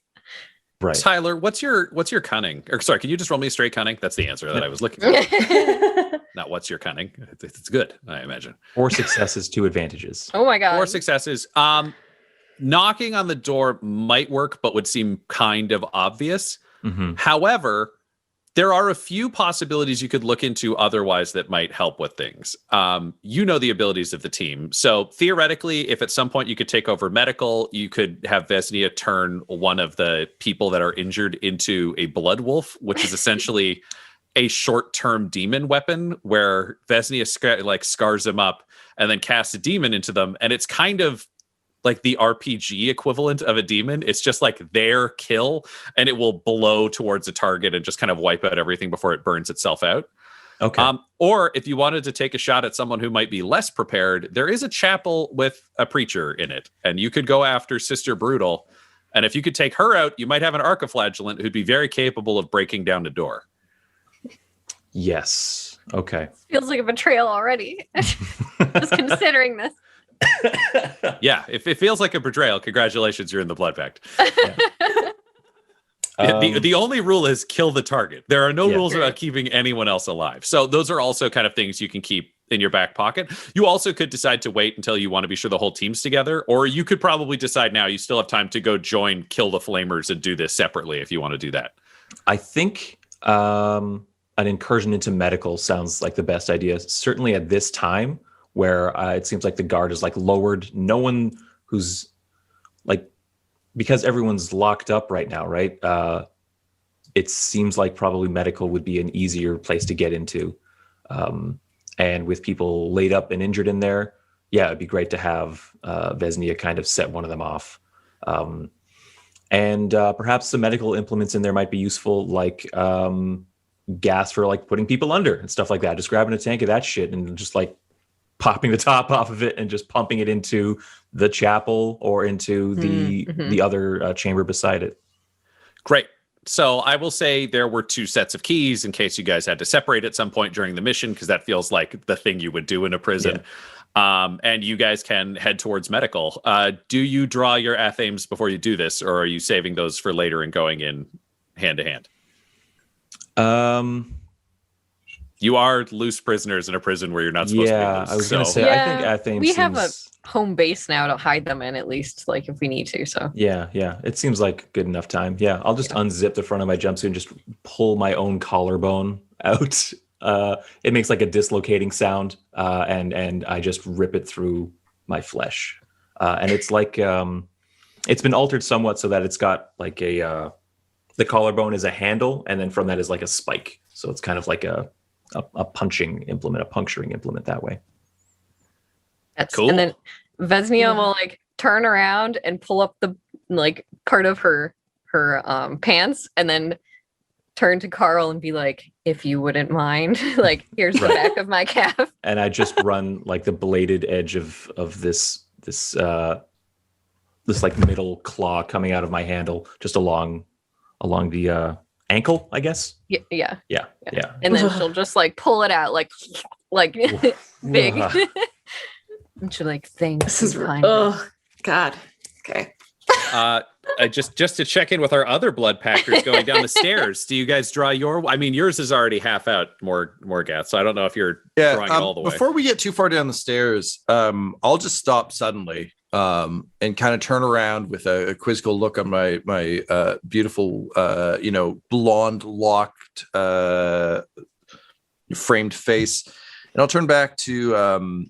Right. Tyler, what's your cunning? Or sorry, can you just roll me a straight cunning? That's the answer that I was looking for. Not what's your cunning. It's good, I imagine. 4 successes, 2 advantages. Oh my god. 4 successes. Knocking on the door might work, but would seem kind of obvious. Mm-hmm. However, there are a few possibilities you could look into otherwise that might help with things. You know the abilities of the team. So theoretically, if at some point you could take over medical, you could have Vesnia turn one of the people that are injured into a blood wolf, which is essentially a short-term demon weapon where Vesnia scars them up and then casts a demon into them. And it's kind of like the RPG equivalent of a demon. It's just like their kill, and it will blow towards a target and just kind of wipe out everything before it burns itself out. Okay. Or if you wanted to take a shot at someone who might be less prepared, there is a chapel with a preacher in it, and you could go after Sister Brutal. And if you could take her out, you might have an archiflagellant who'd be very capable of breaking down the door. Yes. Okay. Feels like a betrayal already. Just considering this. Yeah, if it feels like a betrayal, congratulations, you're in the Blood Pact. The only rule is kill the target. There are no rules about keeping anyone else alive. So those are also kind of things you can keep in your back pocket. You also could decide to wait until you want to be sure the whole team's together, or you could probably decide now you still have time to go join Kill the Flamers and do this separately if you want to do that. I think an incursion into medical sounds like the best idea, certainly at this time where it seems like the guard is like lowered. No one who's like, because everyone's locked up right now, right? It seems like probably medical would be an easier place to get into. And with people laid up and injured in there, yeah, it'd be great to have Vesnia kind of set one of them off. And perhaps some medical implements in there might be useful, like gas for like putting people under and stuff like that. Just grabbing a tank of that shit and just like popping the top off of it and just pumping it into the chapel or into the other chamber beside it. Great. So I will say there were 2 sets of keys in case you guys had to separate at some point during the mission, because that feels like the thing you would do in a prison. Yeah. And you guys can head towards medical. Do you draw your athames before you do this, or are you saving those for later and going in hand to hand? You are loose prisoners in a prison where you're not supposed to be loose. I was going to say, I think athames we have a home base now to hide them in, at least, like if we need to. So yeah, it seems like good enough time. Yeah, I'll just unzip the front of my jumpsuit and just pull my own collarbone out. It makes like a dislocating sound, and I just rip it through my flesh. And it's like it's been altered somewhat so that it's got like the collarbone is a handle, and then from that is like a spike. So it's kind of like a punching implement, a puncturing implement that way. That's cool. And then Vesnia will like turn around and pull up the like part of her pants, and then turn to Carl and be like, if you wouldn't mind, like here's the back of my calf. And I just run like the bladed edge of this like middle claw coming out of my handle just along the ankle, I guess. Yeah. And then she'll just like pull it out like big. And she's like, thanks. This is oh God. Okay. Just to check in with our other blood packers going down the stairs. Do you guys draw your? I mean, yours is already half out, Morgath. So I don't know if you're drawing it all the way. Before we get too far down the stairs, I'll just stop suddenly and kind of turn around with a quizzical look on my beautiful, blonde locked, framed face, and I'll turn back to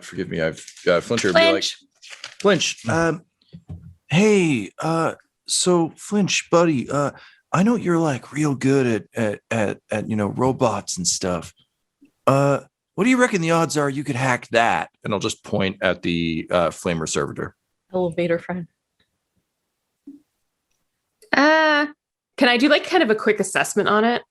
forgive me, I've Flincher be like, Flinch, hey, so Flinch, buddy, I know you're like real good at robots and stuff. What do you reckon the odds are you could hack that? And I'll just point at the Flamer servitor. Elevator friend. Can I do like kind of a quick assessment on it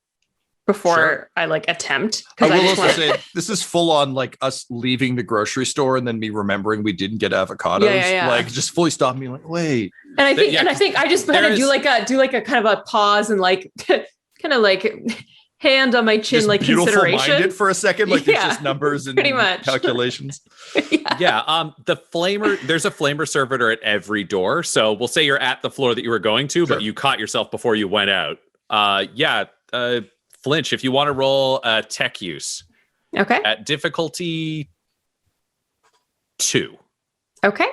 before I like attempt? I will also say this is full on like us leaving the grocery store and then me remembering we didn't get avocados. Yeah. Like just fully stopping me like, wait. And I think I just kind of do like a kind of a pause and like kind of like, hand on my chin, Just like beautiful consideration. minded for a second, like there's Yeah, just numbers and pretty much. calculations. Yeah, the flamer, there's a flamer servitor at every door. So we'll say you're at the floor that you were going to, Sure. but you caught yourself before you went out. Flinch, if you want to roll tech use Okay. at difficulty 2. Okay.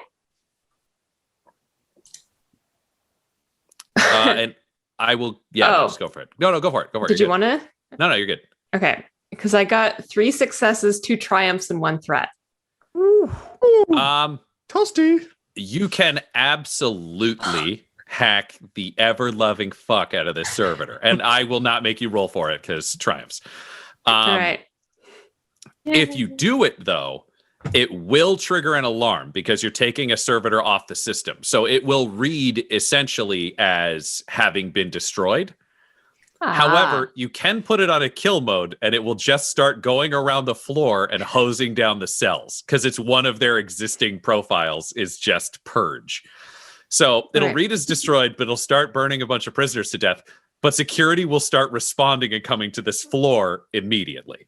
And I will, no, just go for it. No, go for it. Go for it. Did you want to? No, you're good. Okay. Because I got 3 successes, 2 triumphs, and 1 threat. Toasty. You can absolutely hack the ever-loving fuck out of this servitor, and I will not make you roll for it because triumphs. All right. If you do it, though, it will trigger an alarm because you're taking a servitor off the system. So it will read essentially as having been destroyed. However, you can put it on a kill mode and it will just start going around the floor and hosing down the cells because it's one of their existing profiles is just purge. So it'll read as destroyed, but it'll start burning a bunch of prisoners to death. But security will start responding and coming to this floor immediately.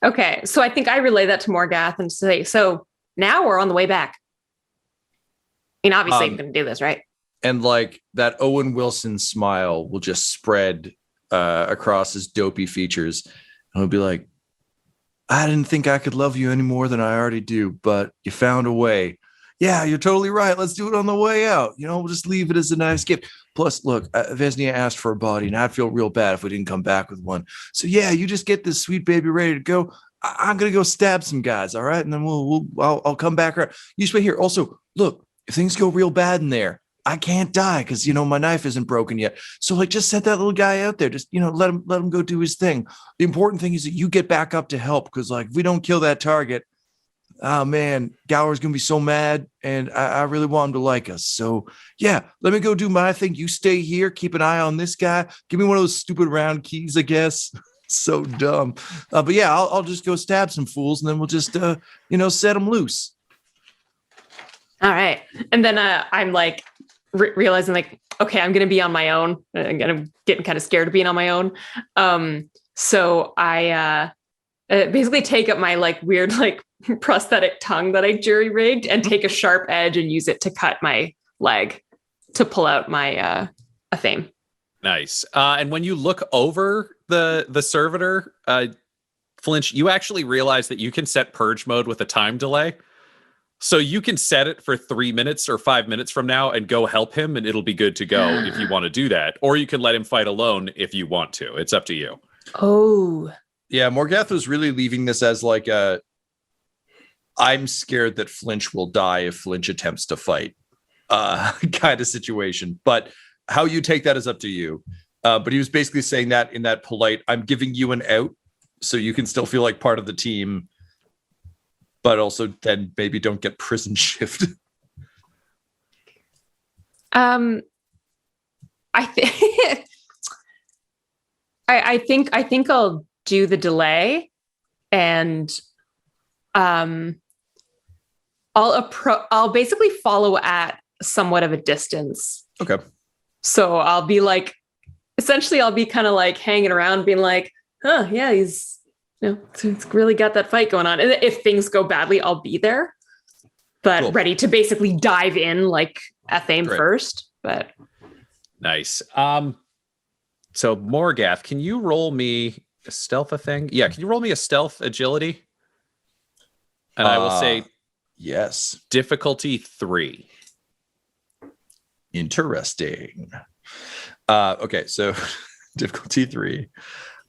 Okay, so I think I relay that to Morgath and say, so now we're on the way back. I mean, obviously I'm going to do this, right? And like that Owen Wilson smile will just spread across his dopey features. And he'll be like, I didn't think I could love you any more than I already do, but you found a way. Yeah, you're totally right. Let's do it on the way out. You know, we'll just leave it as a nice gift. Plus, look, Vesnia asked for a body, and I'd feel real bad if we didn't come back with one. So yeah, you just get this sweet baby ready to go. I'm gonna go stab some guys, all right? And then I'll come back around. You just wait here. Also, look, if things go real bad in there, I can't die because my knife isn't broken yet. So like, just set that little guy out there. Just let him go do his thing. The important thing is that you get back up to help because like, if we don't kill that target, oh man, Gower's gonna be so mad, and I really want him to like us. So yeah, let me go do my thing. You stay here, keep an eye on this guy. Give me one of those stupid round keys, I guess. So dumb. But yeah, I'll just go stab some fools, and then we'll just set them loose. All right, and then I'm like realizing like, okay, I'm gonna be on my own. I'm getting kind of scared of being on my own. So I basically take up my like weird like prosthetic tongue that I jury rigged and take a sharp edge and use it to cut my leg to pull out my athame. Nice. And when you look over the servitor, Flinch, you actually realize that you can set purge mode with a time delay. So you can set it for 3 minutes or 5 minutes from now and go help him, and it'll be good to go if you want to do that. Or you can let him fight alone if you want to. It's up to you. Oh. Yeah, Morgath was really leaving this as like I'm scared that Flinch will die if Flinch attempts to fight kind of situation. But how you take that is up to you. But he was basically saying that in that polite, I'm giving you an out so you can still feel like part of the team, but also then maybe don't get prison shifted. I think I think I'll do the delay, and I'll basically follow at somewhat of a distance. Okay. So I'll be like, essentially I'll be kind of like hanging around being like, oh yeah, he's it's really got that fight going on. And if things go badly, I'll be there, but cool. Ready to basically dive in like athame first. But nice. So Morgath, can you roll me a stealth thing? Yeah, can you roll me a stealth agility? And I will say yes. Difficulty 3. Interesting. Okay, so difficulty 3.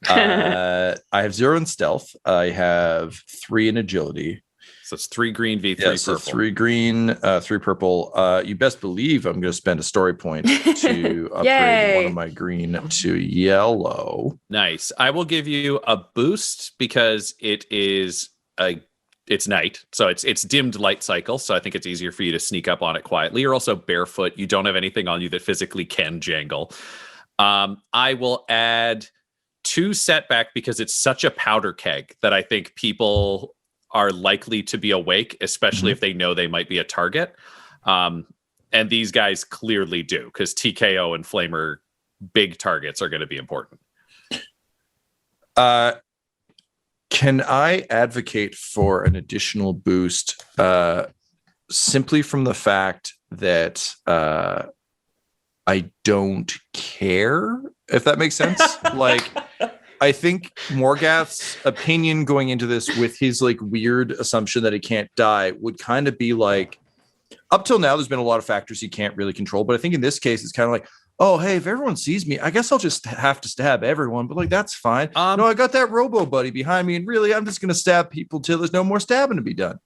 I have 0 in stealth. I have 3 in agility. So it's 3 green, V3 yeah, so purple. 3 green, 3 purple. You best believe I'm going to spend a story point to upgrade one of my green to yellow. Nice. I will give you a boost because it's night, so it's dimmed light cycle. So I think it's easier for you to sneak up on it quietly. You're also barefoot. You don't have anything on you that physically can jangle. I will add 2 setback because it's such a powder keg that I think people are likely to be awake, especially if they know they might be a target. And these guys clearly do, because TKO and Flamer big targets are going to be important. Can I advocate for an additional boost simply from the fact that I don't care, if that makes sense? Like, I think Morgath's opinion going into this with his like weird assumption that he can't die would kind of be like, up till now, there's been a lot of factors he can't really control. But I think in this case, it's kind of like, oh, hey, if everyone sees me, I guess I'll just have to stab everyone. But like, that's fine. No, I got that robo buddy behind me. And really, I'm just going to stab people till there's no more stabbing to be done.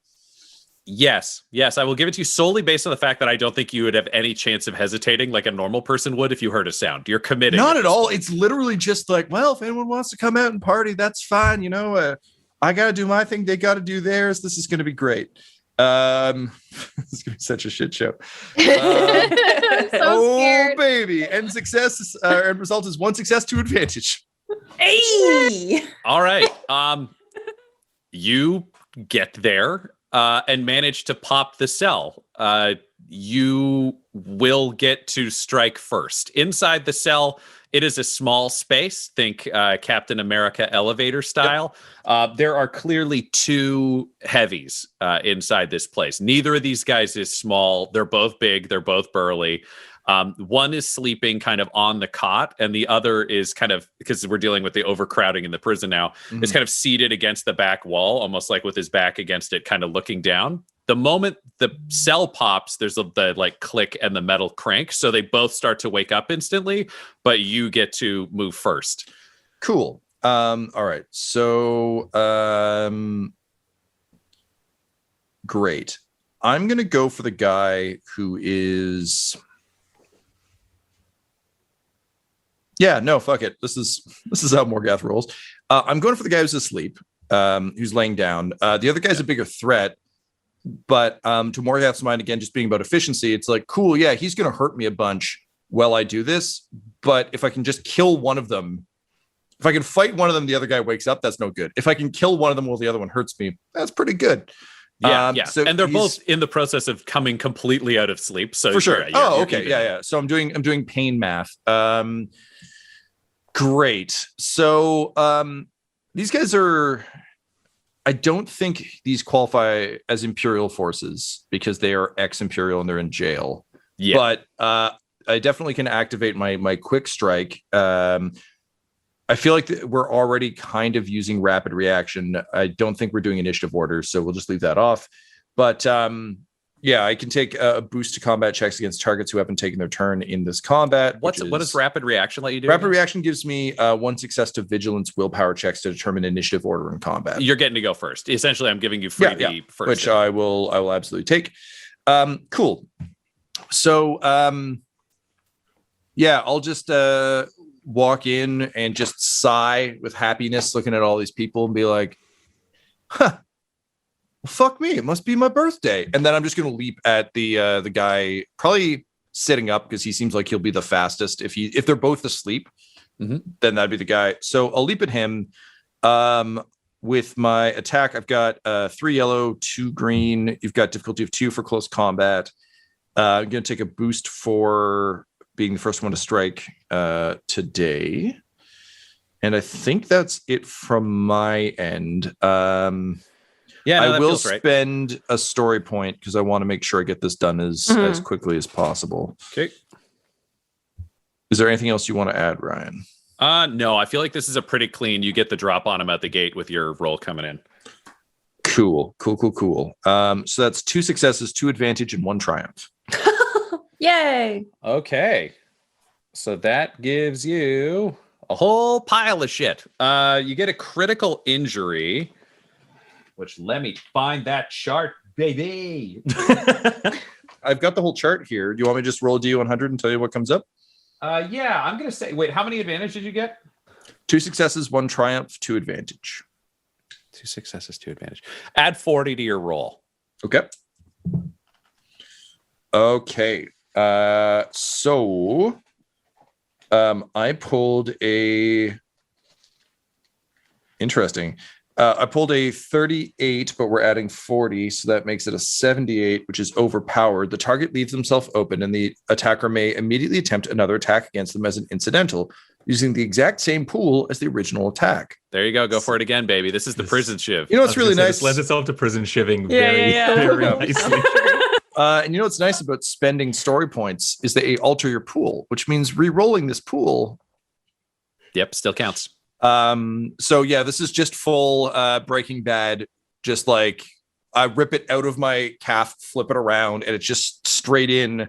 Yes, I will give it to you solely based on the fact that I don't think you would have any chance of hesitating like a normal person would if you heard a sound. You're committing. Not at all. It's literally just like, well, if anyone wants to come out and party, that's fine. You know, I got to do my thing. They got to do theirs. This is going to be great. This is going to be such a shit show. Scared. Baby. End success. End result is 1 success, 2 advantage. Hey. All right. You get there. And manage to pop the cell. You will get to strike first. Inside the cell, it is a small space. Think Captain America elevator style. Yep. There are clearly 2 heavies inside this place. Neither of these guys is small. They're both big. They're both burly. One is sleeping kind of on the cot, and the other is kind of, because we're dealing with the overcrowding in the prison now, is kind of seated against the back wall, almost like with his back against it, kind of looking down. The moment the cell pops, there's the like click and the metal crank. So they both start to wake up instantly, but you get to move first. Cool. All right. So, great. I'm going to go for the guy who is... Yeah, no, fuck it. This is how Morgath rolls. I'm going for the guy who's asleep, who's laying down. The other guy's a bigger threat, but to Morgath's mind, again, just being about efficiency, it's like, cool, yeah, he's going to hurt me a bunch while I do this, but if I can just kill one of them, if I can fight one of them, the other guy wakes up, that's no good. If I can kill one of them while the other one hurts me, that's pretty good. Yeah. So and they're both in the process of coming completely out of sleep. So for sure. Okay. Even. Yeah. So I'm doing pain math. Great. So these guys are, I don't think these qualify as Imperial forces because they are ex-Imperial and they're in jail. Yeah. But I definitely can activate my quick strike. I feel like we're already kind of using rapid reaction. I don't think we're doing initiative orders, so we'll just leave that off. But yeah, I can take a boost to combat checks against targets who haven't taken their turn in this combat. What does rapid reaction let you do? Rapid reaction gives me 1 success to vigilance willpower checks to determine initiative order in combat. You're getting to go first. Essentially, I'm giving you free first, which I will absolutely take. Cool. So yeah, I'll just walk in and just sigh with happiness, looking at all these people and be like, huh. Well, fuck me, it must be my birthday. And then I'm just going to leap at the guy, probably sitting up because he seems like he'll be the fastest. If they're both asleep, then that'd be the guy. So I'll leap at him. With my attack, I've got 3 yellow, 2 green. You've got difficulty of 2 for close combat. I'm going to take a boost for being the first one to strike today. And I think that's it from my end. Yeah, no, I will spend a story point because I want to make sure I get this done as quickly as possible. Okay. Is there anything else you want to add, Ryan? No, I feel like this is a pretty clean. You get the drop on him at the gate with your roll coming in. Cool. So that's 2 successes, 2 advantage, and 1 triumph. Yay. Okay. So that gives you a whole pile of shit. You get a critical injury. Which, let me find that chart, baby. I've got the whole chart here. Do you want me to just roll a D100 and tell you what comes up? Yeah, I'm going to say, wait, how many advantage did you get? 2 successes, 1 triumph, 2 advantage. 2 successes, 2 advantage. Add 40 to your roll. Okay. So I pulled a... Interesting. I pulled a 38, but we're adding 40, so that makes it a 78, which is overpowered. The target leaves themselves open, and the attacker may immediately attempt another attack against them as an incidental, using the exact same pool as the original attack. There you go. Go for it again, baby. This is the prison shiv. You know what's really nice? This lends itself to prison shivving Yeah. very nicely. And you know what's nice about spending story points is they alter your pool, which means re-rolling this pool. Yep, still counts. So yeah, this is just full Breaking Bad. Just like I rip it out of my calf, flip it around, and it's just straight in.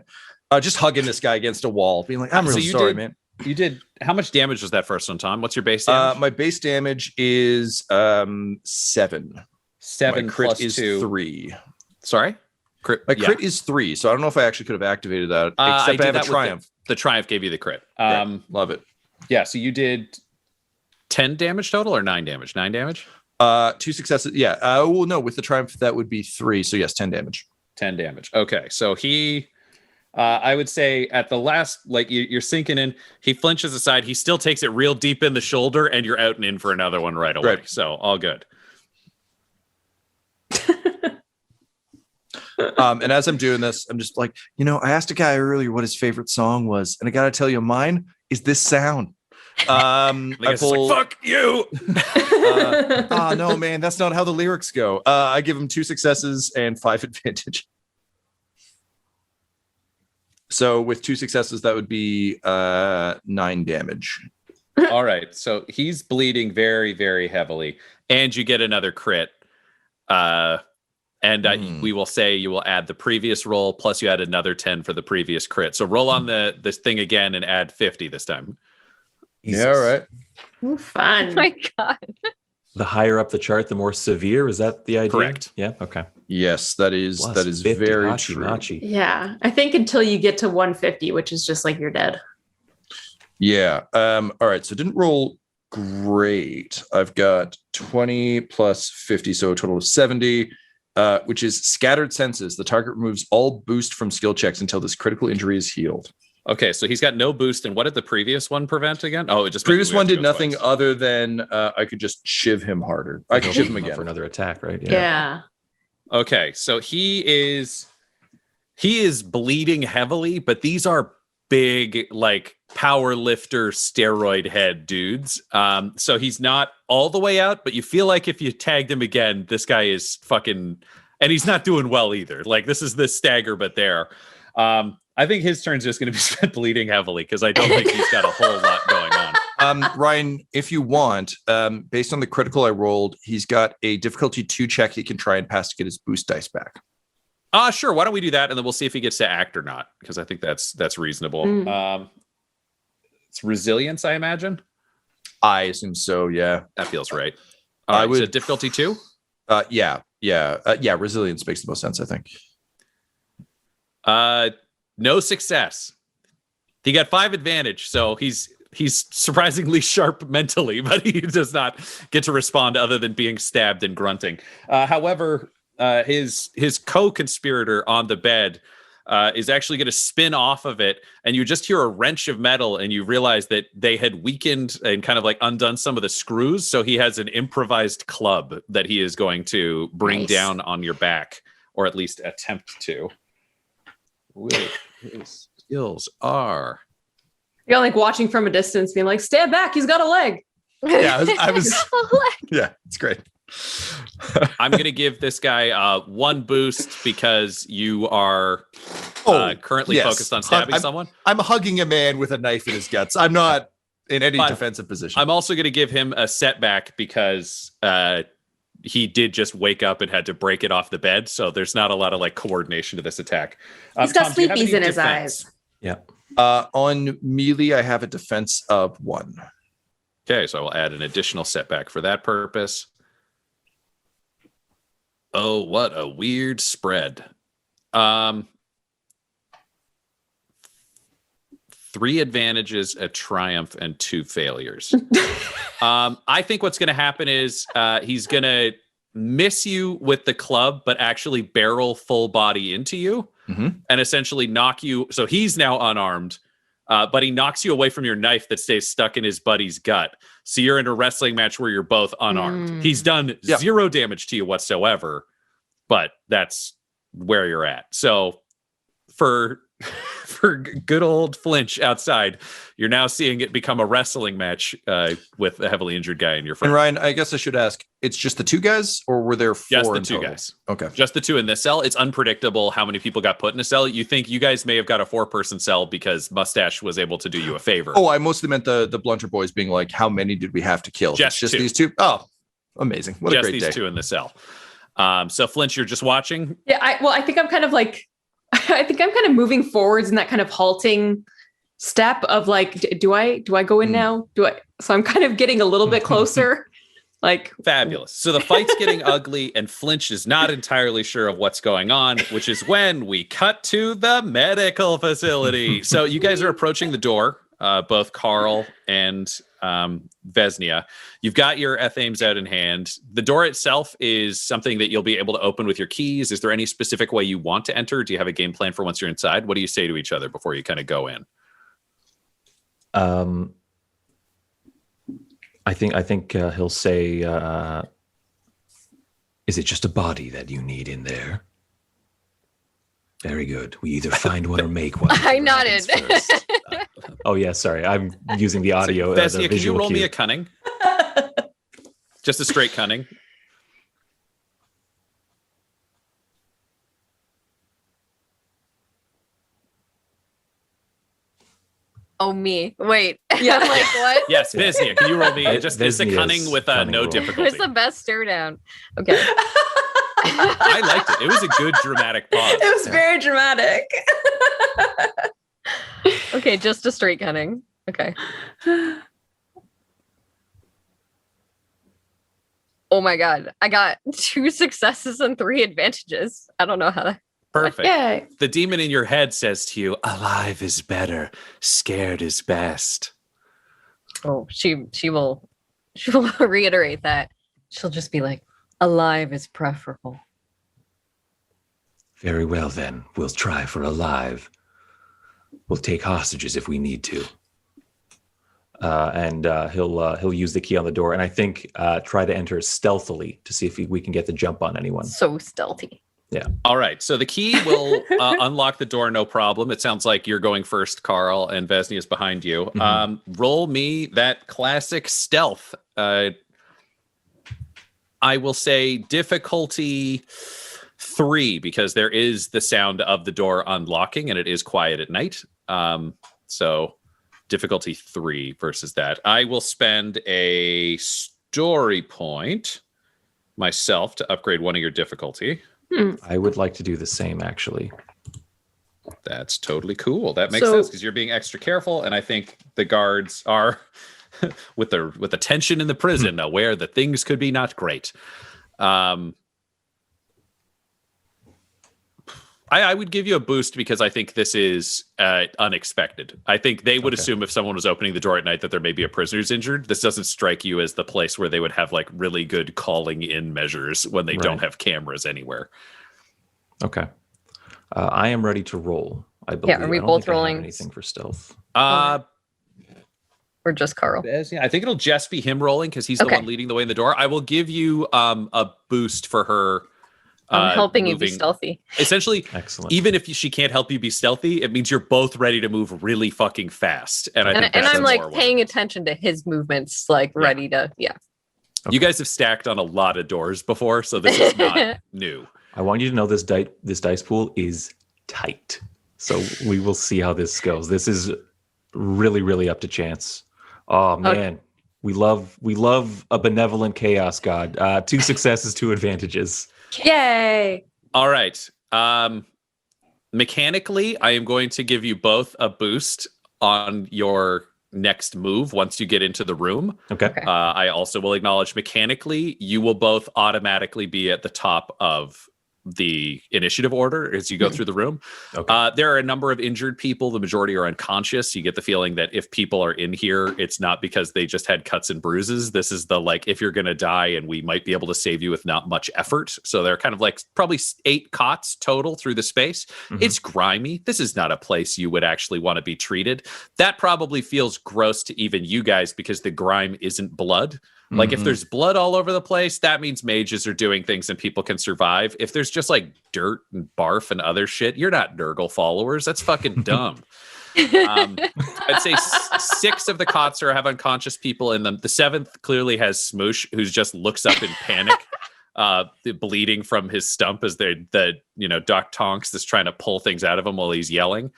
Just hugging this guy against a wall, being like, "I'm really sorry, man." You did. How much damage was that first one, Tom? What's your base damage? My base damage is 7. 7 My crit plus is 2. 3. Sorry, crit. My crit is 3, so I don't know if I actually could have activated that. Except I have a triumph. The triumph gave you the crit. Love it. Yeah. So you did 10 damage total or 9 damage? 9 damage. 2 successes. Yeah. Well, no, with the triumph that would be 3. So yes, 10 damage. 10 damage. Okay. So he. I would say at the last, like you're sinking in, he flinches aside. He still takes it real deep in the shoulder, and you're out and in for another one right away. Right. So all good. And as I'm doing this, I'm just like, I asked a guy earlier what his favorite song was, and I got to tell you, mine is this sound. I pull, like, fuck you. No, man, that's not how the lyrics go. I give him 2 successes and 5 advantage. So with 2 successes, that would be 9 damage. All right. So he's bleeding very, very heavily, and you get another crit. We will say you will add the previous roll, plus you add another 10 for the previous crit. So roll on this thing again and add 50 this time. Jesus. Yeah, all right. Ooh, fun. Oh my God. The higher up the chart, the more severe. Is that the idea? Correct. Yeah. Okay. Yes, that is very true. Yeah, I think until you get to 150, which is just like you're dead. Yeah. All right. So didn't roll great. I've got 20 plus 50, so a total of 70. Which is scattered senses. The target removes all boost from skill checks until this critical injury is healed. Okay, so he's got no boost. And what did the previous one prevent again? Oh, it just previous one did nothing other than I could just shiv him harder. I could shiv him again for another attack, right? Yeah. Okay, so he is bleeding heavily, but these are big, like, power lifter steroid head dudes. So he's not all the way out, but you feel like if you tagged him again, this guy is fucking, and he's not doing well either. Like, this is the stagger, but there. I think his turn's just going to be spent bleeding heavily because I don't think he's got a whole lot going on. Ryan, if you want, based on the critical I rolled, he's got a difficulty 2 check he can try and pass to get his boost dice back. Sure. Why don't we do that, and then we'll see if he gets to act or not, because I think that's reasonable. It's resilience, I imagine. I assume so. Yeah, that feels right. I would. So difficulty 2. Yeah. Resilience makes the most sense, I think. No success. He got 5 advantage, so he's surprisingly sharp mentally, but he does not get to respond other than being stabbed and grunting. However, his co-conspirator on the bed is actually going to spin off of it, and you just hear a wrench of metal, and you realize that they had weakened and kind of like undone some of the screws. So he has an improvised club that he is going to bring down on your back, or at least attempt to. With his skills are. You're like watching from a distance, being like, "Stand back! He's got a leg." Yeah, I was. Yeah, it's great. I'm going to give this guy 1 boost because you are currently focused on stabbing someone. I'm hugging a man with a knife in his guts. I'm not in any defensive position. I'm also going to give him a setback because he did just wake up and had to break it off the bed. So there's not a lot of like coordination to this attack. He's got sleepies in his eyes. Yeah. On melee, I have a defense of 1. Okay, so I will add an additional setback for that purpose. Oh, what a weird spread. 3 advantages, a triumph, and 2 failures. I think what's going to happen is he's going to miss you with the club, but actually barrel full body into you and essentially knock you. So he's now unarmed. but he knocks you away from your knife that stays stuck in his buddy's gut. So you're in a wrestling match where you're both unarmed. He's done 0 damage to you whatsoever, but that's where you're at. So for good old Flinch outside, you're now seeing it become a wrestling match with a heavily injured guy in your front. And Ryan, I guess I should ask, it's just the 2 guys, or were there 4 Just the in 2 total? guys. Okay. Just the 2 in this cell. It's unpredictable how many people got put in a cell. You think you guys may have got a 4-person cell because Mustache was able to do you a favor. Oh, I mostly meant the Blunter boys being like, how many did we have to kill? Just It's 2. these 2? Oh, amazing. What just a great these day. 2 in the cell. So Flinch, you're just watching. Yeah, I think I'm kind of like, I think I'm kind of moving forwards in that kind of halting step of like, do I go in now? So I'm kind of getting a little bit closer. Like, fabulous. So the fight's getting ugly, and Flinch is not entirely sure of what's going on, which is when we cut to the medical facility. So you guys are approaching the door, both Carl and Vesnia. You've got your F-aims out in hand. The door itself is something that you'll be able to open with your keys. Is there any specific way you want to enter? Do you have a game plan for once you're inside? What do you say to each other before you kind of go in? I think he'll say, "Is it just a body that you need in there?" Very good. We either find one or make one. I nodded. Oh yeah, sorry. I'm using the audio. So, Vesnia, the can you visual roll me cue. a cunning? Just a straight cunning. Oh, me. Wait. Yeah. I'm like, what? Yes, Vesnia, can you roll me just a Vesnia's cunning with cunning no roll. difficulty? Where's the best stare down? Okay. I liked it. It was a good dramatic pause. it was very dramatic. Okay, just a straight cunning. Okay. Oh my god. I got 2 successes and 3 advantages. I don't know how to. Perfect. Yeah. The demon in your head says to you, alive is better, scared is best. Oh, she will reiterate that. She'll just be like, alive is preferable. Very well, then. We'll try for alive. We'll take hostages if we need to. And he'll use the key on the door, and I think try to enter stealthily to see if we can get the jump on anyone. So stealthy. Yeah. All right. So the key will unlock the door, no problem. It sounds like you're going first, Carl, and Vesnia is behind you. Mm-hmm. Roll me that classic stealth. I will say difficulty 3 because there is the sound of the door unlocking and it is quiet at night. So difficulty 3 versus that. I will spend a story point myself to upgrade one of your difficulty. I would like to do the same, actually. That's totally cool. That makes So- sense because you're being extra careful, and I think the guards are with the tension in the prison aware that things could be not great. I would give you a boost because I think this is unexpected. I think they would assume if someone was opening the door at night that there may be a prisoner's injured. This doesn't strike you as the place where they would have like really good calling in measures when they don't have cameras anywhere. Okay. I am ready to roll, I believe. are we I don't both think I have rolling? anything for stealth? Or just Carl? Yeah, I think it'll just be him rolling because he's the Okay. one leading the way in the door. I will give you a boost for her. I'm helping you be moving. stealthy. Essentially, Excellent. even if she can't help you be stealthy, it means you're both ready to move really fucking fast. And I think And that's I'm more like what paying it is. attention to his movements, like ready to, yeah. You guys have stacked on a lot of doors before, so this is not new. I want you to know this dice pool is tight. So we will see how this goes. This is really, really up to chance. Oh man. We love a benevolent chaos god. 2 successes, 2 advantages. Yay. All right. Mechanically, I am going to give you both a boost on your next move once you get into the room. Okay. I also will acknowledge mechanically, you will both automatically be at the top of the initiative order as you go through the room. Okay. There are a number of injured people. The majority are unconscious. You get the feeling that if people are in here, it's not because they just had cuts and bruises. This is the like, if you're going to die and we might be able to save you with not much effort. So they're kind of like probably 8 cots total through the space. It's grimy. This is not a place you would actually want to be treated. That probably feels gross to even you guys because the grime isn't blood. Like if there's blood all over the place, that means mages are doing things and people can survive. If there's just like dirt and barf and other shit, you're not Nurgle followers. That's fucking dumb. I'd say 6 of the cots have unconscious people in them. The 7th clearly has Smoosh, who just looks up in panic, bleeding from his stump as Doc Tonks is trying to pull things out of him while he's yelling.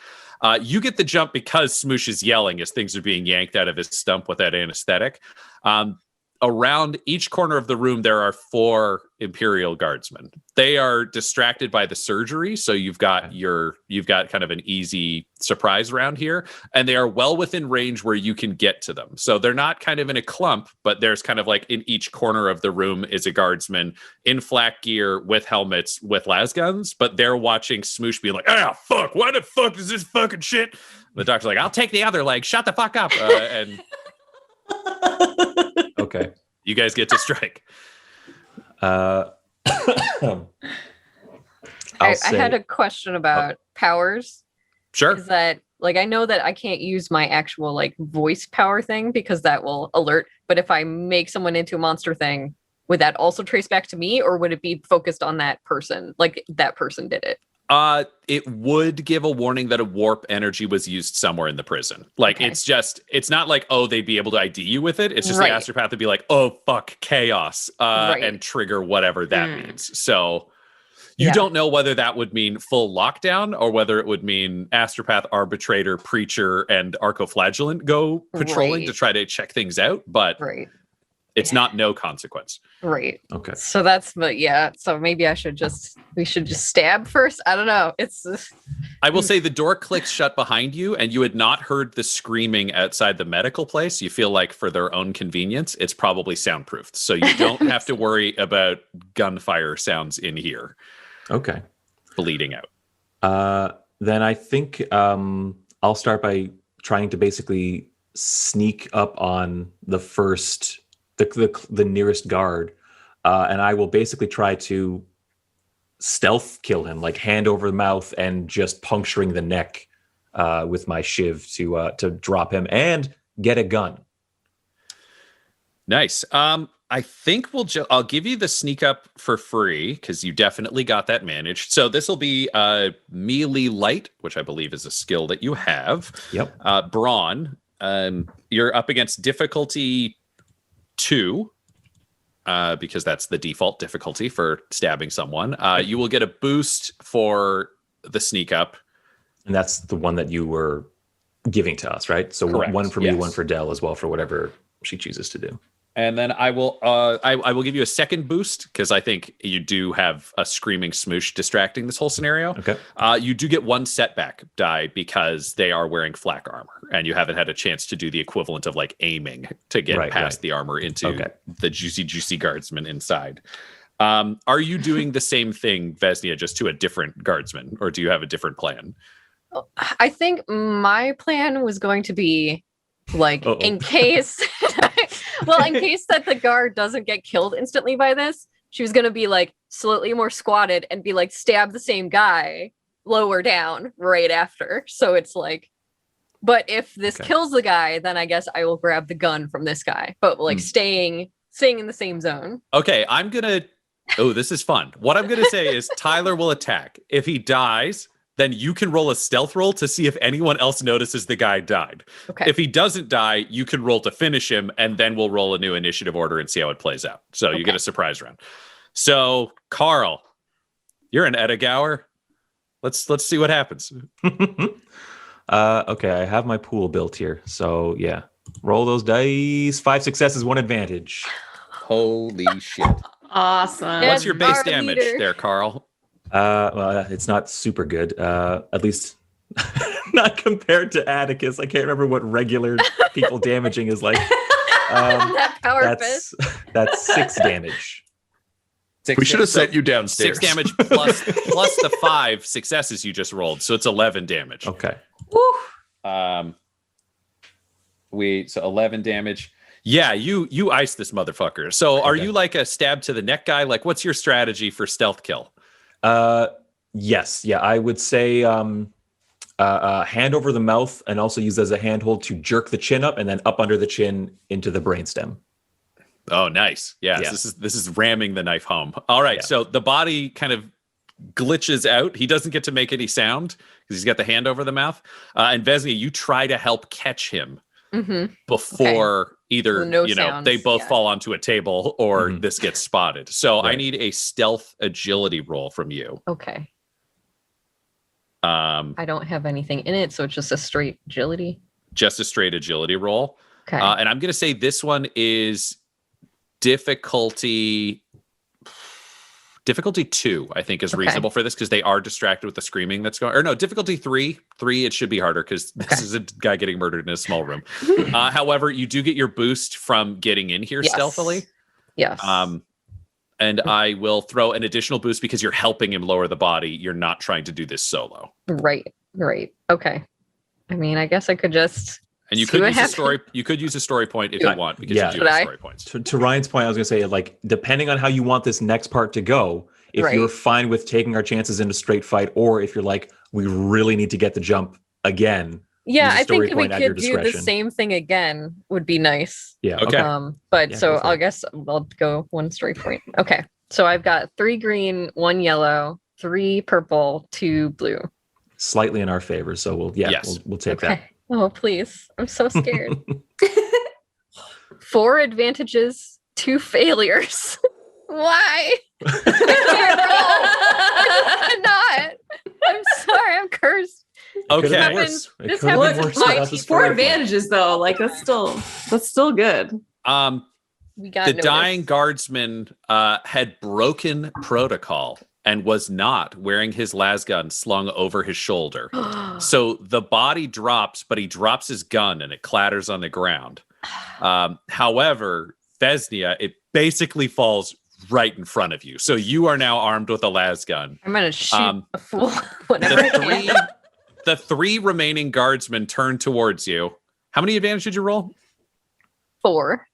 You get the jump because Smoosh is yelling as things are being yanked out of his stump with that anesthetic. Around each corner of the room, there are 4 Imperial Guardsmen. They are distracted by the surgery, so you've got kind of an easy surprise round here, and they are well within range where you can get to them. So they're not kind of in a clump, but there's kind of like in each corner of the room is a guardsman in flak gear with helmets with lasguns, but they're watching Smoosh being like, fuck, why the fuck is this fucking shit? The doctor's like, I'll take the other leg, shut the fuck up, and... Okay. You guys get to strike. I had a question about powers. Sure. Is that like I know that I can't use my actual like voice power thing because that will alert. But if I make someone into a monster thing, would that also trace back to me, or would it be focused on that person? Like that person did it. It would give a warning that a warp energy was used somewhere in the prison. Like, Okay. it's not like, oh, they'd be able to ID you with it. It's just Right. the astropath would be like, oh, fuck, chaos, Right. and trigger whatever that means. So you Yeah. don't know whether that would mean full lockdown or whether it would mean astropath, arbitrator, preacher, and arcoflagellant go patrolling Right. to try to check things out. But Right. it's not no consequence. Right. Okay. So so maybe we should just stab first. I don't know. I will say the door clicks shut behind you and you had not heard the screaming outside the medical place. You feel like for their own convenience, it's probably soundproofed. So you don't have to worry about gunfire sounds in here Okay. bleeding out. Then I think I'll start by trying to basically sneak up on the first, the nearest guard, and I will basically try to stealth kill him, like hand over the mouth and just puncturing the neck with my shiv to drop him and get a gun. Nice. I think I'll give you the sneak up for free because you definitely got that managed. So this will be melee light, which I believe is a skill that you have. Yep. Brawn, you're up against difficulty 2. Because that's the default difficulty for stabbing someone. You will get a boost for the sneak up. And that's the one that you were giving to us, right? So Correct. one for me, Yes. one for Dell as well for whatever she chooses to do. And then I will give you a second boost because I think you do have a screaming Smoosh distracting this whole scenario. Okay. You do get 1 setback die because they are wearing flak armor and you haven't had a chance to do the equivalent of like aiming to get past the armor into the juicy guardsman inside. Are you doing the same thing, Vesnia, just to a different guardsman, or do you have a different plan? I think my plan was going to be like in case in case that the guard doesn't get killed instantly by this, she was going to be like slightly more squatted and be like stab the same guy lower down right after. So it's like, but if this kills the guy, then I guess I will grab the gun from this guy, but like staying in the same zone. Okay, this is fun. What I'm gonna say is Tyler will attack. If he dies, then you can roll a stealth roll to see if anyone else notices the guy died. Okay. If he doesn't die, you can roll to finish him, and then we'll roll a new initiative order and see how it plays out. So you get a surprise round. So, Carl, you're an Edagauer. Let's see what happens. Okay, I have my pool built here. So yeah, roll those dice. 5 successes, 1 advantage. Holy shit. Awesome. What's your base Our damage leader. there, Carl? Well, it's not super good. At least not compared to Atticus. I can't remember what regular people damaging is like. That power fist. That's 6 damage. We should have so sent you downstairs. 6 damage plus the 5 successes you just rolled, so it's 11 damage. Okay. Woo. So 11 damage. Yeah, you ice this motherfucker. So are you like a stab to the neck guy? Like, what's your strategy for stealth kill? Yes. Yeah, I would say hand over the mouth, and also use as a handhold to jerk the chin up and then up under the chin into the brainstem. Oh, nice. Yes, Yeah. This is ramming the knife home. All right, Yeah. so the body kind of glitches out. He doesn't get to make any sound because he's got the hand over the mouth. And Vesnia, you try to help catch him before either No sounds, they both yeah. fall onto a table or this gets spotted. So I Right. need a stealth agility roll from you. Okay. Um, I don't have anything in it, so it's just a straight agility. just a straight agility roll. Okay. And I'm going to say this one is difficulty 2, I think, is Okay. reasonable for this because they are distracted with the screaming that's going. Or no, difficulty 3. 3, it should be harder because this is a guy getting murdered in a small room. However, you do get your boost from getting in here Yes. stealthily. Yes. And I will throw an additional boost because you're helping him lower the body. You're not trying to do this solo. Right. Okay. I mean, I guess I could just. And you see could what use a happens. story. You could use a story point if Yeah. you want because Yeah. you do Should have I? story points. To Ryan's point, I was going to say, like, depending on how you want this next part to go, if Right. you're fine with taking our chances in a straight fight, or if you're like, we really need to get the jump again. Yeah, use a I story think we point at your could do the discretion. same thing again. Would be nice. Yeah. Okay. But Yeah, so go for I it. guess I'll go one story point. Okay. So I've got 3 green, 1 yellow, 3 purple, 2 blue. Slightly in our favor. So we'll take that. Okay. Oh, please. I'm so scared. 4 advantages, 2 failures. Why? I can't roll. Not. I'm sorry. I'm cursed. Could've been Okay. worse. It This could've been happens worse with without the 4 story point. advantages though. Like that's still good. We got The dying guardsman had broken protocol and was not wearing his lasgun slung over his shoulder. So the body drops, but he drops his gun and it clatters on the ground. However, Vesnia, it basically falls right in front of you. So you are now armed with a lasgun. I'm gonna shoot Um, a fool whenever I can. The 3 remaining guardsmen turn towards you. How many advantage did you roll? 4.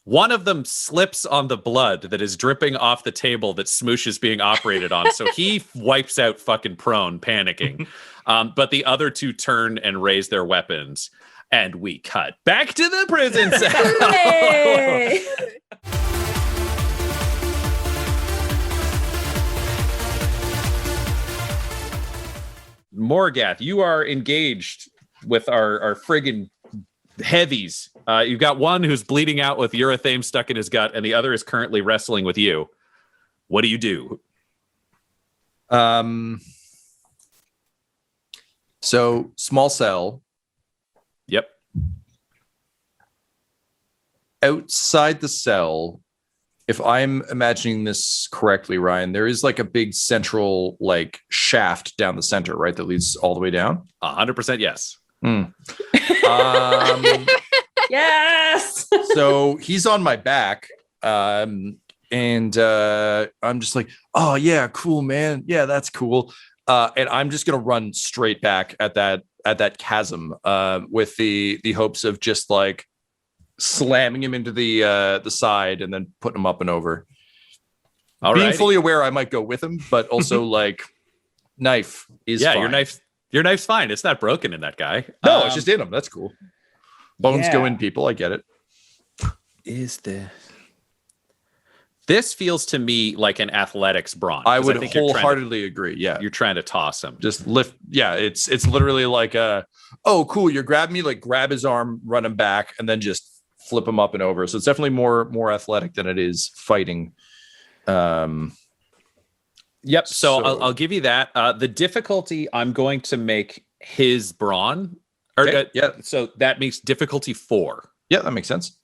One of them slips on the blood that is dripping off the table that Smoosh is being operated on. So he wipes out fucking prone, panicking. But the other 2 turn and raise their weapons. And we cut back to the prison cell. Hey! Morgath, you are engaged with our friggin' heavies. You've got one who's bleeding out with urethane stuck in his gut, and the other is currently wrestling with you. What do you do? So small cell. Yep. Outside the cell, if I'm imagining this correctly, Ryan, there is like a big central like shaft down the center, right? That leads all the way down. 100% yes. Yes. So he's on my back. And I'm just like, oh yeah, cool, man. Yeah, that's cool. And I'm just gonna run straight back at that chasm with the hopes of just like slamming him into the side and then putting him up and over. All Being right. fully aware I might go with him, but also like knife is Yeah, fine. your knife's fine. It's not broken in that guy. No, it's just in him. That's cool. Bones go yeah. in people. I get it. This feels to me like an athletics brawn. I 'cause would think you're wholeheartedly agree. Yeah. you're trying to toss him. Just lift. Yeah. It's literally like oh, cool. You're grabbing me, like grab his arm, run him back, and then just flip him up and over. So it's definitely more athletic than it is fighting. Yep. So So- I'll give you that. The difficulty, I'm going to make his brawn. Or, Okay, yeah. So that makes difficulty 4. Yeah, that makes sense.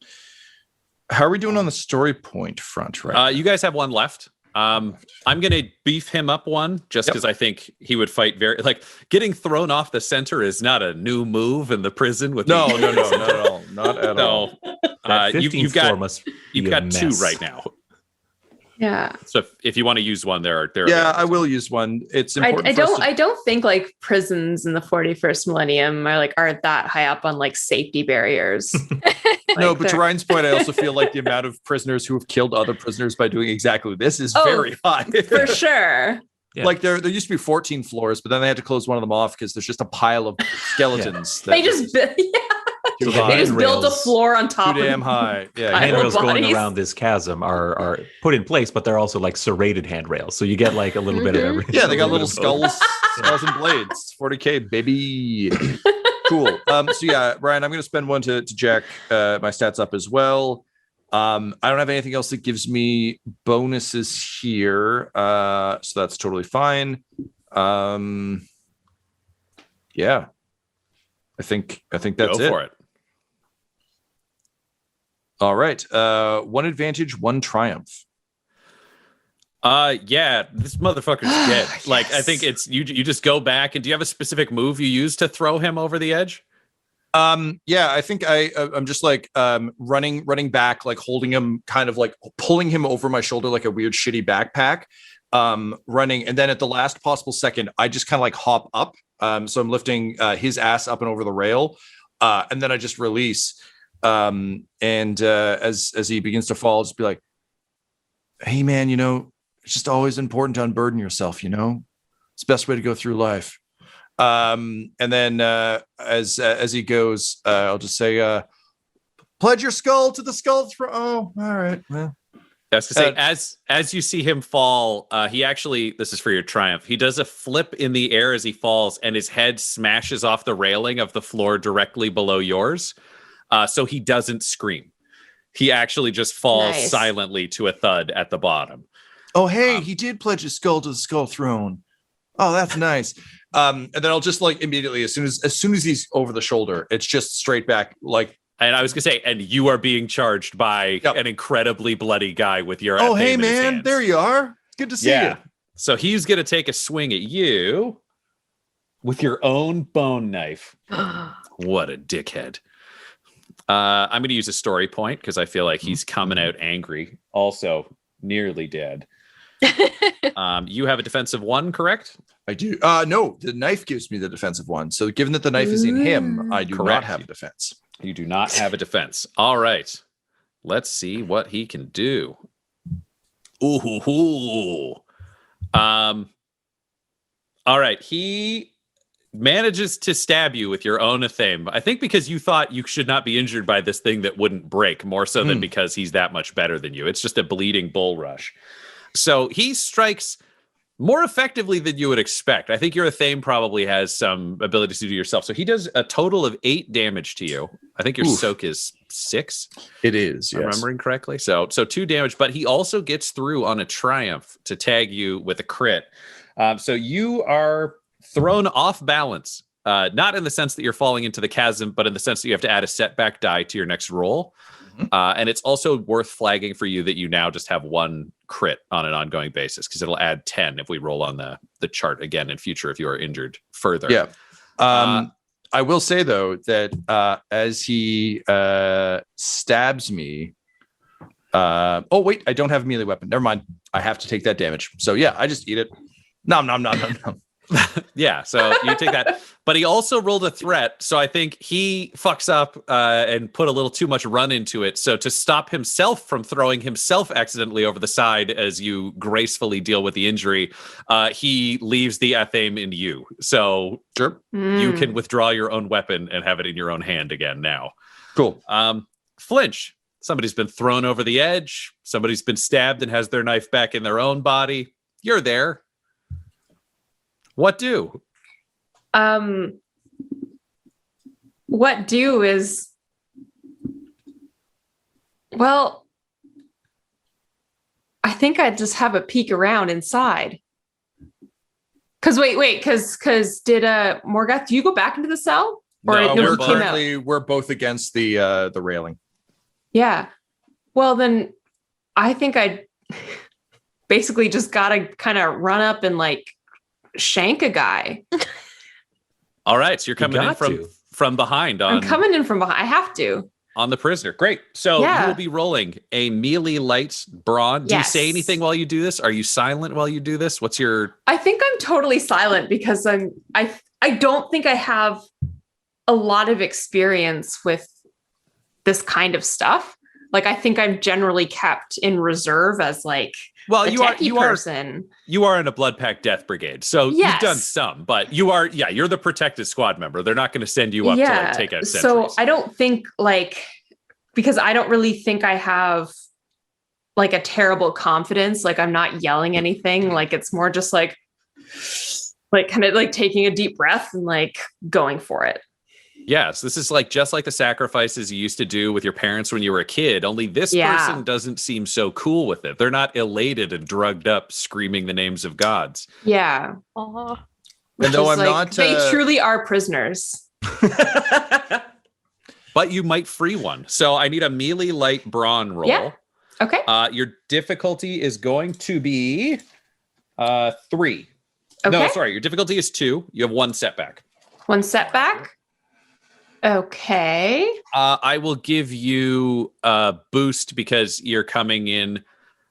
How are we doing on the story point front, right? You guys have one left. I'm going to beef him up one just Yep. because I think he would fight very like getting thrown off the center is not a new move in the prison with no, the, not at all. Not at all. no. That 15th You've floor got must be you've a got 2 mess. right now. Yeah. So if you want to use one, there are Yeah, I will use one. It's important. I don't think like prisons in the 41st millennium aren't that high up on like safety barriers. No, but to Ryan's point, I also feel like the amount of prisoners who have killed other prisoners by doing exactly this is very high. For sure. Yeah. Like there used to be 14 floors, but then they had to close one of them off because there's just a pile of skeletons. They just built a floor on top too of damn high. Yeah, handrails going bodies. around this chasm are put in place, but they're also like serrated handrails, so you get like a little bit of everything. yeah, they got little skulls and blades. 40K baby. Cool. So yeah, Ryan, I'm going to spend one to jack my stats up as well. I don't have anything else that gives me bonuses here, so that's totally fine. Yeah, I think that's Go it. for it. All right. One advantage, one triumph. Yeah, this motherfucker's dead. Like, I think it's you just go back, and do you have a specific move you use to throw him over the edge? Yeah, I think I'm just like running back, like holding him, kind of like pulling him over my shoulder like a weird shitty backpack, running, and then at the last possible second I just kind of like hop up, so I'm lifting his ass up and over the rail, and then I just release, and as he begins to fall, I'll just be like, hey man, it's just always important to unburden yourself, it's the best way to go through life. And then as he goes, I'll just say, pledge your skull to the skull throne. Oh, all right. Well, That's to say, as you see him fall, he actually, this is for your triumph, he does a flip in the air as he falls, and his head smashes off the railing of the floor directly below yours. So he doesn't scream. He actually just falls silently to a thud at the bottom. Oh, hey, he did pledge his skull to the skull throne. Oh, that's nice. And then I'll just like immediately, as soon as he's over the shoulder, it's just straight back. Like, and I was gonna say, and you are being charged by an incredibly bloody guy with your. Oh, hey man, there you are. Good to see you. So he's gonna take a swing at you with your own bone knife. What a dickhead. I'm gonna use a story point because I feel like he's coming out angry. Also, nearly dead. You have a defensive 1, correct? I do. No, the knife gives me the defensive 1. So given that the knife is in him, I do not have a defense. You do not have a defense. All right. Let's see what he can do. Ooh. All right. He manages to stab you with your own athame. I think because you thought you should not be injured by this thing that wouldn't break, more so than because he's that much better than you. It's just a bleeding bull rush. So he strikes more effectively than you would expect. I think your athame probably has some abilities to do yourself. So he does a total of 8 damage to you. I think your soak is 6. It is, yes. Remembering correctly. So 2 damage, but he also gets through on a triumph to tag you with a crit. So you are thrown off balance, not in the sense that you're falling into the chasm, but in the sense that you have to add a setback die to your next roll. And it's also worth flagging for you that you now just have 1 crit on an ongoing basis, because it'll add 10 if we roll on the chart again in future if you are injured further. Yeah. I will say though that as he stabs me, oh wait, I don't have a melee weapon. Never mind. I have to take that damage. So yeah, I just eat it. Nom. Yeah, so you take that. But he also rolled a threat, so I think he fucks up and put a little too much run into it. So to stop himself from throwing himself accidentally over the side as you gracefully deal with the injury, he leaves the athame in you. So sure, you can withdraw your own weapon and have it in your own hand again now. Cool. Flinch. Somebody's been thrown over the edge. Somebody's been stabbed and has their knife back in their own body. You're there. What do? What do is, well, I think I'd just have a peek around inside. Because because did Morgoth, do you go back into the cell? Or no, we're both against the railing. Yeah. Well, then I think I basically just gotta kind of run up and like shank a guy. All right, so you're coming in from behind. I'm coming in from behind. I have to. On the prisoner. Great. So Yeah. you will be rolling a melee light brawn. Do you say Yes. anything while you do this? Are you silent while you do this? What's your... I think I'm totally silent because I don't think I have a lot of experience with this kind of stuff. Like, I think I'm generally kept in reserve as like Well, a you are techie person. you are in a Blood Pact Death Brigade, so you've Yes. done some, but you're the protected squad member. They're not going to send you up to like take out So sentries. I don't think because I don't really think I have like a terrible confidence. Like, I'm not yelling anything. Like, it's more just like kind of like taking a deep breath and like going for it. Yes, this is like just like the sacrifices you used to do with your parents when you were a kid. Only this person doesn't seem so cool with it. They're not elated and drugged up, screaming the names of gods. Yeah. Aw. And though Which I'm is, not, they truly are prisoners. But you might free one. So I need a melee light brawn roll. Yeah. Okay. Your difficulty is going to be 3. Okay. No, sorry. Your difficulty is 2. You have 1 setback. 1 setback. Okay. I will give you a boost because you're coming in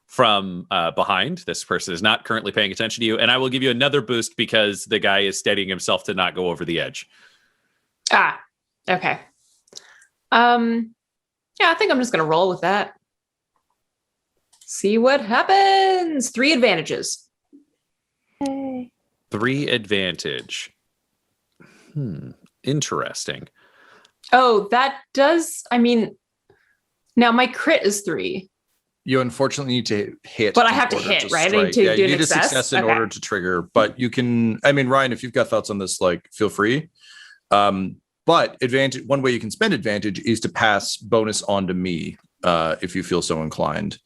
from behind. This person is not currently paying attention to you. And I will give you another boost because the guy is steadying himself to not go over the edge. Okay. Yeah, I think I'm just gonna roll with that. See what happens. 3 advantages. 3 advantage. Interesting. Oh, that does. I mean, now my crit is 3. You unfortunately need to hit. But I have to in order hit, right? I strike. need to Yeah, do you an need a success? success in Okay. order to trigger. But you can. I mean, Ryan, if you've got thoughts on this, like, feel free. But advantage. One way you can spend advantage is to pass bonus on to me, if you feel so inclined.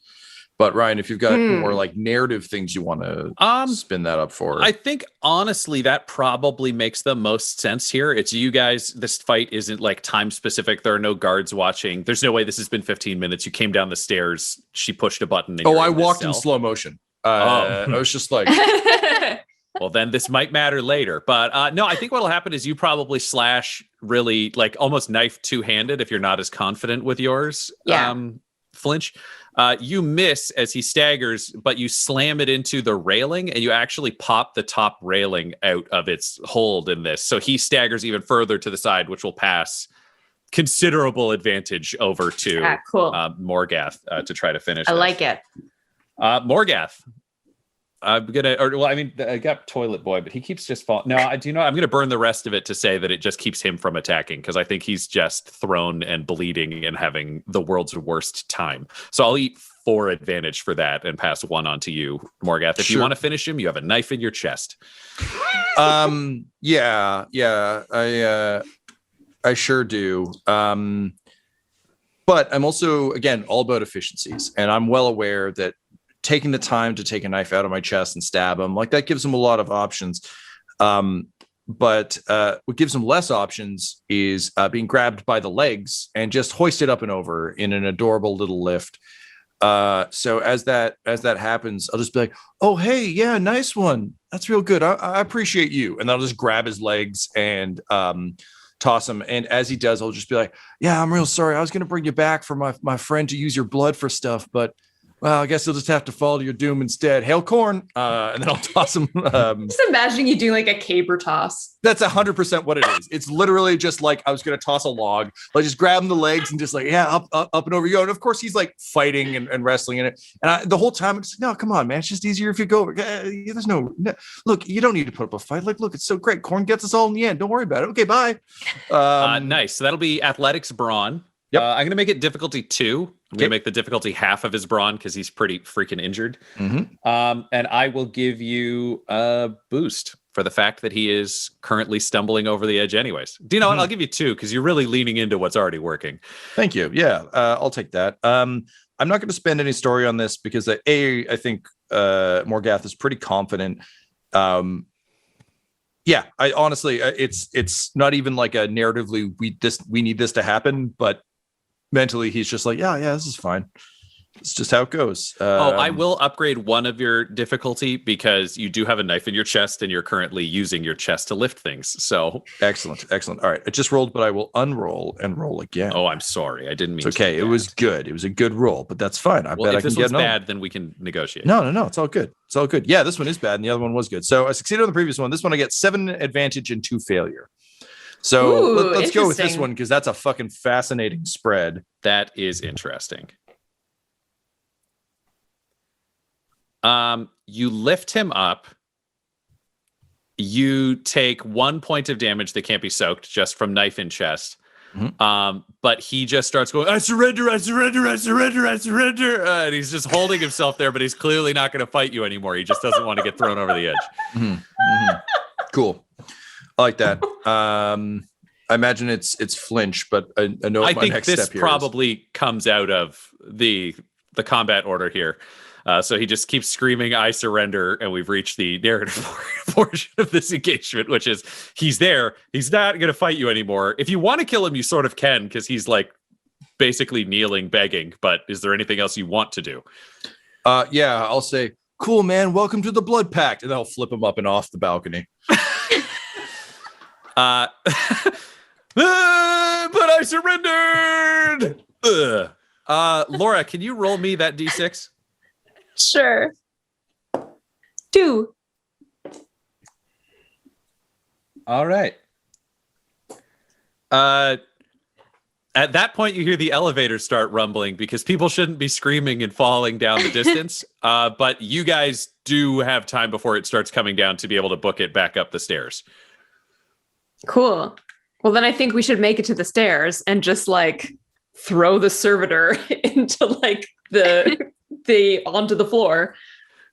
But Ryan, if you've got more like narrative things you want to spin that up for, I think honestly that probably makes the most sense here. It's you guys. This fight isn't like time specific. There are no guards watching. There's no way this has been 15 minutes. You came down the stairs. She pushed a button. And I walked in slow motion. I was just like, well, then this might matter later. But no, I think what'll happen is you probably slash really like almost knife two-handed if you're not as confident with yours. Yeah. Flinch. You miss as he staggers, but you slam it into the railing and you actually pop the top railing out of its hold in this. So he staggers even further to the side, which will pass considerable advantage over to cool. Morgath to try to finish. I this. like it. Morgath. I got Toilet Boy, but he keeps just falling. No, I'm going to burn the rest of it to say that it just keeps him from attacking because I think he's just thrown and bleeding and having the world's worst time. So I'll eat 4 advantage for that and pass 1 on to you, Morgath. If you want to finish him, you have a knife in your chest. Yeah, I sure do. But I'm also, again, all about efficiencies, and I'm well aware that taking the time to take a knife out of my chest and stab him, like, that gives him a lot of options. But what gives him less options is being grabbed by the legs and just hoisted up and over in an adorable little lift. So as that happens, I'll just be like, "Oh, hey, yeah, nice one. That's real good. I appreciate you." And I'll just grab his legs and toss him. And as he does, I'll just be like, "Yeah, I'm real sorry. I was going to bring you back for my friend to use your blood for stuff, but well, I guess you'll just have to fall to your doom instead. Hail corn." And then I'll toss him. Just imagining you doing like a caber toss. That's 100% what it is. It's literally just like I was going to toss a log. I just grab him the legs and just like, yeah, up and over you go. And of course, he's like fighting and wrestling in it. And the whole time, I'm just like, no, come on, man. It's just easier if you go. There's no, look, you don't need to put up a fight. Like, look, it's so great. Corn gets us all in the end. Don't worry about it. Okay, bye. Nice. So that'll be athletics brawn. Yep. I'm going to make it difficulty 2. I'm going to make the difficulty half of his brawn because he's pretty freaking injured. Mm-hmm. And I will give you a boost for the fact that he is currently stumbling over the edge anyways. Do you know what? I'll give you 2 because you're really leaning into what's already working. Thank you. Yeah, I'll take that. I'm not going to spend any story on this because I think Morgath is pretty confident. Yeah, I honestly, it's not even like a narratively we need this to happen, but mentally he's just like, yeah, this is fine. It's just how it goes. I will upgrade one of your difficulty because you do have a knife in your chest and you're currently using your chest to lift things. So excellent. All right. I just rolled, but I will unroll and roll again. Oh, I'm sorry. I didn't mean it's okay. It was good. It was a good roll, but that's fine. I bet I can this get one's bad, then we can negotiate. No. It's all good. It's all good. Yeah, this one is bad and the other one was good. So I succeeded on the previous one. This one I get 7 advantage and 2 failure. So let's go with this one because that's a fucking fascinating spread. That is interesting. You lift him up. You take 1 point of damage that can't be soaked just from knife in chest. Mm-hmm. But he just starts going, I surrender. And he's just holding himself there, but he's clearly not going to fight you anymore. He just doesn't want to get thrown over the edge. Mm-hmm. Mm-hmm. Cool. I like that. I imagine it's flinch, but I know what my next step here is. I think this probably comes out of the combat order here. So he just keeps screaming, I surrender. And we've reached the narrative portion of this engagement, which is he's there. He's not going to fight you anymore. If you want to kill him, you sort of can because he's like basically kneeling, begging. But is there anything else you want to do? Yeah, I'll say, cool, man. Welcome to the Blood Pact. And I'll flip him up and off the balcony. But I surrendered. Laura, can you roll me that D6? Sure. 2. All right. At that point, you hear the elevator start rumbling because people shouldn't be screaming and falling down the distance. But you guys do have time before it starts coming down to be able to book it back up the stairs. Cool. Well, then I think we should make it to the stairs and just like throw the servitor into like the onto the floor.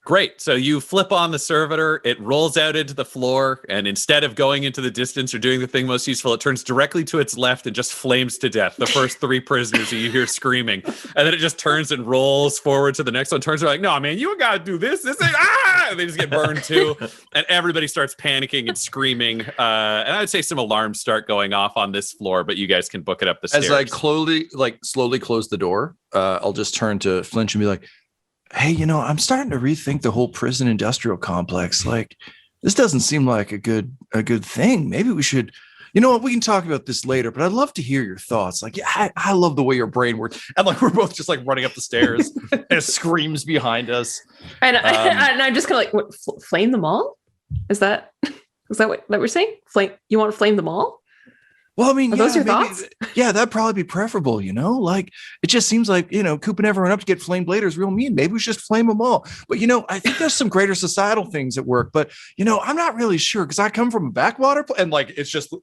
Great. So you flip on the servitor, it rolls out into the floor, and instead of going into the distance or doing the thing most useful, it turns directly to its left and just flames to death. The first 3 prisoners that you hear screaming, and then it just turns and rolls forward to the next one. Turns around like, no, man, you got to do this. This ain't, and they just get burned too. And everybody starts panicking and screaming. And I would say some alarms start going off on this floor, but you guys can book it up the stairs. As I slowly close the door, I'll just turn to Flinch and be like, hey, I'm starting to rethink the whole prison industrial complex. Like, this doesn't seem like a good thing. Maybe we should, we can talk about this later, but I'd love to hear your thoughts. Like, yeah, I love the way your brain works. And like, we're both just like running up the stairs and screams behind us. And I'm just kind of like, what, flame them all? Is that what we're saying? Flame? You want to flame them all? Well, I mean, those your thoughts? Yeah, that'd probably be preferable, Like, it just seems like, cooping everyone up to get flamed later is real mean. Maybe we should just flame them all. But, I think there's some greater societal things at work. But, I'm not really sure because I come from a backwater and, like, it's just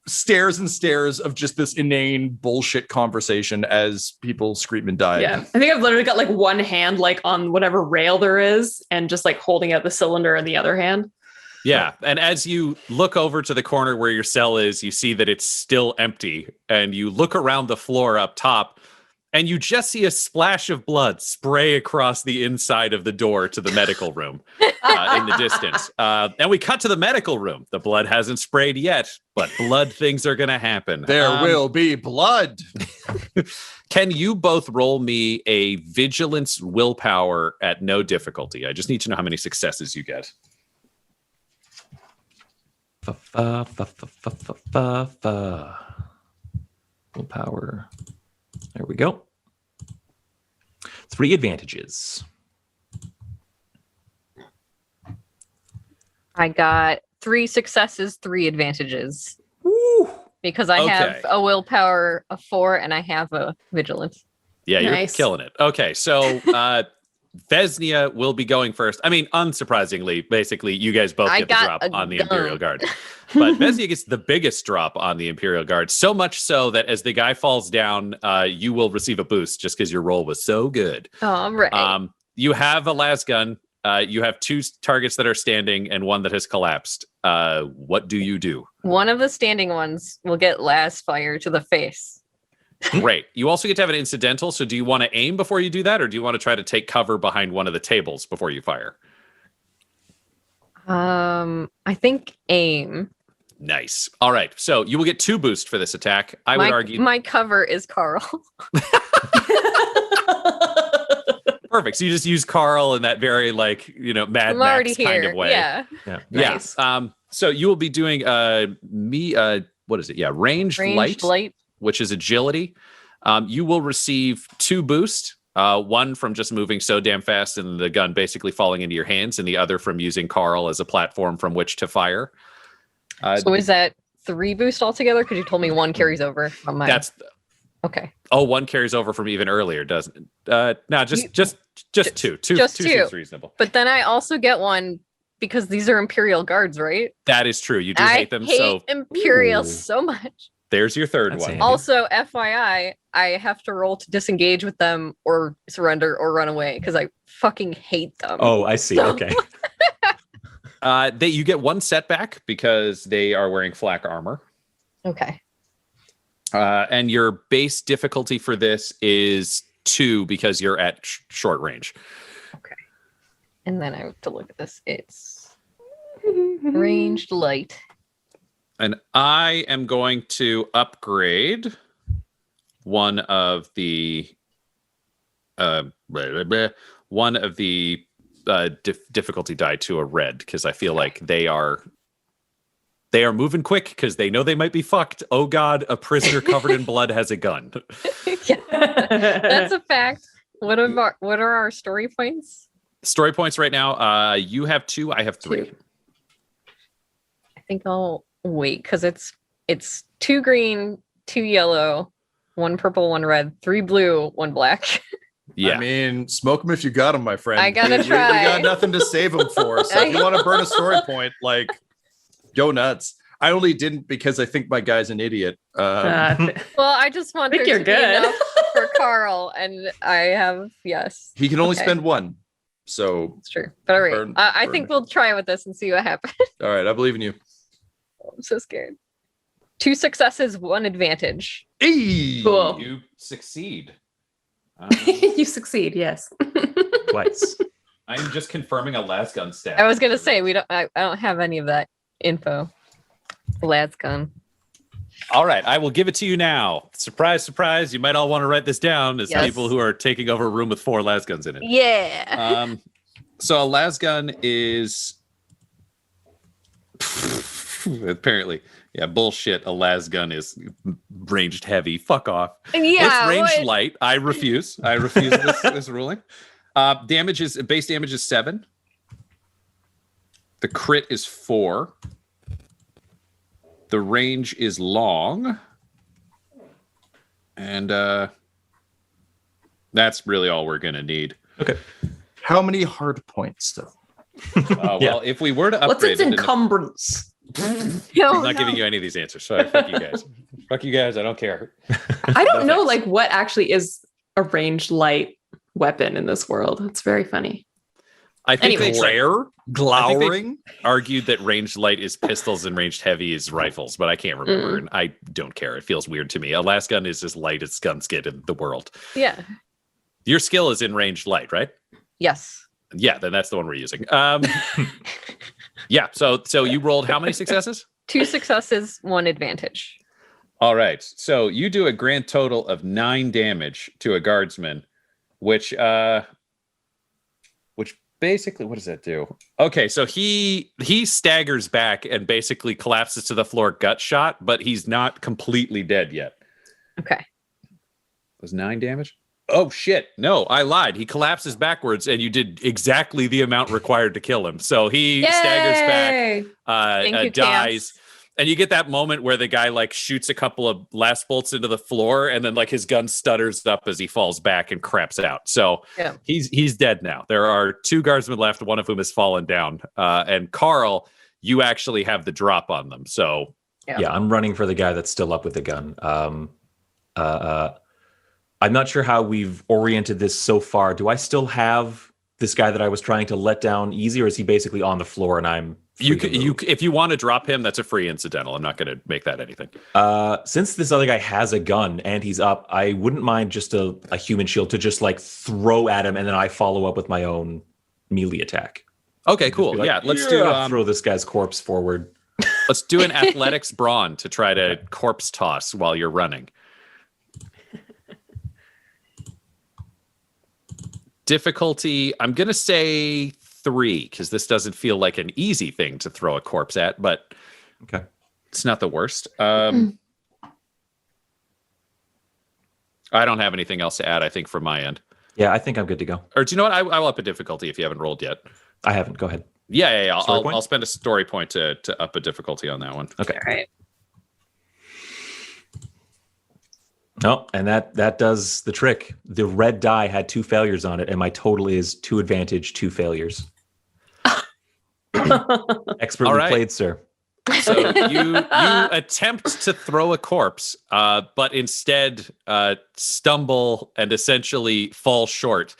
stairs and stairs of just this inane bullshit conversation as people scream and die. Yeah, I think I've literally got, like, one hand, like, on whatever rail there is and just, like, holding out the cylinder in the other hand. Yeah, and as you look over to the corner where your cell is, you see that it's still empty, and you look around the floor up top, and you just see a splash of blood spray across the inside of the door to the medical room in the distance. And we cut to the medical room. The blood hasn't sprayed yet, but blood things are going to happen. There will be blood. Can you both roll me a vigilance willpower at no difficulty? I just need to know how many successes you get. Willpower. There we go. 3 advantages. I got 3 successes, 3 advantages. Woo! Because I have a willpower of 4 and I have a vigilance. Yeah, you're killing it. Okay, so Vesnia will be going first. I mean, unsurprisingly, basically, you guys both get the drop on the Imperial Guard. But Vesnia gets the biggest drop on the Imperial Guard, so much so that as the guy falls down, you will receive a boost just because your roll was so good. All right. You have a las gun. You have 2 targets that are standing and 1 that has collapsed. What do you do? One of the standing ones will get las fire to the face. Great. You also get to have an incidental. So do you want to aim before you do that? Or do you want to try to take cover behind one of the tables before you fire? I think aim. Nice. All right. So you will get 2 boosts for this attack. I would argue my cover is Carl. Perfect. So you just use Carl in that very Mad I'm already Max here. kind of way. Yeah. Nice. Yeah. So you will be doing what is it? Yeah, ranged light, which is agility. You will receive 2 boosts. One from just moving so damn fast and the gun basically falling into your hands, and the other from using Carl as a platform from which to fire. So is that 3 boost altogether? Because you told me 1 carries over from mine. Okay. Oh, 1 carries over from even earlier, doesn't it? No, just 2. Two seems reasonable. But then I also get 1 because these are Imperial guards, right? That is true. You do hate them. I hate Imperial Ooh. so much. There's your third That's one. handy. Also, FYI, I have to roll to disengage with them or surrender or run away because I fucking hate them. Oh, I see. Okay. You get 1 setback because they are wearing flak armor. Okay. And your base difficulty for this is 2 because you're at short range. Okay. And then I have to look at this. It's ranged light. And I am going to upgrade one of the difficulty die to a red because I feel like they are moving quick because they know they might be fucked. Oh God, a prisoner covered in blood has a gun. Yeah, that's a fact. What are our story points? Story points right now. You have 2. I have 3. 2. I think I'll wait because it's 2 green, 2 yellow, 1 purple, 1 red, 3 blue, 1 black. Yeah. I mean, smoke them if you got them, my friend. I gotta We try. got nothing to save them for. So if you want to burn a story point, go nuts. I only didn't because I think my guy's an idiot. Well, I just want think there you're to be good. enough for Carl, and I have He can only Okay. spend 1. So, It's true. But all right, Burn- I burn think it. we'll try with this and see what happens. all right, I believe in you. I'm so scared. 2 successes, 1 advantage. Hey! Cool. You succeed. You succeed, yes. Twice. I'm just confirming a last gun stat. I was gonna say I don't have any of that info. Lad's gun. All right, I will give it to you now. Surprise, surprise. You might all want to write this down as Yes. people who are taking over a room with 4 las guns in it. Yeah. So a las gun is apparently, yeah, bullshit. A las gun is ranged heavy. Fuck off. Yeah. It's ranged what? light. I refuse this ruling. Base damage is 7. The crit is 4. The range is long. And that's really all we're gonna need. Okay. How many hard points, though? Well, if we were to What's upgrade its it, into- encumbrance? I'm not giving you any of these answers. So fuck you guys. Fuck you guys. I don't care. I don't know thanks. what actually is a ranged light weapon in this world. It's very funny. I think Anyway. they Glare? Glowering? argued that ranged light is pistols and ranged heavy is rifles, but I can't remember, and I don't care. It feels weird to me. A las gun is as light as guns get in the world. Yeah. Your skill is in ranged light, right? Yes. Yeah, then that's the one we're using. Yeah. So you rolled how many successes? 2 successes, 1 advantage. All right. So you do a grand total of 9 damage to a guardsman, which basically, what does that do? Okay, so he staggers back and basically collapses to the floor, gut shot, but he's not completely dead yet. Okay. Was 9 damage? Oh shit! No, I lied. He collapses backwards, and you did exactly the amount required to kill him. So he staggers back, Thank you, dies. Camps. And you get that moment where the guy shoots a couple of last bolts into the floor, and then his gun stutters up as he falls back and craps out. So Yeah. he's dead now. There are 2 guardsmen left, one of whom has fallen down. And Carl, you actually have the drop on them. So Yeah, I'm running for the guy that's still up with the gun. I'm not sure how we've oriented this so far. Do I still have this guy that I was trying to let down easy, or is he basically on the floor and I'm free to move? if you want to drop him, that's a free incidental. I'm not going to make that anything. Since this other guy has a gun and he's up, I wouldn't mind just a human shield to just throw at him, and then I follow up with my own melee attack. Okay, cool. Be like, Yeah, let's throw this guy's corpse forward. let's do an athletics brawn to try to corpse toss while you're running. Difficulty, I'm going to say 3, because this doesn't feel like an easy thing to throw a corpse at, but Okay. it's not the worst. I don't have anything else to add, I think, from my end. Yeah, I think I'm good to go. Or do you know what? I will up a difficulty if you haven't rolled yet. I haven't. Go ahead. Yeah. Story point? I'll spend a story point to up a difficulty on that one. Okay. All right. No, and that does the trick. The red die had 2 failures on it, and my total is 2 advantage, 2 failures. Expertly All right. played, sir. So you attempt to throw a corpse, but instead stumble and essentially fall short.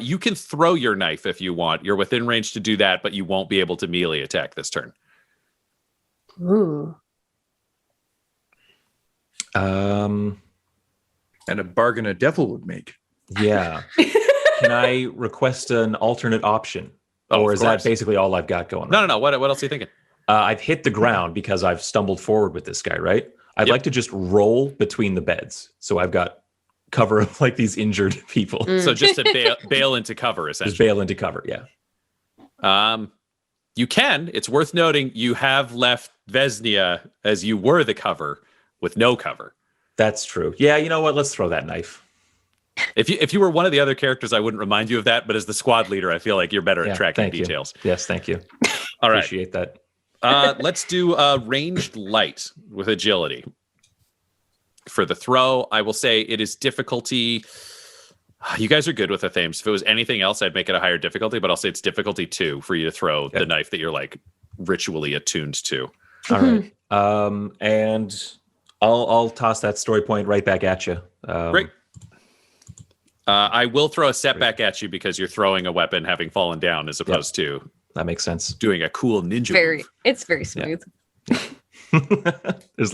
You can throw your knife if you want. You're within range to do that, but you won't be able to melee attack this turn. Ooh. And a bargain a devil would make. Yeah. Can I request an alternate option? Oh, Or of is that course. basically all I've got going on? No. What else are you thinking? I've hit the ground because I've stumbled forward with this guy, right? I'd Yep. like to just roll between the beds. So I've got cover of like these injured people. So just to bail into cover, Just essentially. bail into cover, yeah. You can. It's worth noting you have left Vesnia as you were the cover with no cover. That's true. Yeah, you know what? Let's throw that knife. If you were one of the other characters, I wouldn't remind you of that. But as the squad leader, I feel like you're better Yeah, at tracking thank you. details. Yes, thank you. All right. Appreciate that. Let's do ranged light with agility. For the throw, I will say it is difficulty. You guys are good with the themes. If it was anything else, I'd make it a higher difficulty, but I'll say it's difficulty 2 for you to throw the knife that you're like ritually attuned to. All right. And I'll toss that story point right back at you. Great. I will throw a setback at you because you're throwing a weapon having fallen down as opposed to That makes sense. doing a cool ninja move. It's very smooth. There's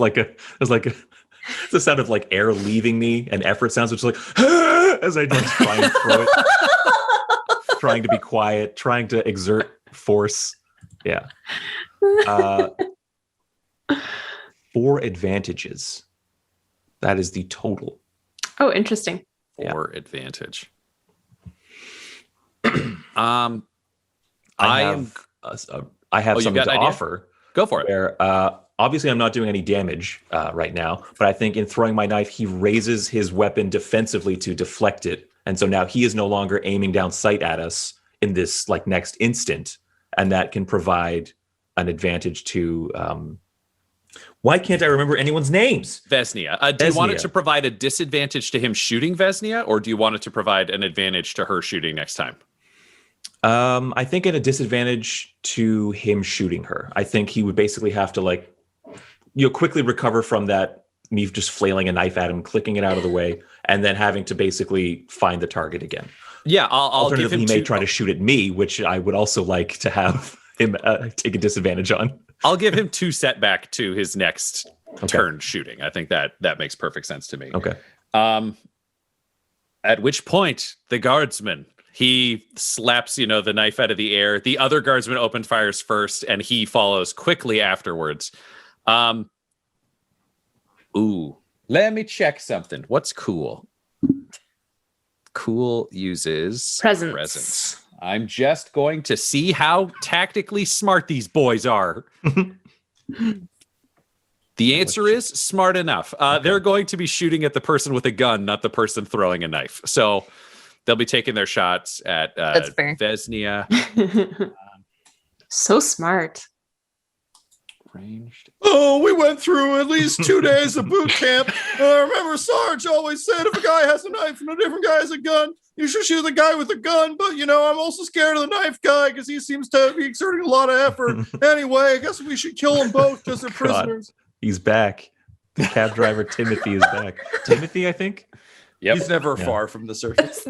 the sound of like air leaving me and effort sounds, which is like as I like try and throw it, trying to be quiet, trying to exert force. Yeah. 4 advantages. That is the total. Oh, interesting. For advantage. I have Oh, something got to an idea? offer. Go for it. Where obviously I'm not doing any damage right now, but I think in throwing my knife, he raises his weapon defensively to deflect it, and so now he is no longer aiming down sight at us in this like next instant, and that can provide an advantage to. Why can't I remember anyone's names? Vesnia. Do you want it Vesnia. to provide a disadvantage to him shooting Vesnia, or do you want it to provide an advantage to her shooting next time? I think at a disadvantage to him shooting her. I think he would basically have to quickly recover from that, me just flailing a knife at him, clicking it out of the way, and then having to basically find the target again. Yeah, I'll give Alternatively, him he may two, try to shoot at me, which I would also like to have him take a disadvantage on. I'll give him 2 setback to his next turn shooting. I think that makes perfect sense to me. Okay. At which point, the guardsman, he slaps, the knife out of the air. The other guardsman opened fires first, and he follows quickly afterwards. Let me check something. What's cool? Cool uses presence. I'm just going to see how tactically smart these boys are. The answer is smart enough. They're going to be shooting at the person with a gun, not the person throwing a knife. So they'll be taking their shots at That's fair. Vesnia. So smart. Ranged. Oh, we went through at least 2 days of boot camp. And I remember Sarge always said if a guy has a knife and a different guy has a gun, you should shoot the guy with the gun. But, I'm also scared of the knife guy because he seems to be exerting a lot of effort. Anyway, I guess we should kill them both because they're prisoners. He's back. The cab driver, Timothy, is back. Timothy, I think? Yep. He's never far from the surface.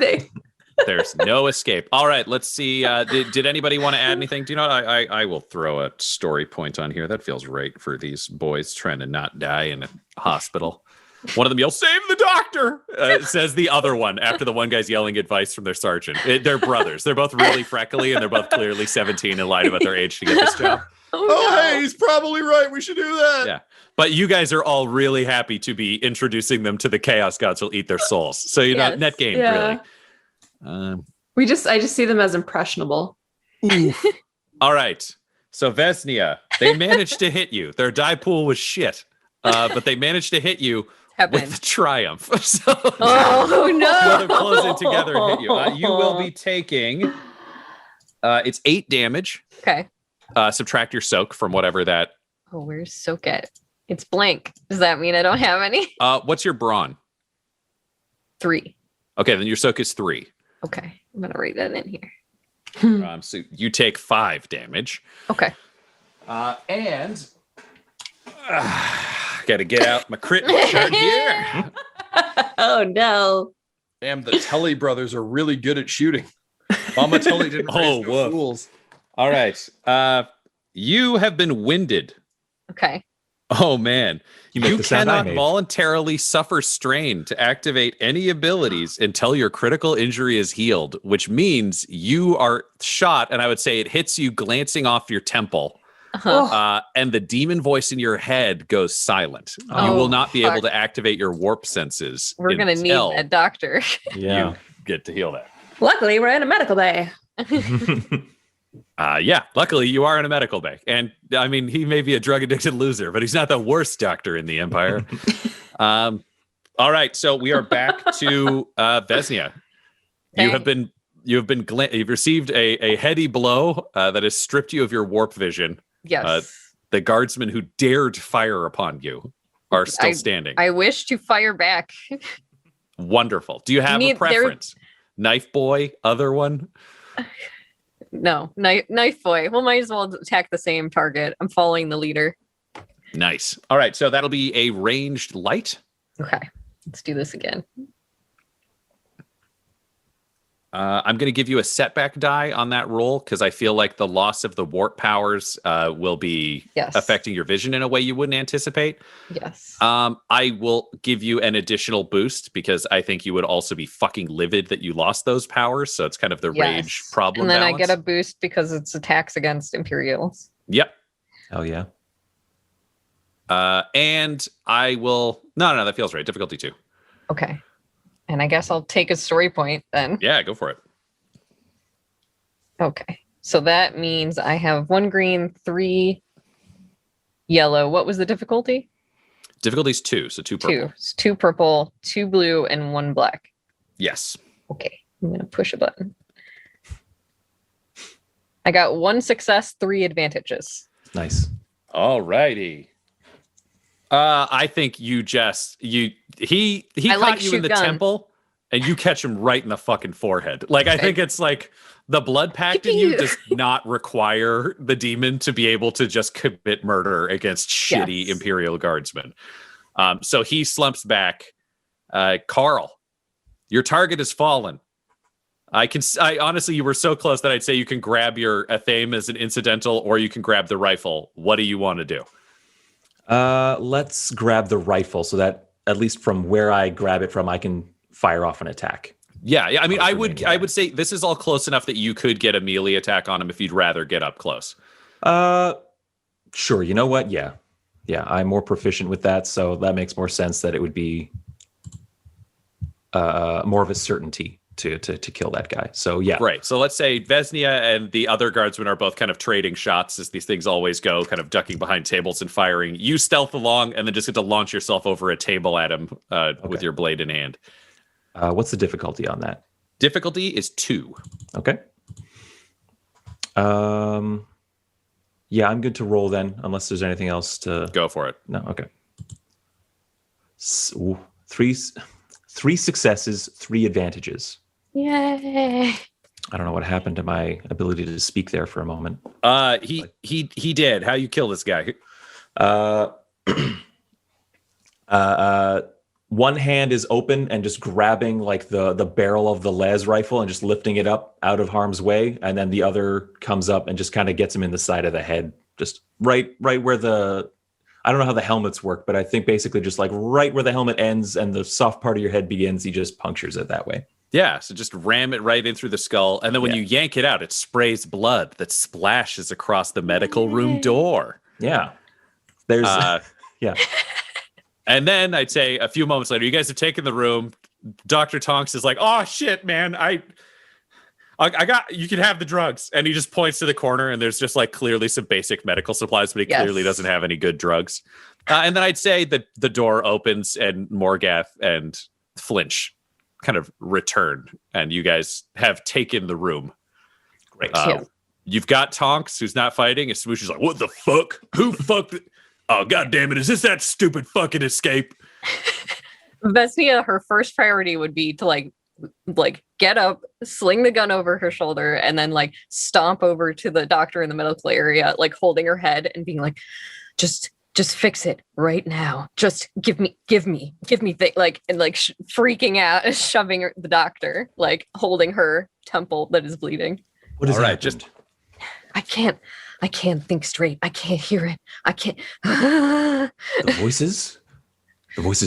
There's no escape. All right, let's see. Did anybody want to add anything? Do you know what? I will throw a story point on here. That feels right for these boys trying to not die in a hospital. One of them yells, "Save the doctor!" Says the other one after the one guy's yelling advice from their sergeant. They're brothers. They're both really freckly, and they're both clearly 17 and lied about their age to get this job. Hey, he's probably right. We should do that. Yeah. But you guys are all really happy to be introducing them to the Chaos Gods will eat their souls. So, Yes. net gain, really. I just see them as impressionable. All right. So Vesnia, they managed to hit you. Their die pool was shit, but they managed to hit you with triumph. So Oh no! they're closing together and hit you. You will be taking. It's 8 damage. Okay. Subtract your soak from whatever that. Oh, where's soak at? It's blank. Does that mean I don't have any? What's your brawn? 3. Okay, then your soak is 3. Okay, I'm gonna write that in here. So you take 5 damage. Okay. And gotta get out my crit chart here. Oh no. Damn, the Tully brothers are really good at shooting. Mama Tully didn't raise no fools. All right. You have been winded. Okay. Oh man. make You the sound I cannot made. voluntarily suffer strain to activate any abilities until your critical injury is healed, which means you are shot, and I would say it hits you glancing off your temple. Uh-huh. And the demon voice in your head goes silent. You Oh, will not be able fuck. to activate your warp senses. We're gonna need until a doctor. Yeah. You get to heal that. Luckily, we're in a medical bay. Yeah, luckily you are in a medical bay. And I mean, he may be a drug addicted loser, but he's not the worst doctor in the Empire. All right, so we are back to Vesnia. Okay. You've received a heady blow that has stripped you of your warp vision. Yes. The guardsmen who dared fire upon you are still standing. I wish to fire back. Wonderful. Do you have a preference? Knife boy, other one? No, knife boy. Well, might as well attack the same target. I'm following the leader. Nice. All right, so that'll be a ranged light. Okay, let's do this again. I'm going to give you a setback die on that roll because I feel like the loss of the warp powers will be affecting your vision in a way you wouldn't anticipate. Yes. I will give you an additional boost because I think you would also be fucking livid that you lost those powers. So it's kind of the rage problem. And then balance. I get a boost because it's attacks against Imperials. Yep. Oh yeah. And I will. No, that feels right. Difficulty 2. Okay. And I guess I'll take a story point then. Yeah, go for it. Okay. So that means I have 1 green, 3 yellow. What was the difficulty? Difficulty's 2, so 2 purple. 2. It's 2 purple, 2 blue, and 1 black. Yes. Okay. I'm going to push a button. I got 1 success, 3 advantages. Nice. All righty. I think he caught you in the temple and you catch him right in the fucking forehead. Like, I think it's like the blood pact in you does not require the demon to be able to just commit murder against shitty Imperial guardsmen. So he slumps back. Carl, your target has fallen. I honestly, you were so close that I'd say you can grab your Athame as an incidental or you can grab the rifle. What do you want to do? Let's grab the rifle so that at least from where I grab it from, I can fire off an attack. Yeah. I mean, I would say this is all close enough that you could get a melee attack on him if you'd rather get up close. Sure. You know what? Yeah. I'm more proficient with that, so that makes more sense that it would be more of a certainty to kill that guy. So yeah. Right. So let's say Vesnia and the other guardsmen are both kind of trading shots as these things always go, kind of ducking behind tables and firing. You stealth along and then just get to launch yourself over a table at him with your blade in hand. What's the difficulty on that? Difficulty is 2. Okay. Yeah, I'm good to roll then, unless there's anything else to go for it. No. Okay. So, 3 successes, 3 advantages. Yay. I don't know what happened to my ability to speak there for a moment. He did. How you kill this guy? One hand is open and just grabbing like the barrel of the les rifle and just lifting it up out of harm's way, and then the other comes up and just kind of gets him in the side of the head, just right where I don't know how the helmets work, but I think basically just like right where the helmet ends and the soft part of your head begins, he just punctures it that way. Yeah, so just ram it right in through the skull, and then when you yank it out, it sprays blood that splashes across the medical room door. Yeah. There's yeah. And then I'd say a few moments later, you guys have taken the room. Dr. Tonks is like, "Oh shit, man. I I got, you can have the drugs. And he just points to the corner and there's just like clearly some basic medical supplies, but he clearly doesn't have any good drugs. And then I'd say that the door opens and Morgath and Flinch kind of return and you guys have taken the room. Great. You've got Tonks who's not fighting and Smoosh is like, what the fuck? Who fucked? Oh, God damn it. Is this that stupid fucking escape? Vesnia, her first priority would be to like get up, sling the gun over her shoulder, and then like stomp over to the doctor in the medical area, like holding her head and being like, just fix it right now. Just give me like, and like freaking out, shoving the doctor, like holding her temple that is bleeding. What is All right, happened? just I can't think straight. I can't hear it. I can't. The voices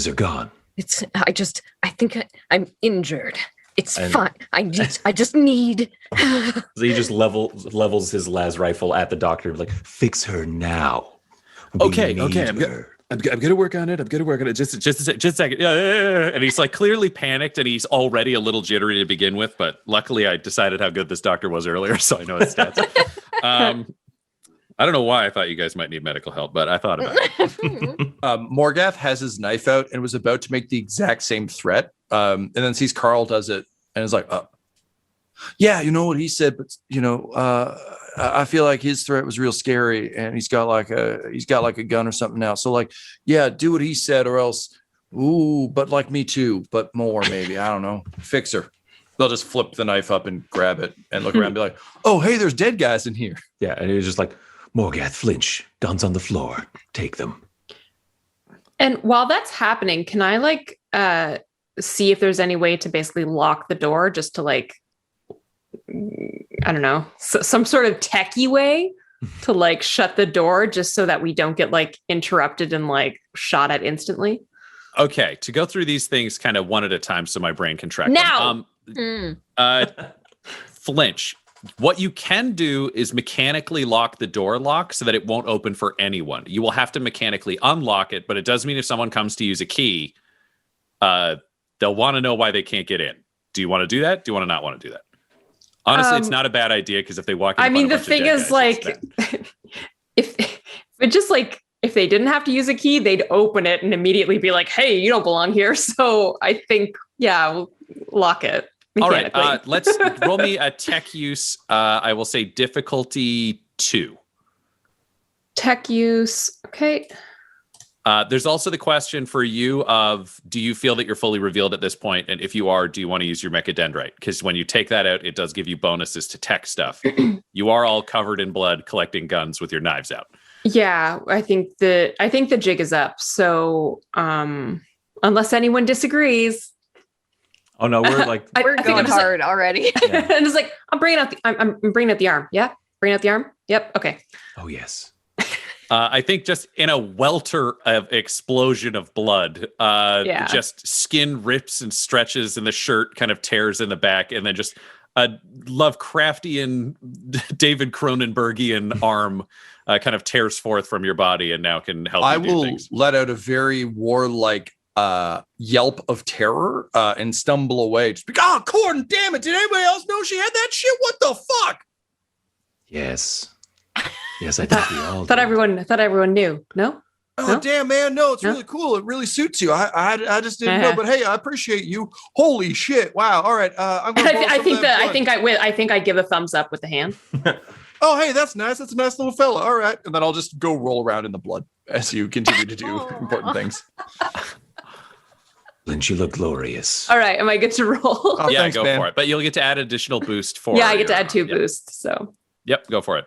are gone. I think I'm injured. It's And- fine. I just need. So he just levels his las rifle at the doctor, like, fix her now. We Okay, need I'm her." gonna work on it. Just a second. Yeah. And he's like clearly panicked and he's already a little jittery to begin with, but luckily I decided how good this doctor was earlier, so I know his stats. I don't know why I thought you guys might need medical help, but I thought about it. Morgath has his knife out and was about to make the exact same threat. And then sees Carl does it and is like, yeah, you know what he said, but I feel like his threat was real scary and he's got like a gun or something now. So like, yeah, do what he said or else, but like me too, but more maybe, I don't know. Fix her. They'll just flip the knife up and grab it and look around and be like, oh, hey, there's dead guys in here. Yeah, and he was just like, Morgath, flinch, guns on the floor, take them. And while that's happening, can I like see if there's any way to basically lock the door just to like, I don't know, some sort of techie way to like shut the door just so that we don't get like interrupted and like shot at instantly? Okay, to go through these things kind of one at a time so my brain can track Now! them. Flinch. What you can do is mechanically lock the door lock so that it won't open for anyone. You will have to mechanically unlock it, but it does mean if someone comes to use a key, they'll want to know why they can't get in. Do you want to do that? Do you want to not want to do that? Honestly, it's not a bad idea because if they walk in, I mean, the thing is like, if they didn't have to use a key, they'd open it and immediately be like, hey, you don't belong here. So I think, we'll lock it. All right, let's roll me a tech use. I will say difficulty 2. Tech use. Okay. There's also the question for you of, do you feel that you're fully revealed at this point? And if you are, do you want to use your mechadendrite? Because when you take that out, it does give you bonuses to tech stuff. You are all covered in blood, collecting guns with your knives out. Yeah, I think the jig is up. So unless anyone disagrees. Oh no, we're like We're I think going I'm just hard already. Yeah. and it's like I'm bringing out the arm. Yeah, bringing out the arm. Yep. Okay. Oh yes. I think just in a welter of explosion of blood, just skin rips and stretches and the shirt kind of tears in the back, and then just a Lovecraftian David Cronenbergian arm kind of tears forth from your body and now can help you do things. Let out a very warlike yelp of terror and stumble away. Just be, Corden, damn it, did anybody else know she had that shit? What the fuck? Yes, I think we all Thought did. everyone knew. No. Oh, No? damn, man. No, it's No? really cool. It really suits you. I just didn't know, but hey, I appreciate you. Holy shit. Wow. All right. I'm gonna borrow some of that blood. I think I give a thumbs up with the hand. Oh, hey, that's nice. That's a nice little fella. All right. And then I'll just go roll around in the blood as you continue to do important things. Lynch, you look glorious. All right. Am I good to roll? Oh, Yeah, thanks, go man. for it. But you'll get to add additional boost for. Yeah, I get to your- add 2 yep. boosts. So Yep, go for it.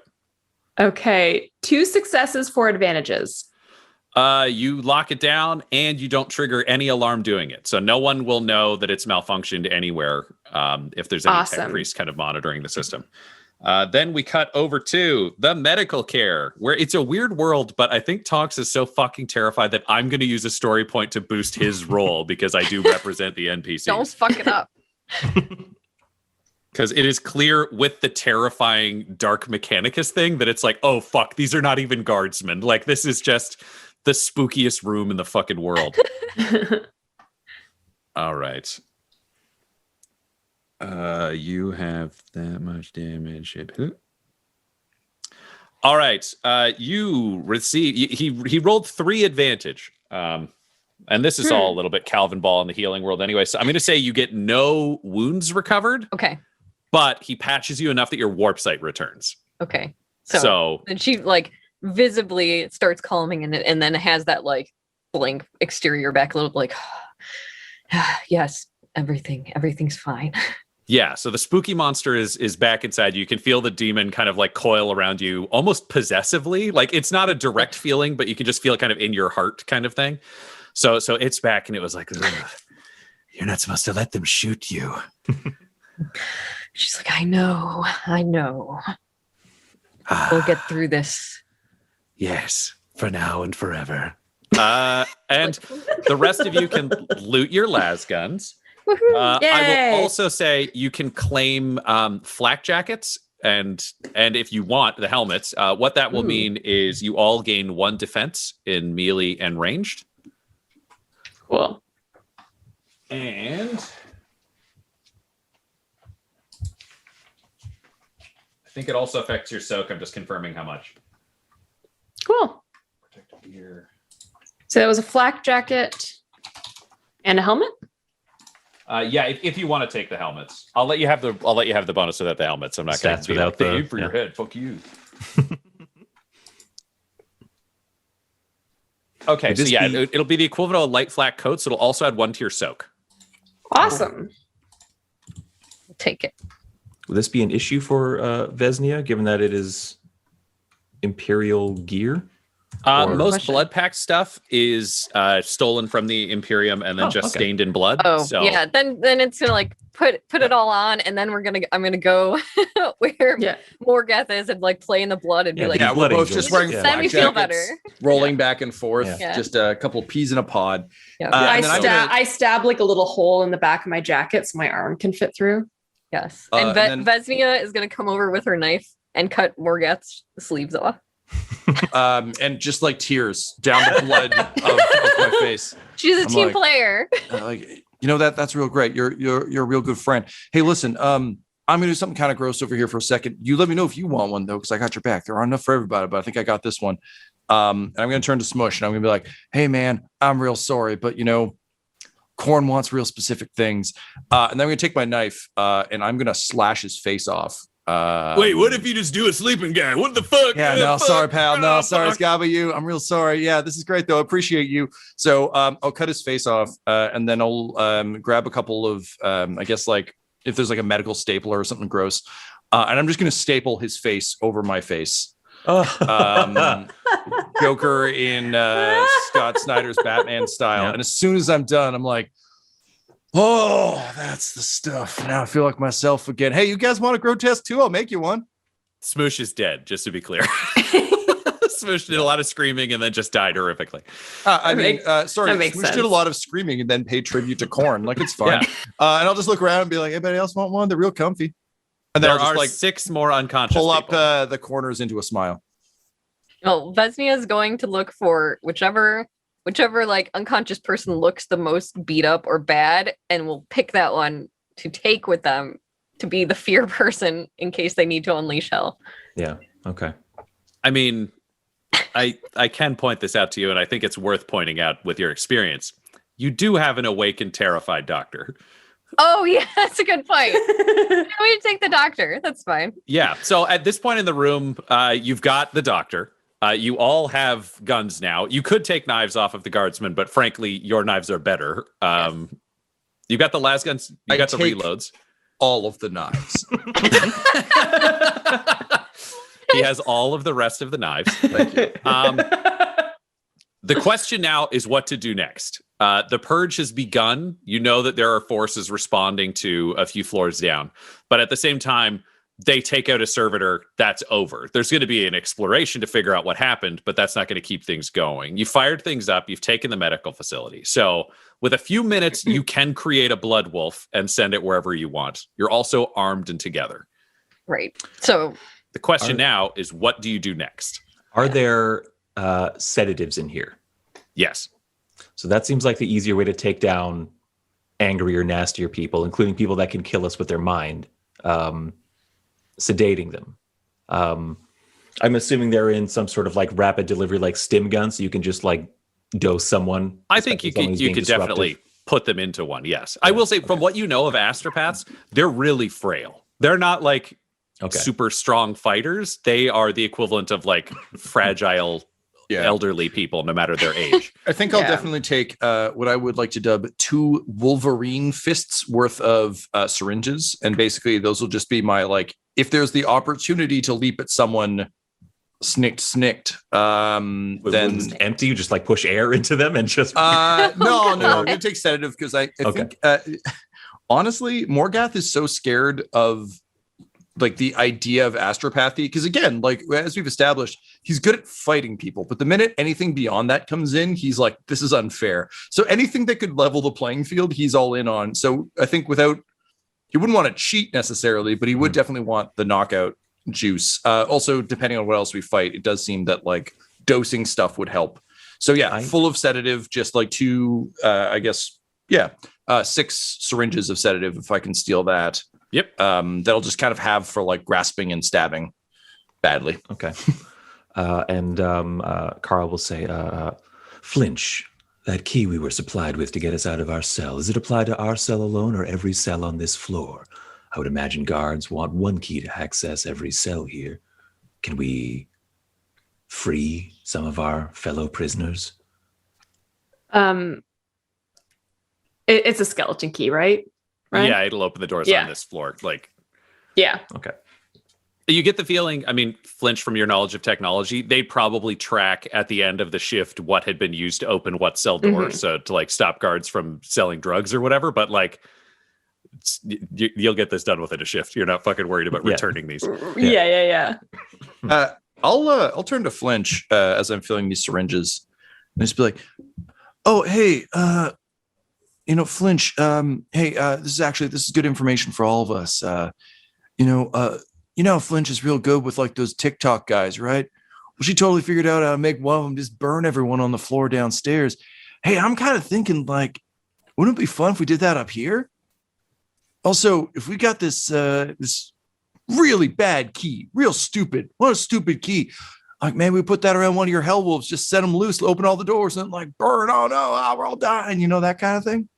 okay, 2 successes, 4 advantages. You lock it down and you don't trigger any alarm doing it. So no one will know that it's malfunctioned anywhere if there's any tech Awesome. priest kind of monitoring the system. Then we cut over to the medical care, where it's a weird world, but I think Tonks is so fucking terrified that I'm going to use a story point to boost his role because I do represent the NPCs. Don't fuck it up. Because it is clear with the terrifying Dark Mechanicus thing that it's like, oh, fuck, these are not even guardsmen. Like, this is just the spookiest room in the fucking world. All right. You have that much damage. All right. You receive. He rolled 3 advantage. And this is all a little bit Calvin Ball in the healing world anyway. So I'm going to say you get no wounds recovered. Okay. But he patches you enough that your warp sight returns. Okay. So and she like visibly starts calming and then has that like blank exterior back a little like, yes, everything's fine. Yeah, so the spooky monster is back inside you. You can feel the demon kind of like coil around you almost possessively. Like it's not a direct feeling, but you can just feel it kind of in your heart kind of thing. So it's back and it was like, you're not supposed to let them shoot you. She's like, I know. We'll get through this. Yes, for now and forever. And the rest of you can loot your las guns. I will also say you can claim flak jackets and if you want the helmets. What that will mean is you all gain 1 defense in melee and ranged. Cool. And I think it also affects your soak. I'm just confirming how much. Cool. Protective gear. So that was a flak jacket and a helmet. Yeah, if you want to take the helmets, I'll let you have the bonus without the helmets. I'm not going to be without like, pay for your head. Fuck you. Okay, so yeah, it'll be the equivalent of a light flak coat. So it'll also add 1 to your soak. Awesome. Take it. Will this be an issue for Vesnia, given that it is Imperial gear? Most Blood Pact stuff is stolen from the Imperium and then stained in blood. Oh, so. yeah. Then it's gonna like put it all on, and then I'm gonna go where Morgath is and like play in the blood and be like, we're both just wearing let me feel better. Rolling back and forth, just a couple of peas in a pod. Yeah. I stab like a little hole in the back of my jacket so my arm can fit through. Yes, and Vesnia is gonna come over with her knife and cut Morgath's sleeves off. And just like tears down the blood of my face. She's a team player. That's real great. You're a real good friend. Hey, listen, I'm gonna do something kind of gross over here for a second. You let me know if you want one though, because I got your back. There aren't enough for everybody, but I think I got this one. And I'm gonna turn to Smush and I'm gonna be like, hey man, I'm real sorry, but Corn wants real specific things. And then I'm gonna take my knife and I'm gonna slash his face off. Wait, what if you just do a sleeping guy? What the fuck? Yeah, no, sorry, pal. No, sorry, it's gotta be you. I'm real sorry. Yeah, this is great though. I appreciate you. So I'll cut his face off, and then I'll grab a couple of I guess like if there's like a medical stapler or something gross, and I'm just gonna staple his face over my face. Joker in Scott Snyder's Batman style. And as soon as I'm done, I'm like, oh, that's the stuff. Now I feel like myself again. Hey, you guys want a grotesque too? I'll make you one. Smoosh is dead, just to be clear. Smoosh did a lot of screaming and then just died horrifically. Smoosh did a lot of screaming and then paid tribute to Corn. Like, it's fine. And I'll just look around and be like, anybody else want one? They're real comfy. And then I'll just like 6 more unconscious pull up the corners into a smile. Well, Vesnia is going to look for whichever like unconscious person looks the most beat up or bad, and will pick that one to take with them to be the fear person in case they need to unleash hell. Yeah. Okay. I mean, I can point this out to you, and I think it's worth pointing out with your experience. You do have an awakened, terrified doctor. Oh, yeah, that's a good point. We take the doctor. That's fine. Yeah. So at this point in the room, you've got the doctor. You all have guns now. You could take knives off of the guardsmen, but frankly, your knives are better. You've got the las guns. You got the reloads. All of the knives. He has all of the rest of the knives. Thank you. The question now is what to do next. The purge has begun. You know that there are forces responding to a few floors down, but at the same time, they take out a servitor, that's over. There's going to be an exploration to figure out what happened, but that's not going to keep things going. You fired things up. You've taken the medical facility. So with a few minutes, you can create a blood wolf and send it wherever you want. You're also armed and together. Right. So the question now is, what do you do next? Are there sedatives in here? Yes. So that seems like the easier way to take down angrier, nastier people, including people that can kill us with their mind, sedating them. I'm assuming they're in some sort of like rapid delivery, like stim gun, so you can just like dose someone. I think you could definitely put them into one. Yes, I will say from what you know of astropaths, they're really frail. They're not like super strong fighters. They are the equivalent of like fragile elderly people, no matter their age. I think I'll definitely take what I would like to dub 2 Wolverine fists worth of syringes, and basically those will just be my like, if there's the opportunity to leap at someone, snicked. Then just empty. You just like push air into them and just. No, I'm gonna take sedative because I think honestly, Morgath is so scared of like the idea of astropathy because again, like as we've established, he's good at fighting people, but the minute anything beyond that comes in, he's like, this is unfair. So anything that could level the playing field, he's all in on. So I think he wouldn't want to cheat necessarily, but he would definitely want the knockout juice. Also, depending on what else we fight, it does seem that like dosing stuff would help. So full of sedative, just like 2, 6 syringes of sedative if I can steal that. Yep. That'll just kind of have for like grasping and stabbing badly. Okay. And Carl will say, Flinch, that key we were supplied with to get us out of our cell, is it applied to our cell alone or every cell on this floor? I would imagine guards want one key to access every cell here. Can we free some of our fellow prisoners? It's a skeleton key, right? Yeah, it'll open the doors on this floor. Like, okay. You get the feeling, I mean, Flinch, from your knowledge of technology, they'd probably track at the end of the shift what had been used to open what cell door, so to like stop guards from selling drugs or whatever. But like, you'll get this done within a shift. You're not fucking worried about returning these. Yeah. I'll turn to Flinch as I'm filling these syringes and just be like, oh, hey, Flinch, this is good information for all of us. Flinch is real good with like those TikTok guys, right? Well, she totally figured out how to make one of them just burn everyone on the floor downstairs. Hey, I'm kind of thinking like, wouldn't it be fun if we did that up here? Also, if we got this really bad key, what a stupid key. Like, maybe we put that around one of your hell wolves, just set them loose, open all the doors and like burn. Oh no, we're all dying. That kind of thing.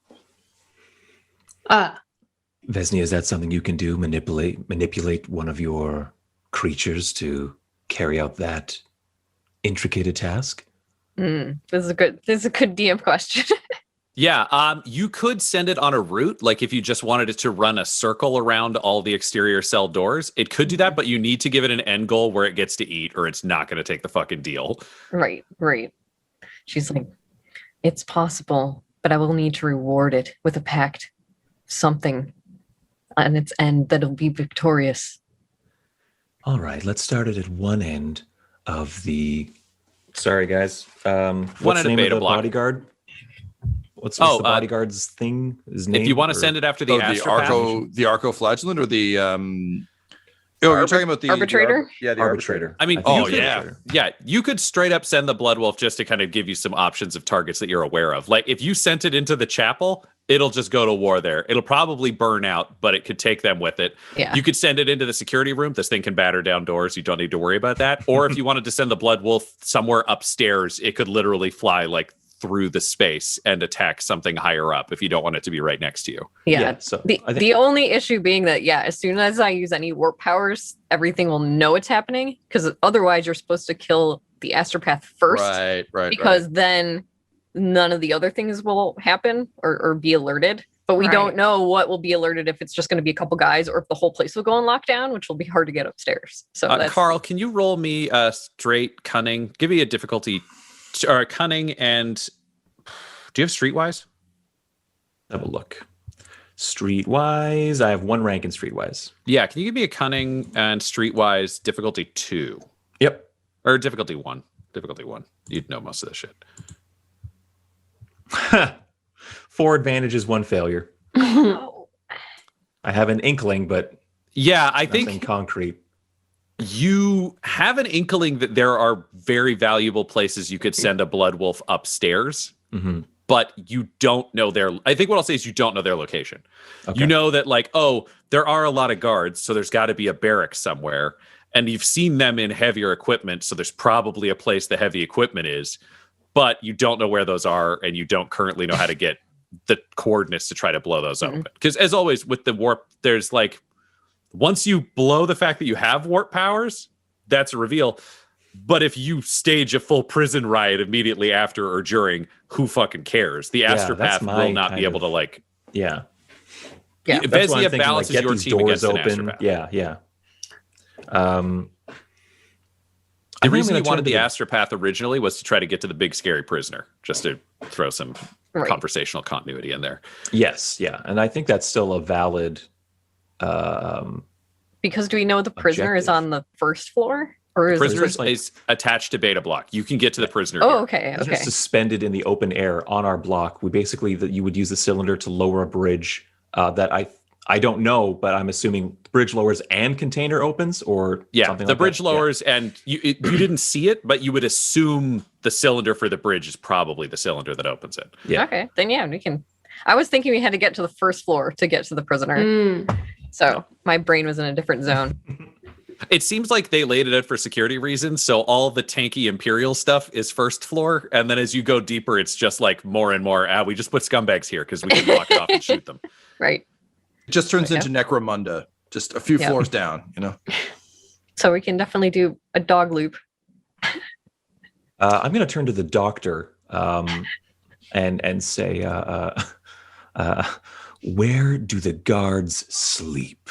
Vesnia, is that something you can do? Manipulate one of your creatures to carry out that intricate a task? This is a good DM question. Yeah, you could send it on a route. Like if you just wanted it to run a circle around all the exterior cell doors, it could do that, but you need to give it an end goal where it gets to eat or it's not going to take the fucking deal. Right. She's like, it's possible, but I will need to reward it with a pact. Something on its end that'll be victorious. All right, let's start it at one end of the... Sorry, guys. What's the name of the bodyguard? What's the bodyguard's thing? His name? If you want to send it after the astropath, the Arco-flagellant, or the you're talking about the arbitrator? The arbitrator. I mean, you could straight up send the Blood Wolf just to kind of give you some options of targets that you're aware of. Like if you sent it into the chapel, it'll just go to war there. It'll probably burn out, but it could take them with it. Yeah. You could send it into the security room. This thing can batter down doors. You don't need to worry about that. Or if you wanted to send the Blood Wolf somewhere upstairs, it could literally fly like through the space and attack something higher up if you don't want it to be right next to you. Yeah. So the only issue being that, as soon as I use any warp powers, everything will know it's happening, because otherwise you're supposed to kill the astropath first. Right. Because then none of the other things will happen or be alerted. But we don't know what will be alerted, if it's just going to be a couple guys or if the whole place will go in lockdown, which will be hard to get upstairs. So Carl, can you roll me straight cunning? Give me a difficulty or cunning, and do you have streetwise? Have a look. Streetwise, I have 1 rank in streetwise. Yeah, can you give me a cunning and streetwise difficulty 2? Yep. Or difficulty 1. Difficulty 1. You'd know most of this shit. 4 advantages, 1 failure. I have an inkling, but I think nothing concrete. You have an inkling that there are very valuable places you could send a Blood Wolf upstairs. Mm-hmm. but you don't know I think what I'll say is you don't know their location. Okay. You know that like, oh, there are a lot of guards, so there's got to be a barracks somewhere. And you've seen them in heavier equipment, so there's probably a place the heavy equipment is, but you don't know where those are, and you don't currently know how to get the coordinates to try to blow those open. Because as always with the warp, there's like, once you blow the fact that you have warp powers, that's a reveal. But if you stage a full prison riot immediately after or during, who fucking cares? The astropath will not be able to like. Yeah. Yeah. That's why I'm Veznia thinking, balances get your these team doors against open. an astropath. Yeah. The reason you wanted the astropath originally was to try to get to the big scary prisoner, just to throw some conversational continuity in there. Yes, yeah, and I think that's still a valid. Because do we know the prisoner is objective. on the first floor? Or is Prisoner like- is attached to beta block. You can get to the prisoner. Oh, here. okay. Those are Okay. suspended in the open air on our block. We basically that you would use the cylinder to lower a bridge that I don't know, but I'm assuming the bridge lowers and container opens, or Yeah, something the like bridge that. lowers, and you didn't see it, but you would assume the cylinder for the bridge is probably the cylinder that opens it. Yeah. Okay. Then yeah, we can. I was thinking we had to get to the first floor to get to the prisoner. Mm. So my brain was in a different zone. It seems like they laid it out for security reasons, so all the tanky Imperial stuff is first floor, and then as you go deeper, it's just like more and more. We just put scumbags here because we can lock it off and shoot them. Right. It just turns Okay. into Necromunda, just a few Yeah. floors down, you know. So we can definitely do a dog loop. I'm going to turn to the doctor and say, where do the guards sleep?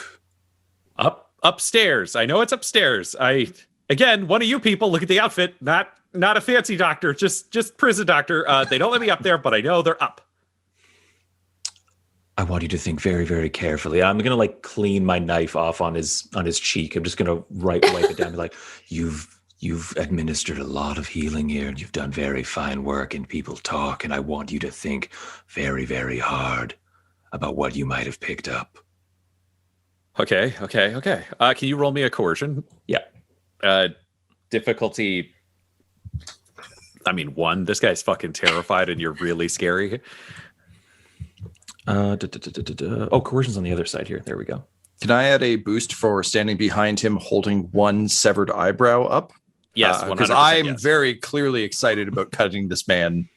Upstairs. I know it's upstairs. Again, one of you people, look at the outfit, not a fancy doctor, just prison doctor. They don't let me up there, but I know they're up. I want you to think very, very carefully. I'm gonna like clean my knife off on his cheek. I'm just gonna wipe it down. Be like, you've administered a lot of healing here, and you've done very fine work. And people talk, and I want you to think very, very hard about what you might have picked up. Okay. Can you roll me a coercion? Yeah. Difficulty. I mean, 1. This guy's fucking terrified, and you're really scary. Oh, coercion's on the other side here. There we go. Can I add a boost for standing behind him holding one severed eyebrow up? Yes, Because 100% I'm yes. very clearly excited about cutting this man.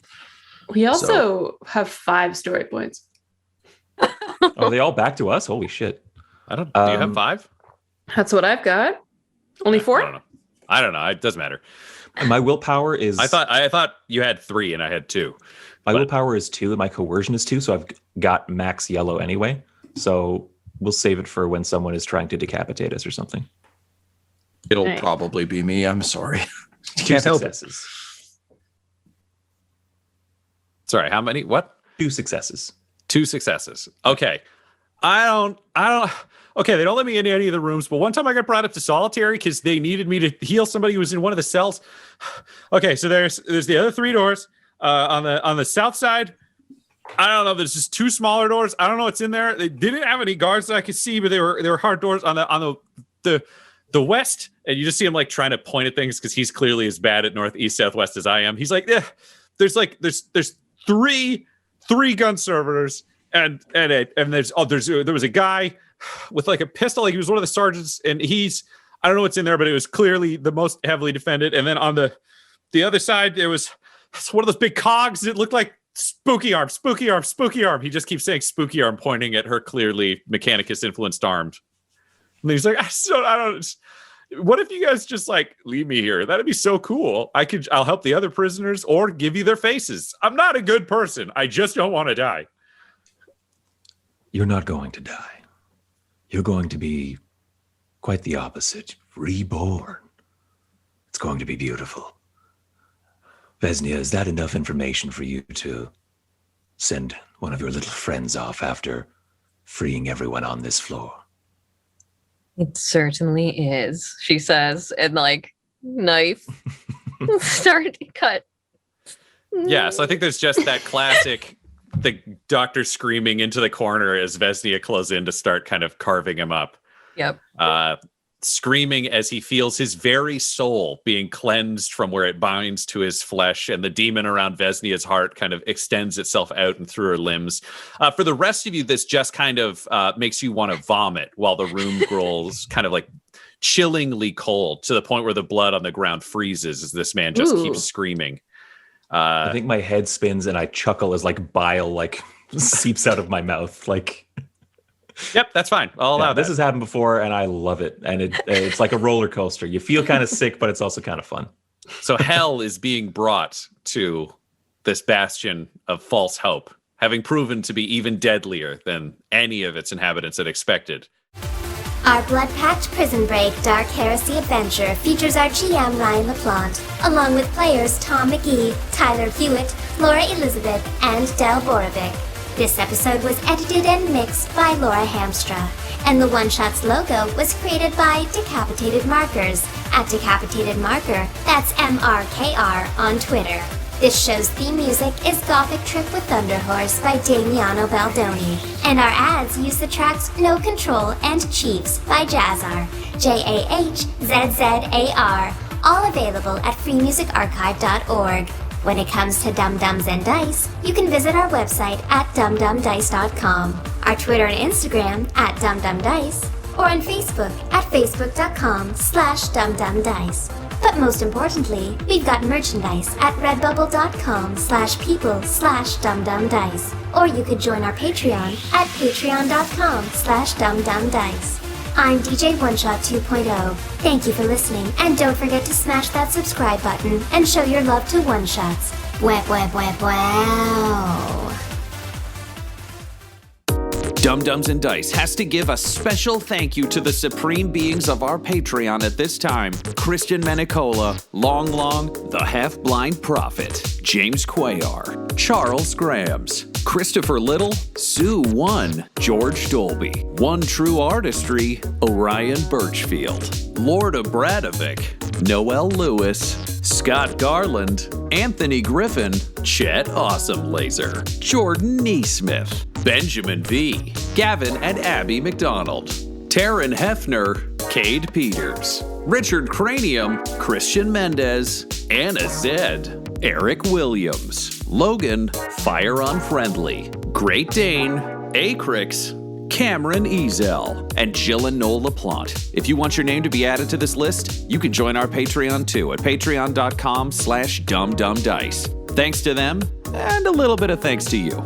We also have 5 story points. Are they all back to us? Holy shit. I don't. Do you have 5? That's what I've got. Only 4? I don't know. It doesn't matter. My willpower is. I thought you had 3 and I had 2. My willpower is 2 and my coercion is 2, so I've got max yellow anyway. So we'll save it for when someone is trying to decapitate us or something. It'll Right. probably be me. I'm sorry. 2 Can't help it. successes. Sorry, how many? What? 2 successes. 2 successes. Okay. I don't. Okay, they don't let me in any of the rooms, but one time I got brought up to solitary because they needed me to heal somebody who was in one of the cells. Okay, so there's the other 3 doors. On the south side, I don't know. There's just 2 smaller doors. I don't know what's in there. They didn't have any guards that I could see, but they were hard doors on the west. And you just see him like trying to point at things because he's clearly as bad at northeast, southwest as I am. He's like, yeah, there's 3 gun servitors and there was a guy with like a pistol. Like he was one of the sergeants, and I don't know what's in there, but it was clearly the most heavily defended. And then on the other side, there was one of those big cogs. It looked like spooky arm. He just keeps saying spooky arm, pointing at her clearly Mechanicus influenced armed. And he's like, I don't. What if you guys just like leave me here? That'd be so cool. I'll help the other prisoners or give you their faces. I'm not a good person. I just don't want to die. You're not going to die. You're going to be quite the opposite. Reborn. It's going to be beautiful. Veznia, is that enough information for you to send one of your little friends off after freeing everyone on this floor? It certainly is, she says, and like knife start to cut. Yeah, so I think there's just that classic, the doctor screaming into the corner as Vesnia closes in to start kind of carving him up. Yep. screaming as he feels his very soul being cleansed from where it binds to his flesh, and the demon around Vesnia's heart kind of extends itself out and through her limbs. For the rest of you, this just kind of makes you want to vomit while the room grows kind of like chillingly cold to the point where the blood on the ground freezes as this man just keeps screaming. I think my head spins and I chuckle as like bile like seeps out of my mouth. Like, yep, that's fine. I'll allow this that. has happened before and I love it. And it's like a roller coaster. You feel kind of sick, but it's also kind of fun. So hell is being brought to this bastion of false hope, having proven to be even deadlier than any of its inhabitants had expected. Our Blood Pact Prison Break Dark Heresy adventure features our GM Ryan LaPlante, along with players Tom McGee, Tyler Hewitt, Laura Elizabeth, and Del Borovic. This episode was edited and mixed by Laura Hamstra, and the One Shots logo was created by Decapitated Markers at Decapitated Marker, that's MRKR on Twitter. This show's theme music is Gothic Trip with Thunderhorse by Damiano Baldoni, and our ads use the tracks No Control and Chiefs by Jazzar, JAHZZAR, all available at freemusicarchive.org. When it comes to Dum Dums and Dice, you can visit our website at dumdumdice.com, our Twitter and Instagram at dumdumdice, or on Facebook at facebook.com/dumdumdice. But most importantly, we've got merchandise at redbubble.com/people/dumdumdice. Or you could join our Patreon at patreon.com/dumdumdice. I'm DJ One Shot 2.0. Thank you for listening, and don't forget to smash that subscribe button and show your love to One Shots. Wow. Dum Dums and Dice has to give a special thank you to the supreme beings of our Patreon at this time: Christian Menicola, Long, the Half-Blind Prophet, James Cuellar, Charles Grams, Christopher Little, Sue One, George Dolby, One True Artistry, Orion Birchfield, Lord of Bradovic, Noel Lewis, Scott Garland, Anthony Griffin, Chet Awesome Laser, Jordan Neesmith, Benjamin V, Gavin and Abby McDonald, Taryn Hefner, Cade Peters, Richard Cranium, Christian Mendez, Anna Zed, Eric Williams, Logan, Fire Unfriendly, Great Dane, Acrix, Cameron Ezel, and Jill and Noel LaPlante. If you want your name to be added to this list, you can join our Patreon too at patreon.com/dumdumdice. Thanks to them, and a little bit of thanks to you.